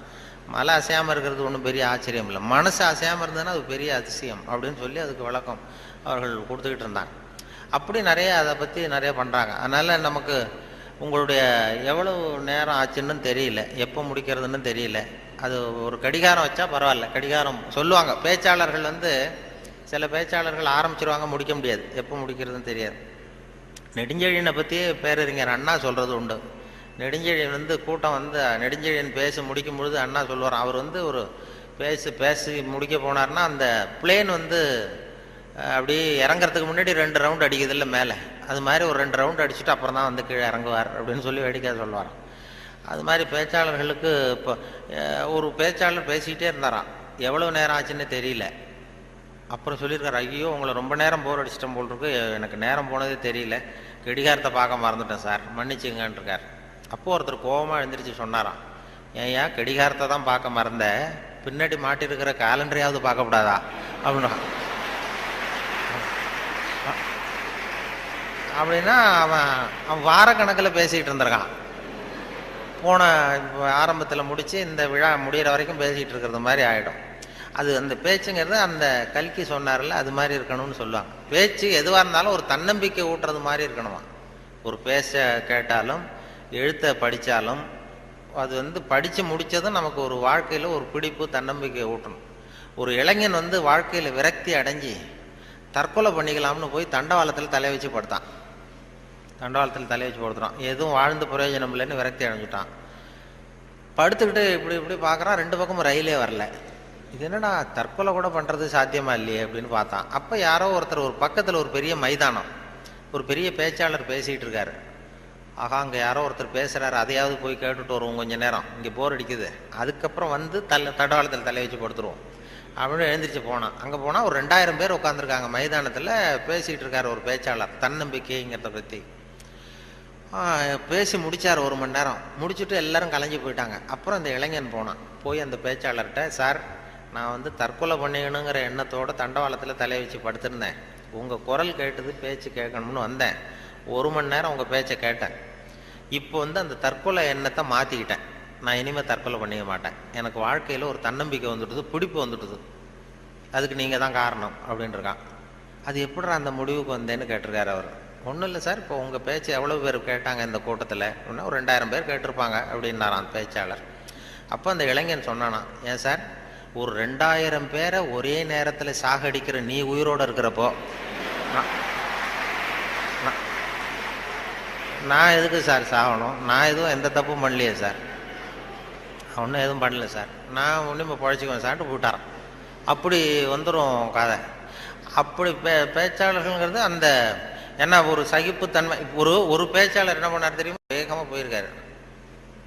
மலை அசையாமல் இருக்கிறது ஒன்றும் பெரிய ஆச்சரியம் இல்லை, மனசு அசையாமல் இருந்ததுன்னா அது பெரிய அதிசயம் அப்படின்னு சொல்லி அதுக்கு விளக்கம் அவர்கள் கொடுத்துக்கிட்டு இருந்தாங்க. அப்படி அதை பற்றி நிறைய பண்ணுறாங்க. அதனால் நமக்கு உங்களுடைய எவ்வளவு நேரம் ஆச்சுன்னு தெரியல, எப்போ முடிக்கிறதுன்னு தெரியல. அது ஒரு கடிகாரம் வச்சா பரவாயில்ல. கடிகாரம் சொல்லுவாங்க பேச்சாளர்கள், சில பேச்சாளர்கள் ஆரம்பிச்சிருவாங்க, முடிக்க முடியாது, எப்போ முடிக்கிறதுன்னு தெரியாது. நெடுஞ்செழியனை பற்றியே பேரறிஞர் அண்ணா சொல்கிறது உண்டு. நெடுஞ்செழியன் கூட்டம் நெடுஞ்செழியன் பேசி முடிக்கும் பொழுது அண்ணா சொல்லுவார், அவர் ஒரு பேசி முடிக்க போனார்னா அந்த பிளேன் அப்படியே இறங்குறதுக்கு முன்னாடி 2 ரவுண்ட் அடிக்குது இல்லை மேலே, அது மாதிரி ஒரு 2 ரவுண்ட் அடிச்சுட்டு அப்புறம் தான் கீழே இறங்குவார் அப்படின்னு சொல்லி வேடிக்கை சொல்லுவார். அது மாதிரி பேச்சாளர்களுக்கு இப்போ ஒரு பேச்சாளர் பேசிக்கிட்டே இருந்தாராம், எவ்வளோ நேரம் ஆச்சுன்னு தெரியல. அப்புறம் சொல்லியிருக்காரு, ஐயோ உங்களை ரொம்ப நேரம் போர் அடிச்சிட்டேன் போல் இருக்கு, எனக்கு நேரம் போனதே தெரியல, கடிகாரத்தை பார்க்க மறந்துட்டேன் சார், மன்னிச்சுங்கன்னு இருக்கார். அப்போது ஒருத்தர் கோபமாக எழுந்திரிச்சு சொன்னாராம், ஏன் கடிகாரத்தை தான் பார்க்க மறந்த, பின்னாடி மாட்டிருக்கிற காலண்டரையாவது பார்க்கக்கூடாதா அப்படின்னா. அப்படின்னா அவன் வாரக்கணக்கில் பேசிக்கிட்டு இருந்திருக்கான். போன ஆரம்பத்தில் முடித்து இந்த விழா முடிகிற வரைக்கும் பேசிகிட்டு இருக்கிறது மாதிரி ஆகிடும். அது அந்த பேச்சுங்கிறது அந்த கல்கி சொன்னார்ல, அது மாதிரி இருக்கணும்னு சொல்லுவாங்க. பேச்சு எதுவாக இருந்தாலும் ஒரு தன்னம்பிக்கை ஊட்டுறது மாதிரி இருக்கணுமா. ஒரு பேச கேட்டாலும் எழுத்தை படித்தாலும் அது படித்து முடித்ததும் நமக்கு ஒரு வாழ்க்கையில் ஒரு பிடிப்பு தன்னம்பிக்கை ஊட்டணும். ஒரு இளைஞன் வாழ்க்கையில் விரக்தி அடைஞ்சி தற்கொலை பண்ணிக்கலாம்னு போய் தண்டவாளத்தில் தலை வச்சு படுத்தான். படுத்துறான், எதுவும் வாழ்ந்து பிரயோஜனம் இல்லைன்னு விரக்தி அடைஞ்சிட்டான். படுத்துக்கிட்டு இப்படி பார்க்குறான், 2 பக்கமும் ரயிலே வரல. இது என்னடா தற்கொலை கூட பண்ணுறது சாத்தியமா இல்லையே அப்படின்னு பார்த்தான். அப்போ யாரோ ஒருத்தர் ஒரு பக்கத்தில் ஒரு பெரிய மைதானம், ஒரு பெரிய பேச்சாளர் பேசிகிட்டு இருக்காரு. ஆகா அங்கே யாரோ ஒருத்தர் பேசுகிறாரு, அதையாவது போய் கேட்டுட்டு வருவோம் கொஞ்சம் நேரம், இங்கே போர் அடிக்குது, அதுக்கப்புறம் தண்டவாளத்தில் தலை வச்சு படுத்துருவோம். அப்படின்னு எழுந்திரிச்சு போனான். அங்கே போனால் ஒரு 2000 பேர் உட்காந்துருக்காங்க மைதானத்தில். பேசிகிட்டு இருக்கார் ஒரு பேச்சாளர் தன்னம்பிக்கைங்கிறத பற்றி. பேசி முடித்தார் 1 மணி நேரம். முடிச்சுட்டு எல்லாரும் கலைஞ்சி போயிட்டாங்க. அப்புறம் அந்த இளைஞன் போனான். போய் அந்த பேச்சாளர்கிட்ட, சார் நான் வந்து தற்கொலை பண்ணிக்கணுங்கிற எண்ணத்தோடு தண்டவாளத்தில் தலையை வச்சு படுத்திருந்தேன். உங்கள் குரல் கேட்டது, பேச்சு கேட்கணும்னு வந்தேன். 1 மணி நேரம் உங்கள் பேச்சை கேட்டேன். இப்போ வந்து அந்த தற்கொலை எண்ணத்தை மாற்றிக்கிட்டேன். நான் இனிமேல் தற்கொலை பண்ணிக்க மாட்டேன். எனக்கு வாழ்க்கையில் ஒரு தன்னம்பிக்கை வந்துட்டுது, பிடிப்பு வந்துட்டுது. அதுக்கு நீங்கள் தான் காரணம் அப்படின்ட்டுருக்கான். அது எப்படிடா அந்த முடிவுக்கு வந்தேன்னு கேட்டிருக்காரு அவர். ஒன்றும் இல்லை சார், இப்போ உங்கள் பேச்சு எவ்வளோ பேர் கேட்டாங்க இந்த கூட்டத்தில் அப்படின்னா ஒரு 2000 பேர் கேட்டிருப்பாங்க அப்படின்னாரான் பேச்சாளர். அப்போ அந்த இளைஞன் சொன்னானா, ஏன் சார் ஒரு 2000 பேரை ஒரே நேரத்தில் சாகடிக்கிற நீ உயிரோடு இருக்கிறப்போ நான் எதுக்கு சார் சாகணும்? நான் எதுவும் எந்த தப்பும் பண்ணலையே சார். ஒன்றும் எதுவும் பண்ணல சார், நான் ஒன்றும் இப்போ பழச்சிக்குவேன் சார்ட்டு போட்டாரான். அப்படி வந்துடும் கதை. அப்படி பேச்சாளர்கள்ங்கிறது அந்த என்ன ஒரு சகிப்புத்தன்மை. ஒரு பேச்சாளர் என்ன பண்ணார் தெரியுமா, வேகமாக போயிருக்காரு,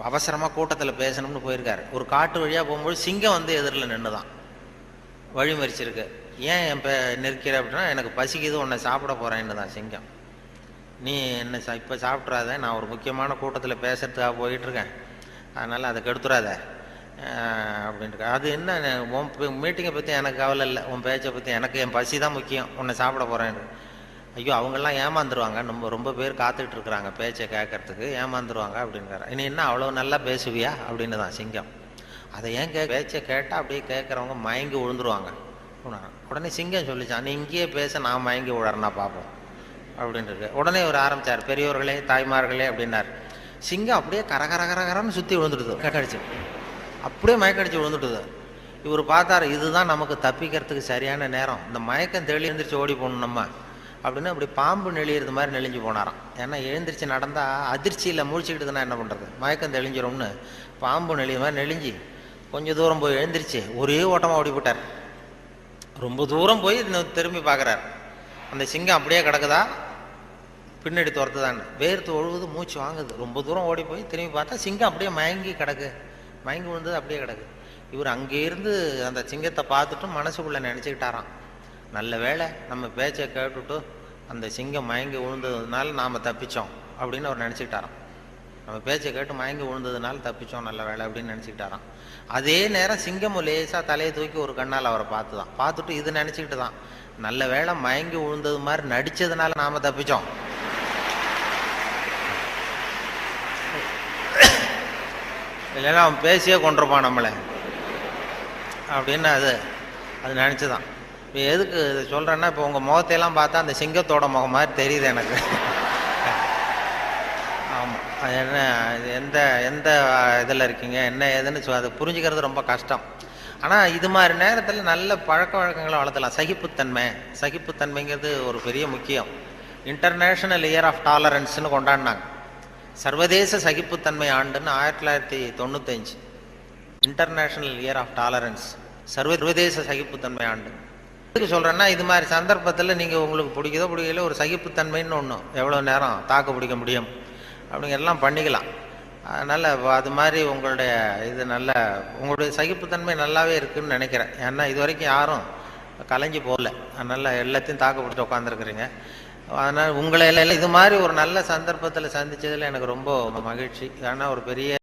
அவசரமாக கூட்டத்தில் பேசணும்னு போயிருக்காரு. ஒரு காட்டு வழியாக போகும்போது சிங்கம் வந்து எதிரில் நின்று தான் வழி மறிச்சிருக்கு. ஏன் என் நிற்கிற அப்படின்னா, எனக்கு பசிக்குது, உன்னை சாப்பிட போகிறேன்னு தான் சிங்கம். நீ என்ன இப்போ சாப்பிட்றாத, நான் ஒரு முக்கியமான கூட்டத்தில் பேசுறதுக்காக போயிட்டுருக்கேன், அதனால் அதை கெடுத்துறாத அப்படின்ட்டு. அது என்ன, உன் மீட்டிங்கை பற்றி எனக்கு கவலை இல்லை, உன் பேச்சை பற்றி எனக்கு, என் பசி தான் முக்கியம், உன்னை சாப்பிட போகிறேன்னு. ஐயோ அவங்கெல்லாம் ஏமாந்துருவாங்க, ரொம்ப பேர் காத்துக்கிட்டு இருக்கிறாங்க பேச்சை கேட்கறதுக்கு, ஏமாந்துருவாங்க அப்படின்றாரு. இனி என்ன அவ்வளோ நல்லா பேசுவியா அப்படின்னு தான் சிங்கம். அதை ஏன் பேச்சை கேட்டால் அப்படியே கேட்குறவங்க மயங்கி விழுந்துருவாங்க. உடனே சிங்கம் சொல்லிச்சான், நீ இங்கேயே பேச, நான் மயங்கி விழறேன்னா பார்ப்போம் அப்படின்ட்டு. உடனே ஒரு ஆரம்பித்தார், பெரியோர்களே தாய்மார்களே அப்படின்னார். சிங்கம் அப்படியே கரகரகரகரன்னு சுற்றி விழுந்துடுது, கடிச்சு அப்படியே மயக்கடிச்சு விழுந்துட்டுது. இவர் பார்த்தாரு, இதுதான் நமக்கு தப்பிக்கிறதுக்கு சரியான நேரம், இந்த மயக்கம் தெளி எழுந்திரிச்சு ஓடி போகணும் நம்ம அப்படின்னு. அப்படி பாம்பு நெளியிறது மாதிரி நெளிஞ்சு போனாராம். ஏன்னா எழுந்திரிச்சு நடந்தால் அதிர்ச்சியில் முழிச்சுக்கிட்டுதுன்னா என்ன பண்ணுறது, மயக்கம் தெளிஞ்சிரும்னு பாம்பு நெளிய மாதிரி நெளிஞ்சு கொஞ்சம் தூரம் போய் எழுந்திரிச்சு ஒரே ஓட்டமாக ஓடி போட்டார். ரொம்ப தூரம் போய் திரும்பி பார்க்குறார், அந்த சிங்கம் அப்படியே கிடக்குதா பின்னாடி துரத்துதான்னு. வேர்த்து ஒழுகுது, மூச்சு வாங்குது. ரொம்ப தூரம் ஓடி போய் திரும்பி பார்த்தா சிங்கம் அப்படியே மயங்கி கிடக்கு, மயங்கி விழுந்தது அப்படியே கிடக்கு. இவர் அங்கேருந்து அந்த சிங்கத்தை பார்த்துட்டு மனசுக்குள்ளே நினச்சிக்கிட்டாராம், நல்ல வேளை நம்ம பேச்சை கேட்டுட்டு அந்த சிங்கம் மயங்கி விழுந்ததுனால நாம் தப்பித்தோம் அப்படின்னு அவர் நினச்சிக்கிட்டாராம். நம்ம பேச்சை கேட்டு மயங்கி விழுந்ததுனால தப்பித்தோம், நல்ல வேலை அப்படின்னு நினச்சிக்கிட்டாராம். அதே நேரம் சிங்கமும் லேசாக தலையை தூக்கி ஒரு கண்ணால் அவரை பார்த்துட்டு இது நினச்சிக்கிட்டு தான், நல்ல வேளை மயங்கி விழுந்தது மாதிரி நடித்ததுனால நாம் தப்பித்தோம், இல்லைன்னா அவன் பேசியே கொண்டிருப்பான் நம்மளை அப்படின்னு அது நினச்சிதான். இப்போ எதுக்கு இதை சொல்கிறேன்னா, இப்போ உங்கள் முகத்தையெல்லாம் பார்த்தா அந்த சிங்கத்தோட முகம் மாதிரி தெரியுது எனக்கு. ஆமாம், அது என்ன, எந்த எந்த இதில் இருக்கீங்க என்ன ஏதுன்னு அதை புரிஞ்சுக்கிறது ரொம்ப கஷ்டம். ஆனால் இது மாதிரி நேரத்தில் நல்ல பழக்க வழக்கங்களை வளர்த்தலாம். சகிப்புத்தன்மைங்கிறது ஒரு பெரிய முக்கியம். இன்டர்நேஷ்னல் இயர் ஆஃப் டாலரன்ஸ்னு கொண்டாடினாங்க. சர்வதேச சகிப்புத்தன்மை ஆண்டுன்னு 1995 இன்டர்நேஷ்னல் இயர் ஆஃப் டாலரன்ஸ், சர்வதேச சகிப்புத்தன்மை ஆண்டு. எதுக்கு சொல்கிறேன்னா, இது மாதிரி சந்தர்ப்பத்தில் நீங்கள் உங்களுக்கு பிடிக்குதோ பிடிக்கல ஒரு சகிப்புத்தன்மைன்னு ஒன்று, எவ்வளோ நேரம் தாக்கு பிடிக்க முடியும் அப்படிங்கிறதெல்லாம் பண்ணிக்கலாம். அதனால் அது மாதிரி உங்களுடைய உங்களுடைய சகிப்புத்தன்மை நல்லாவே இருக்குதுன்னு நினைக்கிறேன். ஏன்னா இது வரைக்கும் யாரும் கலைஞ்சி போகல, அதனால் எல்லாத்தையும் தாக்கு பிடிச்சி உட்காந்துருக்குறீங்க. அதனால் உங்களை எல்லாம் இது மாதிரி ஒரு நல்ல சந்தர்ப்பத்தில் சந்தித்ததில் எனக்கு ரொம்ப மகிழ்ச்சி. ஏன்னா ஒரு பெரிய